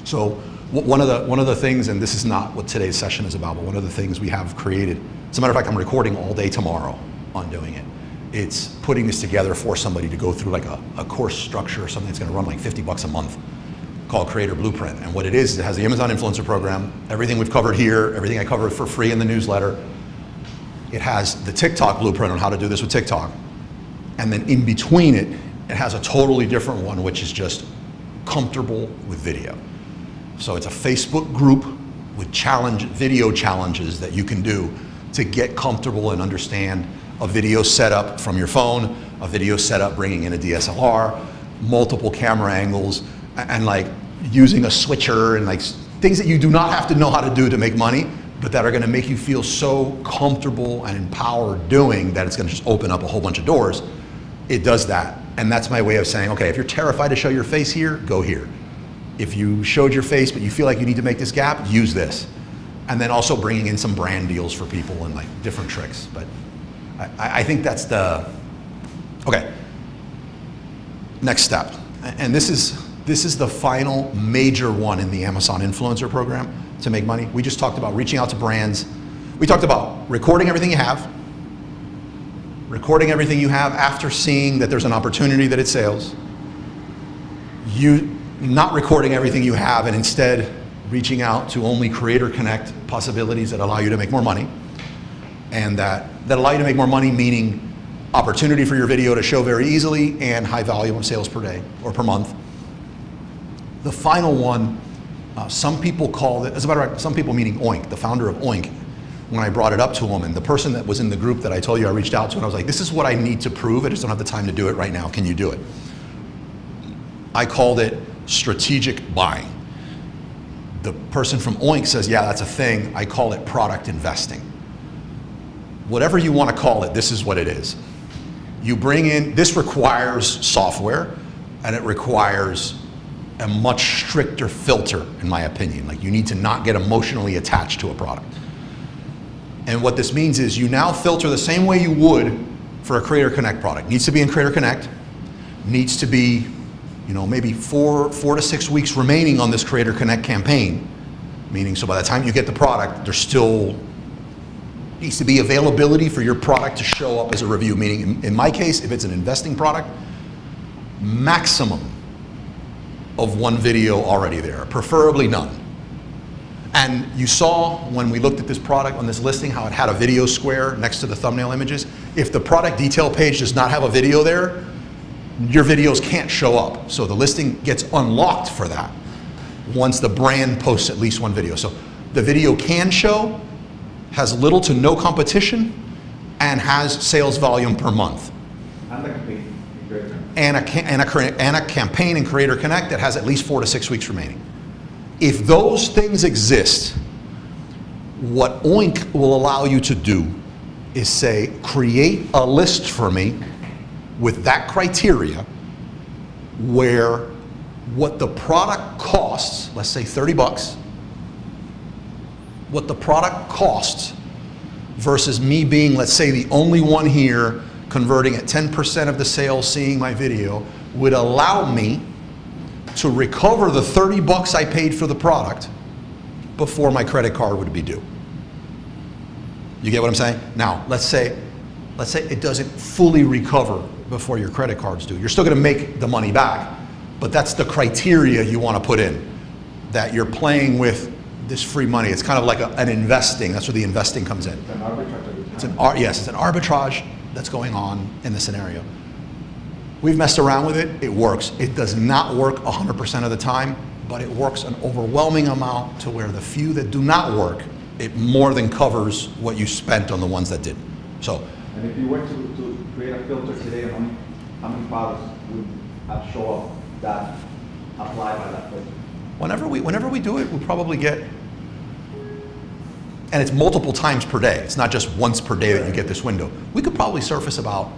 So one of the things, and this is not what today's session is about, but one of the things we have created, as a matter of fact, I'm recording all day tomorrow on doing it. It's putting this together for somebody to go through like a course structure or something that's gonna run like $50 a month called Creator Blueprint. And what it is, it has the Amazon influencer program, everything we've covered here, everything I covered for free in the newsletter. It has the TikTok blueprint on how to do this with TikTok. And then in between it, it has a totally different one, which is just comfortable with video. So it's a Facebook group with video challenges that you can do to get comfortable and understand a video setup from your phone, a video setup bringing in a DSLR, multiple camera angles, and like using a switcher and like things that you do not have to know how to do to make money, but that are gonna make you feel so comfortable and empowered doing that it's gonna just open up a whole bunch of doors. It does that. And that's my way of saying, okay, if you're terrified to show your face here, go here. If you showed your face, but you feel like you need to make this gap, use this. And then also bringing in some brand deals for people and like different tricks. But I think that's the, okay. Next step. And this is the final major one in the Amazon influencer program to make money. We just talked about reaching out to brands. We talked about recording everything you have, after seeing that there's an opportunity that it sales. You not recording everything you have and instead reaching out to only Creator Connect possibilities that allow you to make more money. And that allow you to make more money, meaning opportunity for your video to show very easily and high volume of sales per day or per month. The final one, some people call it, as a matter of fact, some people meaning Oink, the founder of Oink, when I brought it up to him, and the person that was in the group that I told you I reached out to, and I was like, this is what I need to prove, I just don't have the time to do it right now, can you do it? I called it strategic buying. The person from Oink says, yeah, that's a thing. I call it product investing. Whatever you want to call it, this is what it is. You bring in, this requires software, and it requires a much stricter filter, in my opinion. Like, you need to not get emotionally attached to a product. And what this means is you now filter the same way you would for a Creator Connect product. Needs to be in Creator Connect, needs to be, you know, maybe 4 to 6 weeks remaining on this Creator Connect campaign. Meaning, so by the time you get the product, there's still needs to be availability for your product to show up as a review. Meaning, in my case, if it's an investing product, maximum of one video already there, preferably none. And you saw when we looked at this product on this listing how it had a video square next to the thumbnail images. If the product detail page does not have a video there, your videos can't show up. So the listing gets unlocked for that once the brand posts at least one video. So the video can show, has little to no competition, and has sales volume per month. And the campaign. And a campaign in Creator Connect that has at least 4 to 6 weeks remaining. If those things exist, what Oink will allow you to do is say, create a list for me with that criteria where what the product costs, let's say 30 bucks, what the product costs versus me being, let's say, the only one here converting at 10% of the sales, seeing my video, would allow me to recover the 30 bucks I paid for the product before my credit card would be due. You get what I'm saying? Now, let's say it doesn't fully recover before your credit card's due. You're still gonna make the money back, but that's the criteria you wanna put in, that you're playing with this free money. It's kind of like an investing. That's where the investing comes in. It's an arbitrage. Yes, it's an arbitrage that's going on in the scenario. We've messed around with it, it works. It does not work 100% of the time, but it works an overwhelming amount to where the few that do not work, it more than covers what you spent on the ones that didn't. So, And if you were to create a filter today, how many products would show up that apply by that filter? whenever we do it, we'll probably get, and it's multiple times per day. It's not just once per day that you get this window. We could probably surface about,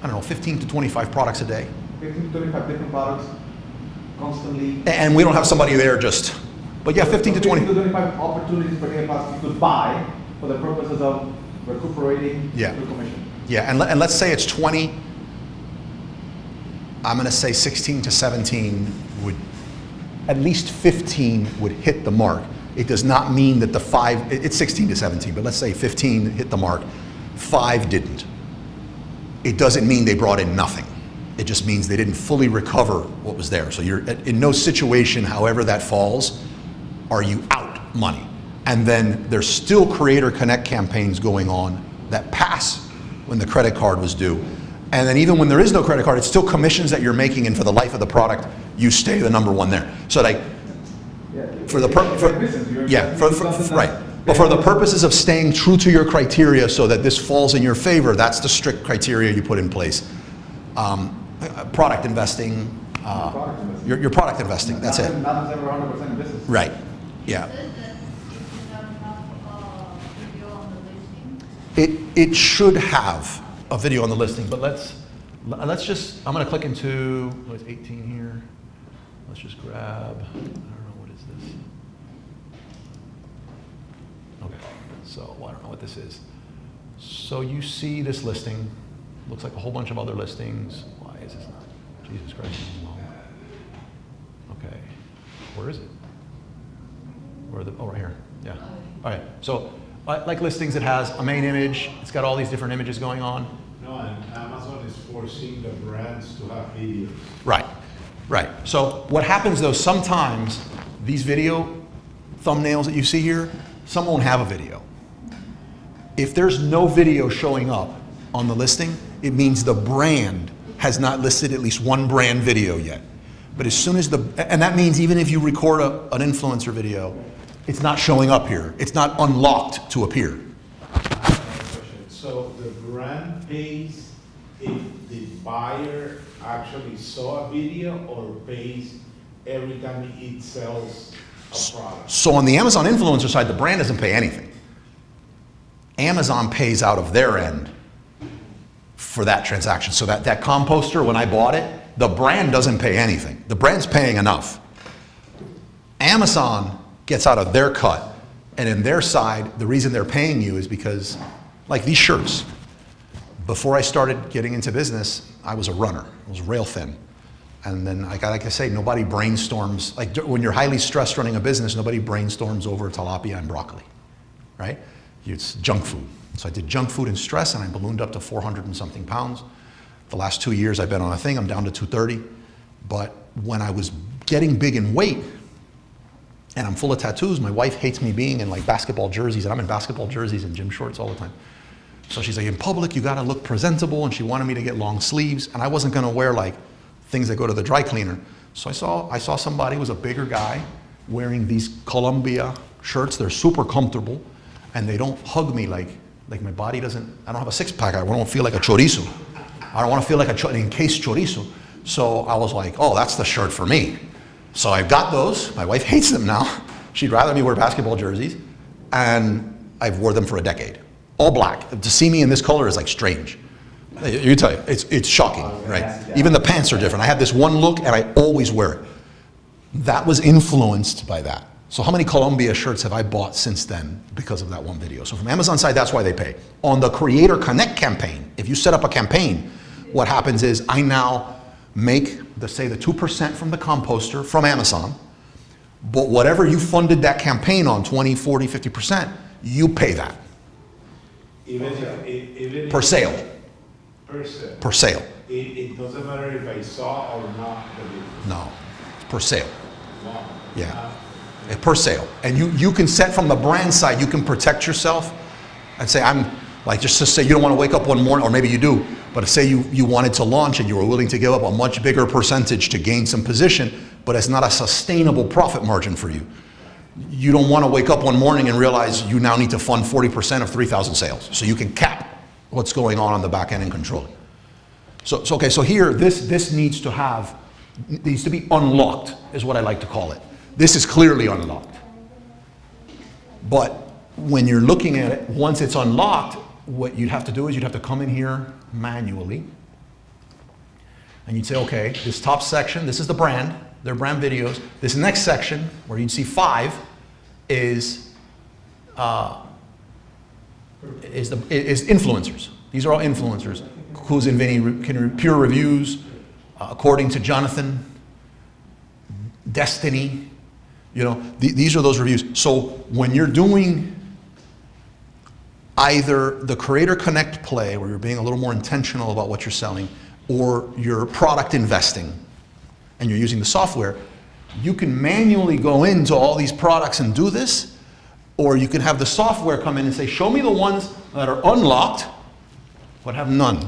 I don't know, 15 to 25 products a day. 15 to 25 different products constantly. And we don't have somebody there just, but yeah, 15 to 20. 15 to 25 opportunities per day plus you could buy for the purposes of recuperating Yeah. the commission. Yeah, and let's say it's 20. I'm gonna say 16 to 17 would, at least 15 would hit the mark. It does not mean that the 5, it's 16 to 17, but let's say 15 hit the mark, 5 didn't. It doesn't mean they brought in nothing. It just means they didn't fully recover what was there. So you're in no situation, however that falls, are you out money. And then there's still Creator Connect campaigns going on that pass when the credit card was due. And then even when there is no credit card, it's still commissions that you're making, and for the life of the product, you stay the number one there. So like, for the right. But for the purposes of staying true to your criteria so that this falls in your favor, that's the strict criteria you put in place. Product investing, your product investing, that's it. Nothing's ever 100% in business. Right, yeah. It says that if you don't have a video on the listing, It should have a video on the listing, but let's just, I'm gonna click into, what's 18 here? Let's just grab, I don't know, what is this? Okay, so I don't know what this is. So you see this listing, looks like a whole bunch of other listings. Why is this not, Jesus Christ, this is long. Okay, where is it? Oh, right here, yeah. All right, so like listings, it has a main image, it's got all these different images going on. No, and Amazon is forcing the brands to have videos. Right, right. So what happens though, sometimes these video thumbnails that you see here, some won't have a video. If there's no video showing up on the listing, it means the brand has not listed at least one brand video yet. But as soon as and that means even if you record an influencer video, it's not showing up here. It's not unlocked to appear. I have another question. So the brand pays if the buyer actually saw a video, or pays every time it sells a product? So on the Amazon influencer side, the brand doesn't pay anything. Amazon pays out of their end for that transaction. So that composter, when I bought it, the brand doesn't pay anything. The brand's paying enough. Amazon gets out of their cut, and in their side, the reason they're paying you is because, like these shirts, before I started getting into business, I was a runner. I was rail thin. And then, like I say, nobody brainstorms, like when you're highly stressed running a business, nobody brainstorms over tilapia and broccoli, right? It's junk food. So I did junk food and stress, and I ballooned up to 400 and something pounds. The last 2 years I've been on a thing, I'm down to 230. But when I was getting big in weight, and I'm full of tattoos, my wife hates me being in like basketball jerseys, and I'm in basketball jerseys and gym shorts all the time. So she's like, in public, you gotta look presentable, and she wanted me to get long sleeves, and I wasn't gonna wear like things that go to the dry cleaner. So I saw somebody who was a bigger guy wearing these Columbia shirts. They're super comfortable, and they don't hug me like my body doesn't, I don't have a six pack, I don't feel like a chorizo. I don't wanna feel like an encased chorizo. So I was like, oh, that's the shirt for me. So I've got those. My wife hates them now. She'd rather me wear basketball jerseys, and I've wore them for a decade. All black. To see me in this color is like strange. You tell you, it's shocking, right? Even the pants are different. I have this one look, and I always wear it. That was influenced by that. So how many Columbia shirts have I bought since then because of that one video? So from Amazon side, that's why they pay. On the Creator Connect campaign, if you set up a campaign, what happens is I now make say the 2% from the composter from Amazon, but whatever you funded that campaign on, 20, 40, 50%, you pay that. Even if Per sale. Per sale. Per sale. It doesn't matter if I saw or not the video. No, it's per sale. Wow. Yeah. Per sale. And you can set from the brand side, you can protect yourself and say, I'm like, just to say you don't want to wake up one morning, or maybe you do, but say you wanted to launch and you were willing to give up a much bigger percentage to gain some position, but it's not a sustainable profit margin for you. You don't want to wake up one morning and realize you now need to fund 40% of 3,000 sales. So you can cap what's going on the back end and control it. So okay, so here, this needs to be unlocked, is what I like to call it. This is clearly unlocked. But when you're looking at it, once it's unlocked, what you'd have to do is you'd have to come in here manually, and you'd say, okay, this top section, this is the brand, their brand videos. This next section, where you'd see 5, is influencers. These are all influencers. Kuz and Vinny, pure reviews, according to Jonathan, Destiny, these are those reviews. So when you're doing either the Creator Connect play, where you're being a little more intentional about what you're selling, or you're product investing, and you're using the software, you can manually go into all these products and do this, or you can have the software come in and say, show me the ones that are unlocked, but have none.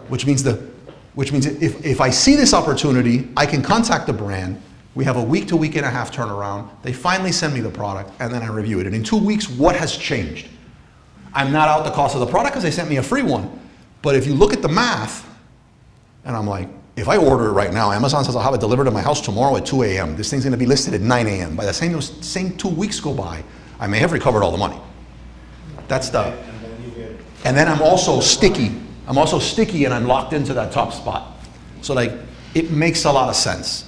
Which means if I see this opportunity, I can contact the brand. We have a week to week and a half turnaround. They finally send me the product, and then I review it. And in 2 weeks, what has changed? I'm not out the cost of the product because they sent me a free one. But if you look at the math, and I'm like, if I order it right now, Amazon says I'll have it delivered to my house tomorrow at 2 a.m. This thing's going to be listed at 9 a.m. By the same 2 weeks go by, I may have recovered all the money. That's the. And then I'm also sticky. And I'm locked into that top spot. So like, it makes a lot of sense.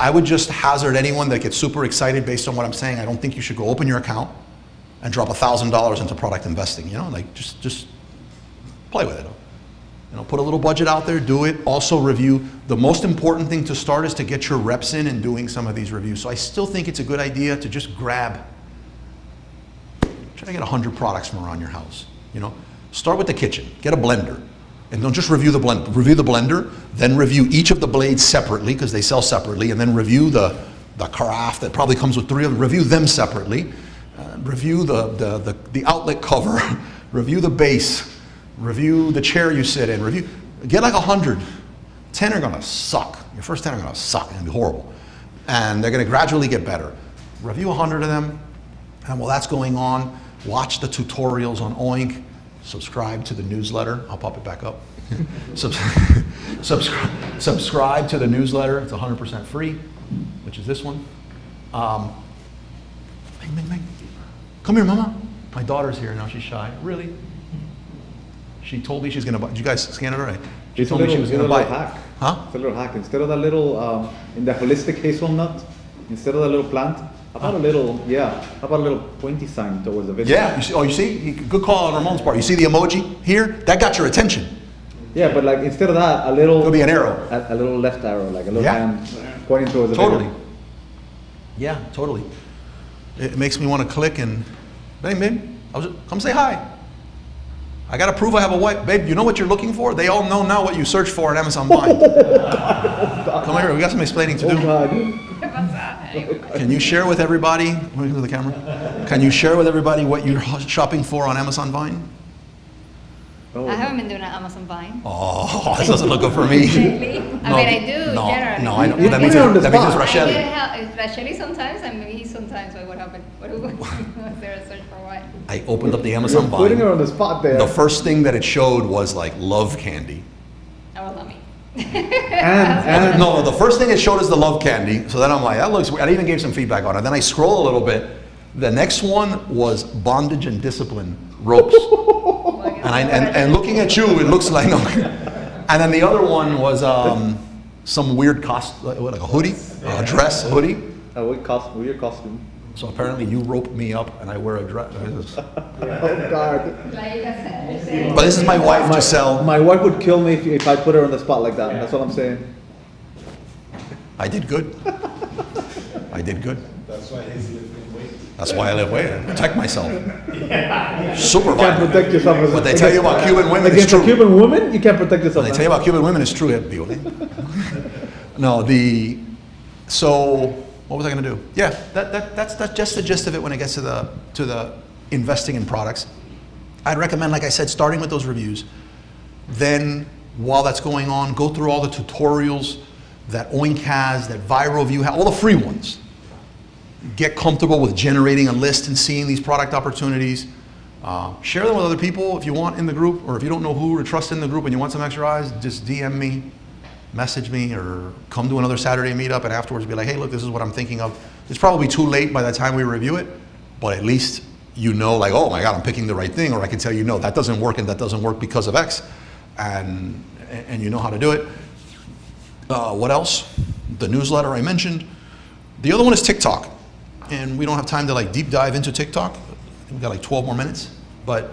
I would just hazard anyone that gets super excited based on what I'm saying. I don't think you should go open your account and drop $1,000 into product investing. Like just play with it. Put a little budget out there, do it. Also review. The most important thing to start is to get your reps in and doing some of these reviews. So I still think it's a good idea to just try to get 100 products from around your house. Start with the kitchen, get a blender. And don't just review the blender. Review the blender, then review each of the blades separately, because they sell separately, and then review the carafe that probably comes with 3 of them. Review them separately. Review the outlet cover. Review the base. Review the chair you sit in. Get like 100. 10 are gonna suck. Your first 10 are gonna suck and be horrible. And they're gonna gradually get better. Review 100 of them, and while that's going on, watch the tutorials on Oink. Subscribe to the newsletter. I'll pop it back up. Subscribe to the newsletter. It's 100% free, which is this one. Bang, bang, bang. Come here, Mama. My daughter's here now. She's shy. Really? She told me she's going to buy. Did you guys scan it already? She told me she was going to buy it. Hack. Huh? It's a little hack. Instead of that little, in the holistic hazelnut, instead of that little plant, how about a little pointy sign towards the video? Yeah, you see, good call on Ramon's part. You see the emoji here? That got your attention. Yeah, but like instead of that, a little. It'll be an arrow. A little left arrow, like a little Yeah. hand pointing towards the Totally. video. Yeah, totally. It makes me want to click and, babe, come say hi. I got to prove I have a wife. Babe, you know what you're looking for? They all know now what you search for on Amazon Vine. Come here, we got some explaining to Oh do. God. Can you share with everybody, look at the camera. Can you share with everybody what you're shopping for on Amazon Vine? Oh. I haven't been doing an Amazon Vine. Oh, this doesn't look good for me. Lately. I No, mean, I do no, generally. no, I know. You That put means it on the that means it's spot. I Rachel. get help, especially sometimes, and maybe sometimes. Like, what happened? What was there a search for what? I opened up the You're Amazon putting her Vine. on the spot there. The first thing that it showed was like love candy. That was not me. And No, the first thing it showed is the love candy. So then I'm like, that looks weird. I even gave some feedback on it. Then I scroll a little bit. The next one was bondage and discipline ropes. And looking at you, it looks like no. And then the other one was some weird like a hoodie, a dress hoodie. a weird costume. So apparently you rope me up and I wear a dress. Oh God. Like I said, But this is my wife, Giselle. My wife would kill me if I put her on the spot like that. That's what I'm saying. I did good. I did good. That's why he's lifting weights. That's why I live weight. I protect myself. Super You can't violent. protect yourself. What they tell you about Cuban women is Against a true. Cuban woman, you can't protect yourself. What they tell you about Cuban women is true, Bioli. No, so what was I going to do? Yeah, that's just the gist of it when it gets to the investing in products. I'd recommend, like I said, starting with those reviews. Then, while that's going on, go through all the tutorials that Oink has, that ViroView has, all the free ones. Get comfortable with generating a list and seeing these product opportunities. Share them with other people if you want in the group, or if you don't know who to trust in the group and you want some extra eyes, just DM me, message me, or come to another Saturday meetup and afterwards be like, hey, look, this is what I'm thinking of. It's probably too late by the time we review it, but at least you know, like, oh my God, I'm picking the right thing, or I can tell you, no, that doesn't work and that doesn't work because of X, and you know how to do it. What else? The newsletter I mentioned. The other one is TikTok, and we don't have time to like deep dive into TikTok. We've got like 12 more minutes, but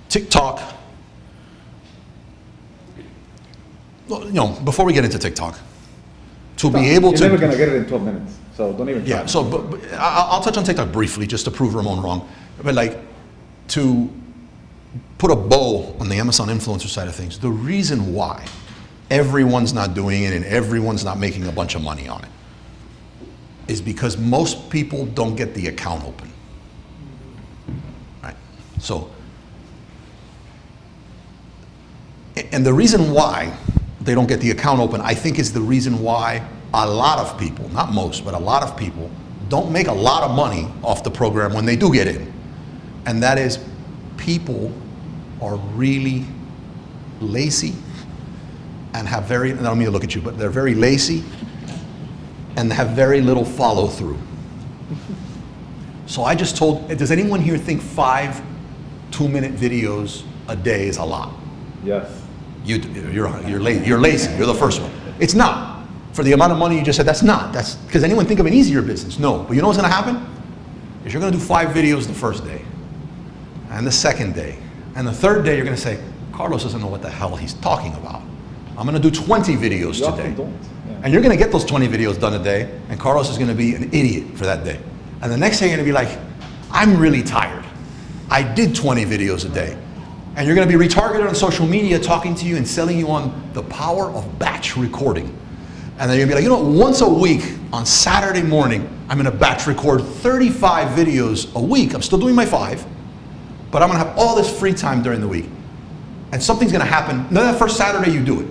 TikTok, well, you know, before we get into TikTok, to be able You're to... never gonna get it in 12 minutes, so don't even try. Yeah, so but I'll touch on TikTok briefly just to prove Ramon wrong. But like, to put a bow on the Amazon influencer side of things, the reason why everyone's not doing it and everyone's not making a bunch of money on it is because most people don't get the account open. Right? So, and the reason why they don't get the account open, I think, is the reason why a lot of people, not most, but a lot of people don't make a lot of money off the program when they do get in. And that is, people are really lazy and have very, and I don't mean to look at you, but they're very lazy and have very little follow through. So I just told, does anyone here think 5 2-minute videos a day is a lot? Yes. You're lazy, you're the first one. It's not. For the amount of money you just said, that's not. That's because anyone think of an easier business? No. But you know what's gonna happen? Is you're gonna do 5 videos the first day, and the second day, and the third day you're gonna say, Carlos doesn't know what the hell he's talking about. I'm gonna do 20 videos You often today. don't. Yeah. And you're gonna get those 20 videos done a day, and Carlos is gonna be an idiot for that day. And the next day you're gonna be like, I'm really tired. I did 20 videos a day. And you're gonna be retargeted on social media talking to you and selling you on the power of batch recording. And then you're gonna be like, you know, once a week on Saturday morning, I'm gonna batch record 35 videos a week. I'm still doing my 5, but I'm gonna have all this free time during the week. And something's gonna happen. Then that first Saturday you do it.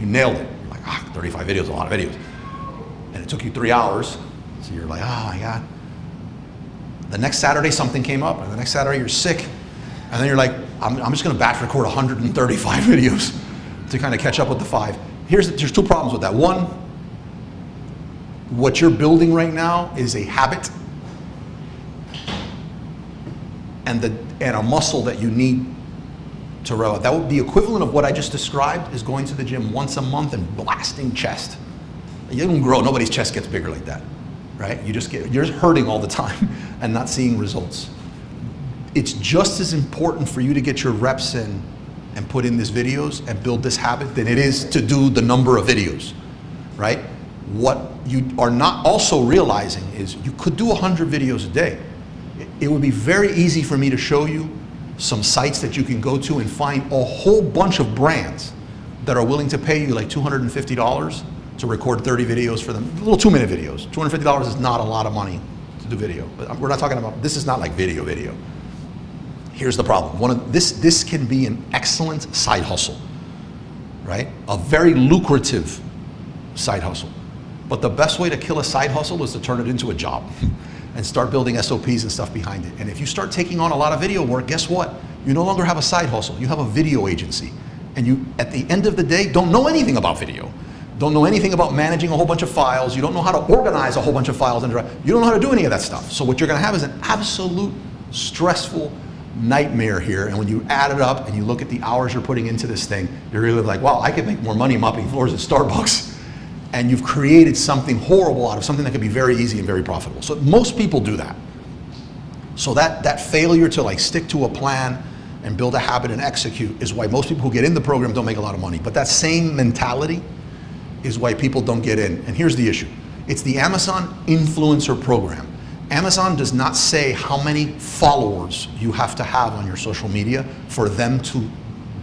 You nailed it. You're like, 35 videos, a lot of videos. And it took you 3 hours. So you're like, oh my God. The next Saturday something came up, and the next Saturday you're sick. And then you're like, I'm just gonna batch record 135 videos to kind of catch up with the 5. There's 2 problems with that. One, what you're building right now is a habit and a muscle that you need to row. That would be equivalent of what I just described, is going to the gym once a month and blasting chest. You don't grow, nobody's chest gets bigger like that, right? You're hurting all the time and not seeing results. It's just as important for you to get your reps in and put in these videos and build this habit than it is to do the number of videos, right? What you are not also realizing is you could do 100 videos a day. It would be very easy for me to show you some sites that you can go to and find a whole bunch of brands that are willing to pay you like $250 to record 30 videos for them, little 2-minute videos. $250 is not a lot of money to do video, but we're not talking about, this is not like video. Here's the problem. This can be an excellent side hustle, right? A very lucrative side hustle. But the best way to kill a side hustle is to turn it into a job and start building SOPs and stuff behind it. And if you start taking on a lot of video work, guess what? You no longer have a side hustle, you have a video agency. And you, at the end of the day, don't know anything about video. Don't know anything about managing a whole bunch of files. You don't know how to organize a whole bunch of files. You don't know how to do any of that stuff. So what you're gonna have is an absolute stressful nightmare here. And when you add it up and you look at the hours you're putting into this thing, you're really like, wow, I could make more money mopping floors at Starbucks. And you've created something horrible out of something that could be very easy and very profitable. So most people do that. So that failure to like stick to a plan and build a habit and execute is why most people who get in the program don't make a lot of money. But that same mentality is why people don't get in. And here's the issue. It's the Amazon influencer program. Amazon does not say how many followers you have to have on your social media for them to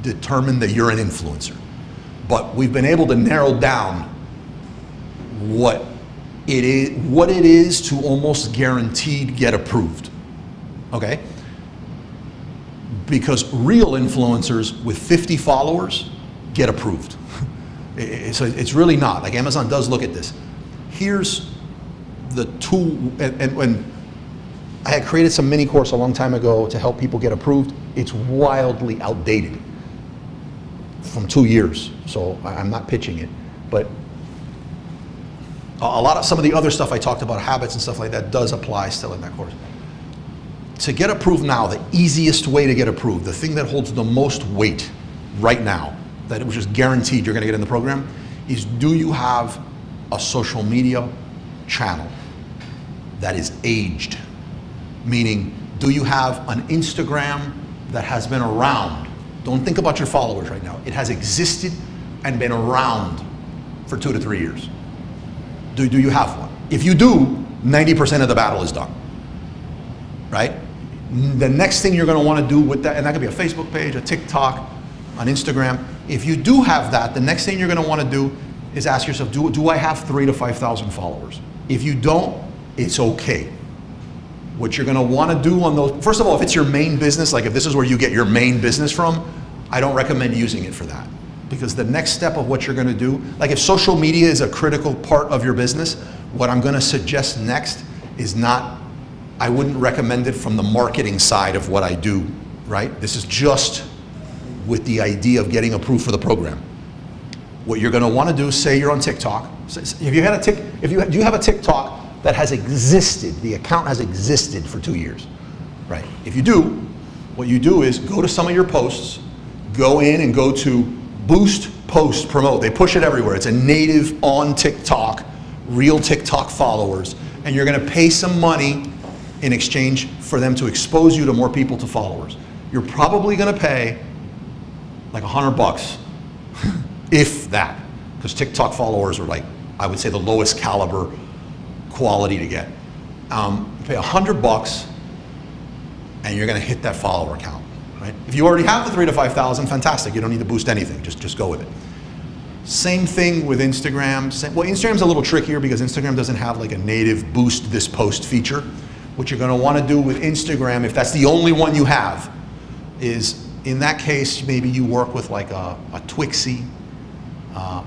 determine that you're an influencer. But we've been able to narrow down what it is to almost guaranteed get approved, okay? Because real influencers with 50 followers get approved. So it's really not, like Amazon does look at this. Here's the tool, and when I had created some mini course a long time ago to help people get approved, it's wildly outdated from 2 years, so I'm not pitching it, but a lot of some of the other stuff I talked about, habits and stuff like that, does apply still in that course. To get approved now, the easiest way to get approved, the thing that holds the most weight right now, that it was just guaranteed you're gonna get in the program, is do you have a social media channel that is aged? Meaning, do you have an Instagram that has been around? Don't think about your followers right now. It has existed and been around for 2 to 3 years. Do you have one? If you do, 90% of the battle is done, right? The next thing you're gonna wanna do with that, and that could be a Facebook page, a TikTok, an Instagram. If you do have that, the next thing you're gonna wanna do is ask yourself, do I have 3,000 to 5,000 followers? If you don't, it's okay. What you're gonna wanna do on those, first of all, if it's your main business, like if this is where you get your main business from, I don't recommend using it for that. Because the next step of what you're gonna do, like if social media is a critical part of your business, what I'm gonna suggest next is not, I wouldn't recommend it from the marketing side of what I do, right? This is just with the idea of getting approved for the program. What you're gonna wanna do, say you're on TikTok, if you had do you have a TikTok that has existed, the account has existed for 2 years, right? If you do, what you do is go to some of your posts, go in and go to boost, post, promote. They push it everywhere. It's a native on TikTok, real TikTok followers, and you're gonna pay some money in exchange for them to expose you to more people, to followers. You're probably gonna pay like $100, if that, because TikTok followers are like, I would say the lowest caliber quality to get. Pay $100 and you're gonna hit that follower count. Right? If you already have the 3,000 to 5,000, fantastic. You don't need to boost anything. Just go with it. Same thing with Instagram. Well, Instagram's a little trickier because Instagram doesn't have like a native boost this post feature. What you're going to want to do with Instagram, if that's the only one you have, is in that case maybe you work with like a Twixie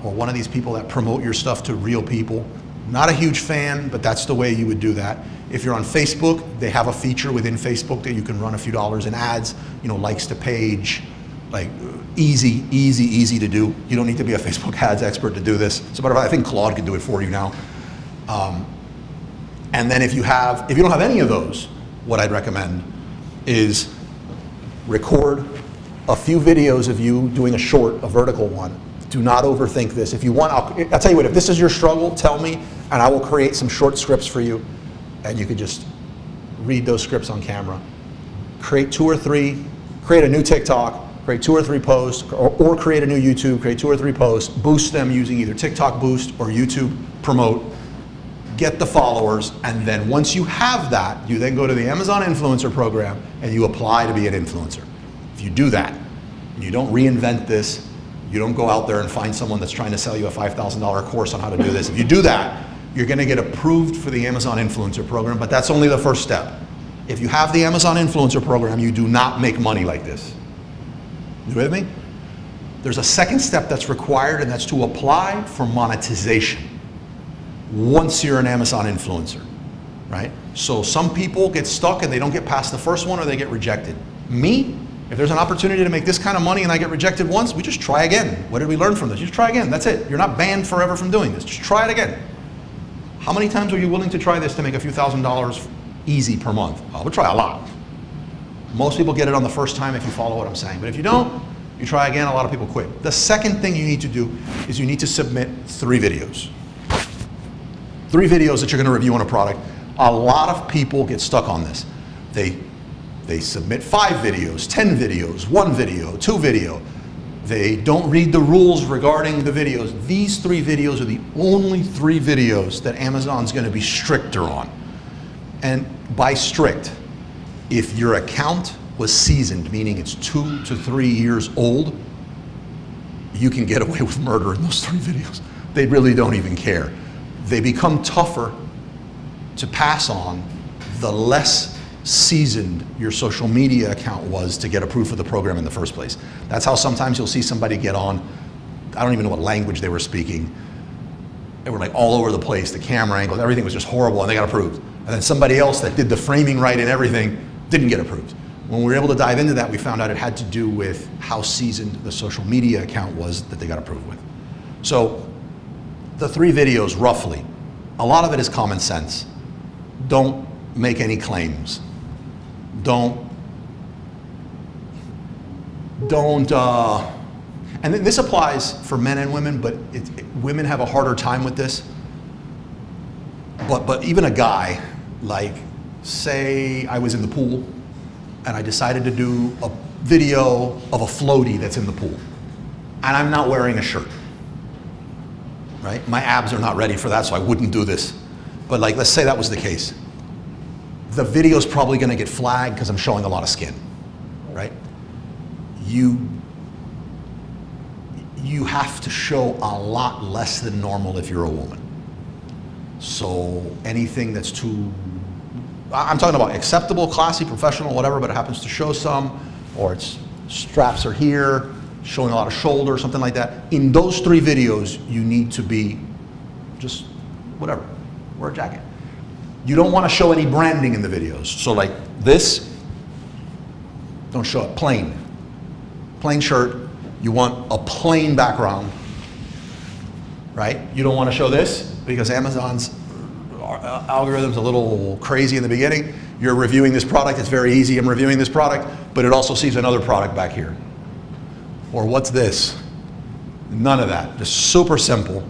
or one of these people that promote your stuff to real people. Not a huge fan, but that's the way you would do that. If you're on Facebook, they have a feature within Facebook that you can run a few dollars in ads, you know, likes to page, like easy to do. You don't need to be a Facebook ads expert to do this. So, but I think Claude can do it for you now. And then if you don't have any of those, what I'd recommend is record a few videos of you doing a short, a vertical one. Do not overthink this. If you want, I'll tell you what, if this is your struggle, tell me, and I will create some short scripts for you, and you could just read those scripts on camera. Create 2 or 3, create a new TikTok, create 2 or 3 posts, or create a new YouTube, create 2 or 3 posts, boost them using either TikTok Boost or YouTube Promote, get the followers, and then once you have that, you then go to the Amazon Influencer Program and you apply to be an influencer. If you do that, and you don't reinvent this, you don't go out there and find someone that's trying to sell you a $5,000 course on how to do this. If you do that, you're gonna get approved for the Amazon Influencer Program, but that's only the first step. If you have the Amazon Influencer Program, you do not make money like this. You with me? There's a second step that's required, and that's to apply for monetization once you're an Amazon influencer, right? So some people get stuck and they don't get past the first one, or they get rejected. Me, if there's an opportunity to make this kind of money and I get rejected once, we just try again. What did we learn from this? You just try again, that's it. You're not banned forever from doing this. Just try it again. How many times are you willing to try this to make a few $1,000s easy per month? I would try a lot. Most people get it on the first time if you follow what I'm saying. But if you don't, you try again, a lot of people quit. The second thing you need to do is you need to submit 3 videos. 3 videos that you're gonna review on a product. A lot of people get stuck on this. They submit 5 videos, 10 videos, 1 video, 2 video. They don't read the rules regarding the videos. These 3 videos are the only 3 videos that Amazon's gonna be stricter on. And by strict, if your account was seasoned, meaning it's 2 to 3 years old, you can get away with murder in those 3 videos. They really don't even care. They become tougher to pass on the less seasoned your social media account was to get approved for the program in the first place. That's how sometimes you'll see somebody get on, I don't even know what language they were speaking. They were like all over the place, the camera angles, everything was just horrible, and they got approved. And then somebody else that did the framing right and everything didn't get approved. When we were able to dive into that, we found out it had to do with how seasoned the social media account was that they got approved with. So the 3 videos, roughly, a lot of it is common sense. Don't make any claims. And this applies for men and women, but women have a harder time with this. But even a guy, like, say I was in the pool and I decided to do a video of a floaty that's in the pool, and I'm not wearing a shirt, right? My abs are not ready for that, so I wouldn't do this. But like, let's say that was the case. The video's probably gonna get flagged because I'm showing a lot of skin, right? You have to show a lot less than normal if you're a woman. So anything that's too, I'm talking about acceptable, classy, professional, whatever, but it happens to show some, or its straps are here, showing a lot of shoulder, something like that. In those 3 videos, you need to be just whatever, wear a jacket. You don't want to show any branding in the videos. So like this, don't show it, plain shirt. You want a plain background, right? You don't want to show this because Amazon's algorithm's a little crazy in the beginning. You're reviewing this product, it's very easy, I'm reviewing this product, but it also sees another product back here. Or what's this? None of that, just super simple.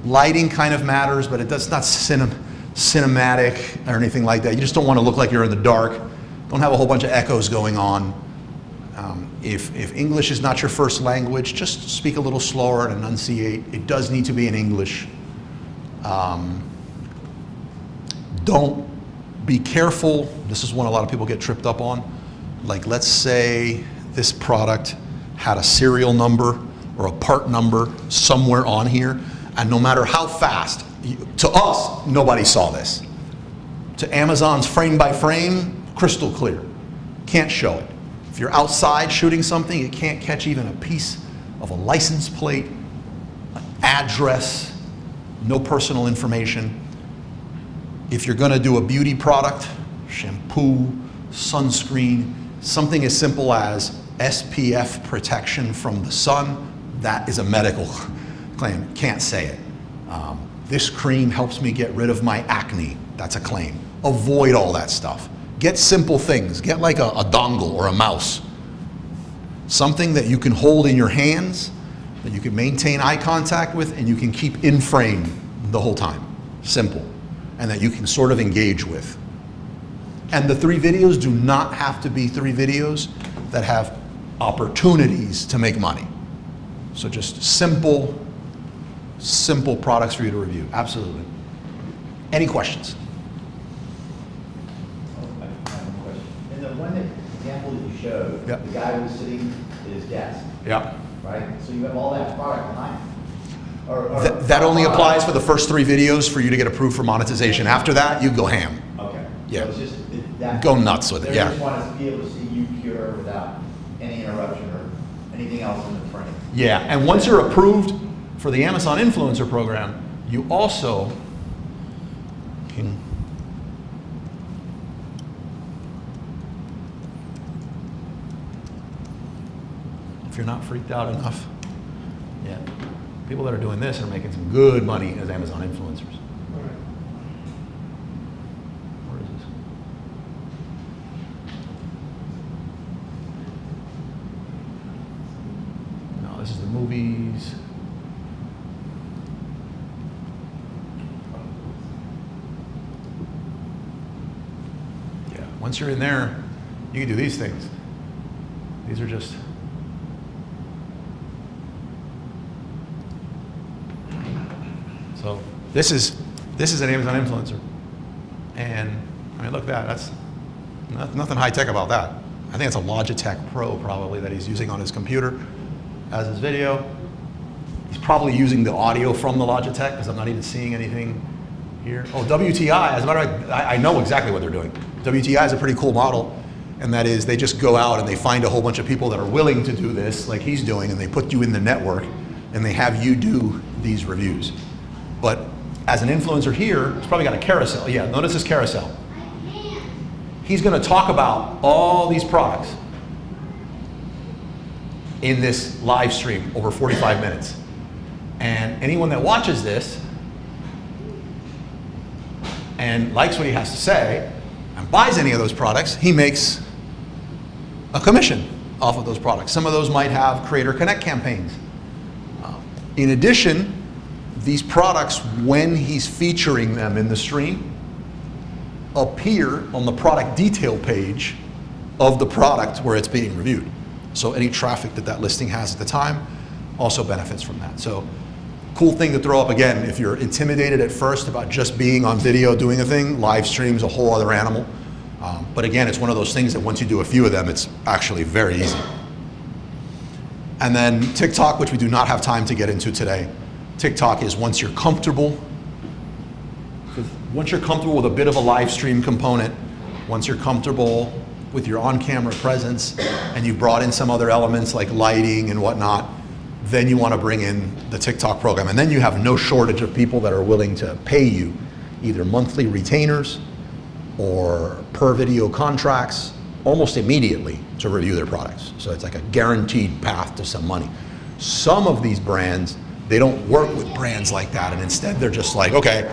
Lighting kind of matters, but it's not cinematic or anything like that. You just don't want to look like you're in the dark. Don't have a whole bunch of echoes going on. If English is not your first language, just speak a little slower and enunciate. It does need to be in English. Don't be careful. This is one a lot of people get tripped up on. Like, let's say this product had a serial number or a part number somewhere on here, and no matter how fast, to us, nobody saw this. To Amazon's frame by frame, crystal clear. Can't show it. If you're outside shooting something, it can't catch even a piece of a license plate, an address, no personal information. If you're gonna do a beauty product, shampoo, sunscreen, something as simple as SPF protection from the sun, that is a medical claim. Can't say it. This cream helps me get rid of my acne. That's a claim. Avoid all that stuff. Get simple things. Get like a dongle or a mouse. Something that you can hold in your hands, that you can maintain eye contact with, and you can keep in frame the whole time. Simple. And that you can sort of engage with. And the 3 videos do not have to be 3 videos that have opportunities to make money. So just simple products for you to review, absolutely. Any questions? I have a question. In the example that you showed, Yep. the guy was sitting at his desk, Yeah. right? So you have all that product behind him. Or That only applies for the first 3 videos for you to get approved for monetization. After that, you go ham. Okay. Yeah. So it's just that. Go nuts with it, They yeah. just want us to be able to see you pure without any interruption or anything else in the frame. Yeah, and once you're approved for the Amazon Influencer Program, you also can if you're not freaked out enough, yeah, people that are doing this are making some good money as Amazon influencers. Where is this? No, this is the movies. Yeah, once you're in there, you can do these things. These are just so this is an Amazon influencer. And I mean, look at that. That's nothing high tech about that. I think it's a Logitech Pro probably that he's using on his computer as his video. He's probably using the audio from the Logitech because I'm not even seeing anything here. Oh, WTI, as a matter of fact, I know exactly what they're doing. WTI is a pretty cool model, and that is they just go out and they find a whole bunch of people that are willing to do this like he's doing, and they put you in the network and they have you do these reviews. But as an influencer here, he's probably got a carousel. Yeah, notice this carousel. He's going to talk about all these products in this live stream over 45 minutes. And anyone that watches this and likes what he has to say and buys any of those products, he makes a commission off of those products. Some of those might have Creator Connect campaigns. In addition, these products, when he's featuring them in the stream, appear on the product detail page of the product where it's being reviewed. So any traffic that listing has at the time also benefits from that. So cool thing to throw up again, if you're intimidated at first about just being on video doing a thing, live stream's a whole other animal. But again, it's one of those things that once you do a few of them, it's actually very easy. And then TikTok, which we do not have time to get into today. TikTok is once you're comfortable with a bit of a live stream component, once you're comfortable with your on-camera presence, and you've brought in some other elements like lighting and whatnot, then you want to bring in the TikTok program. And then you have no shortage of people that are willing to pay you either monthly retainers or per video contracts almost immediately to review their products. So it's like a guaranteed path to some money. Some of these brands, they don't work with brands like that, and instead they're just like, okay,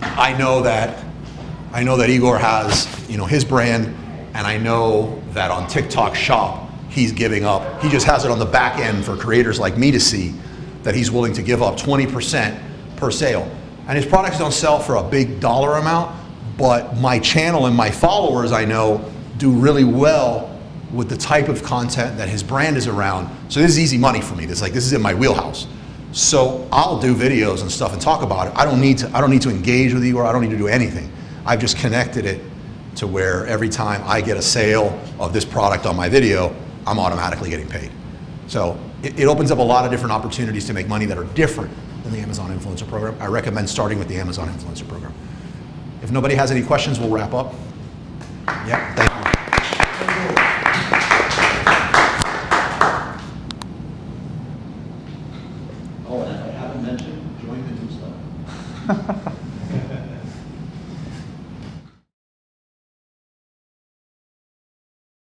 I know that Igor has, his brand, and I know that on TikTok Shop he's giving up. He just has it on the back end for creators like me to see that he's willing to give up 20% per sale. And his products don't sell for a big dollar amount, but my channel and my followers, I know, do really well with the type of content that his brand is around. So this is easy money for me. This is in my wheelhouse. So I'll do videos and stuff and talk about it. I don't need to engage with Igor. I don't need to do anything. I've just connected it to where every time I get a sale of this product on my video, I'm automatically getting paid. So it opens up a lot of different opportunities to make money that are different than the Amazon Influencer Program. I recommend starting with the Amazon Influencer Program. If nobody has any questions, we'll wrap up. Yeah, thank you. Oh, and if I haven't mentioned, join the newsletter.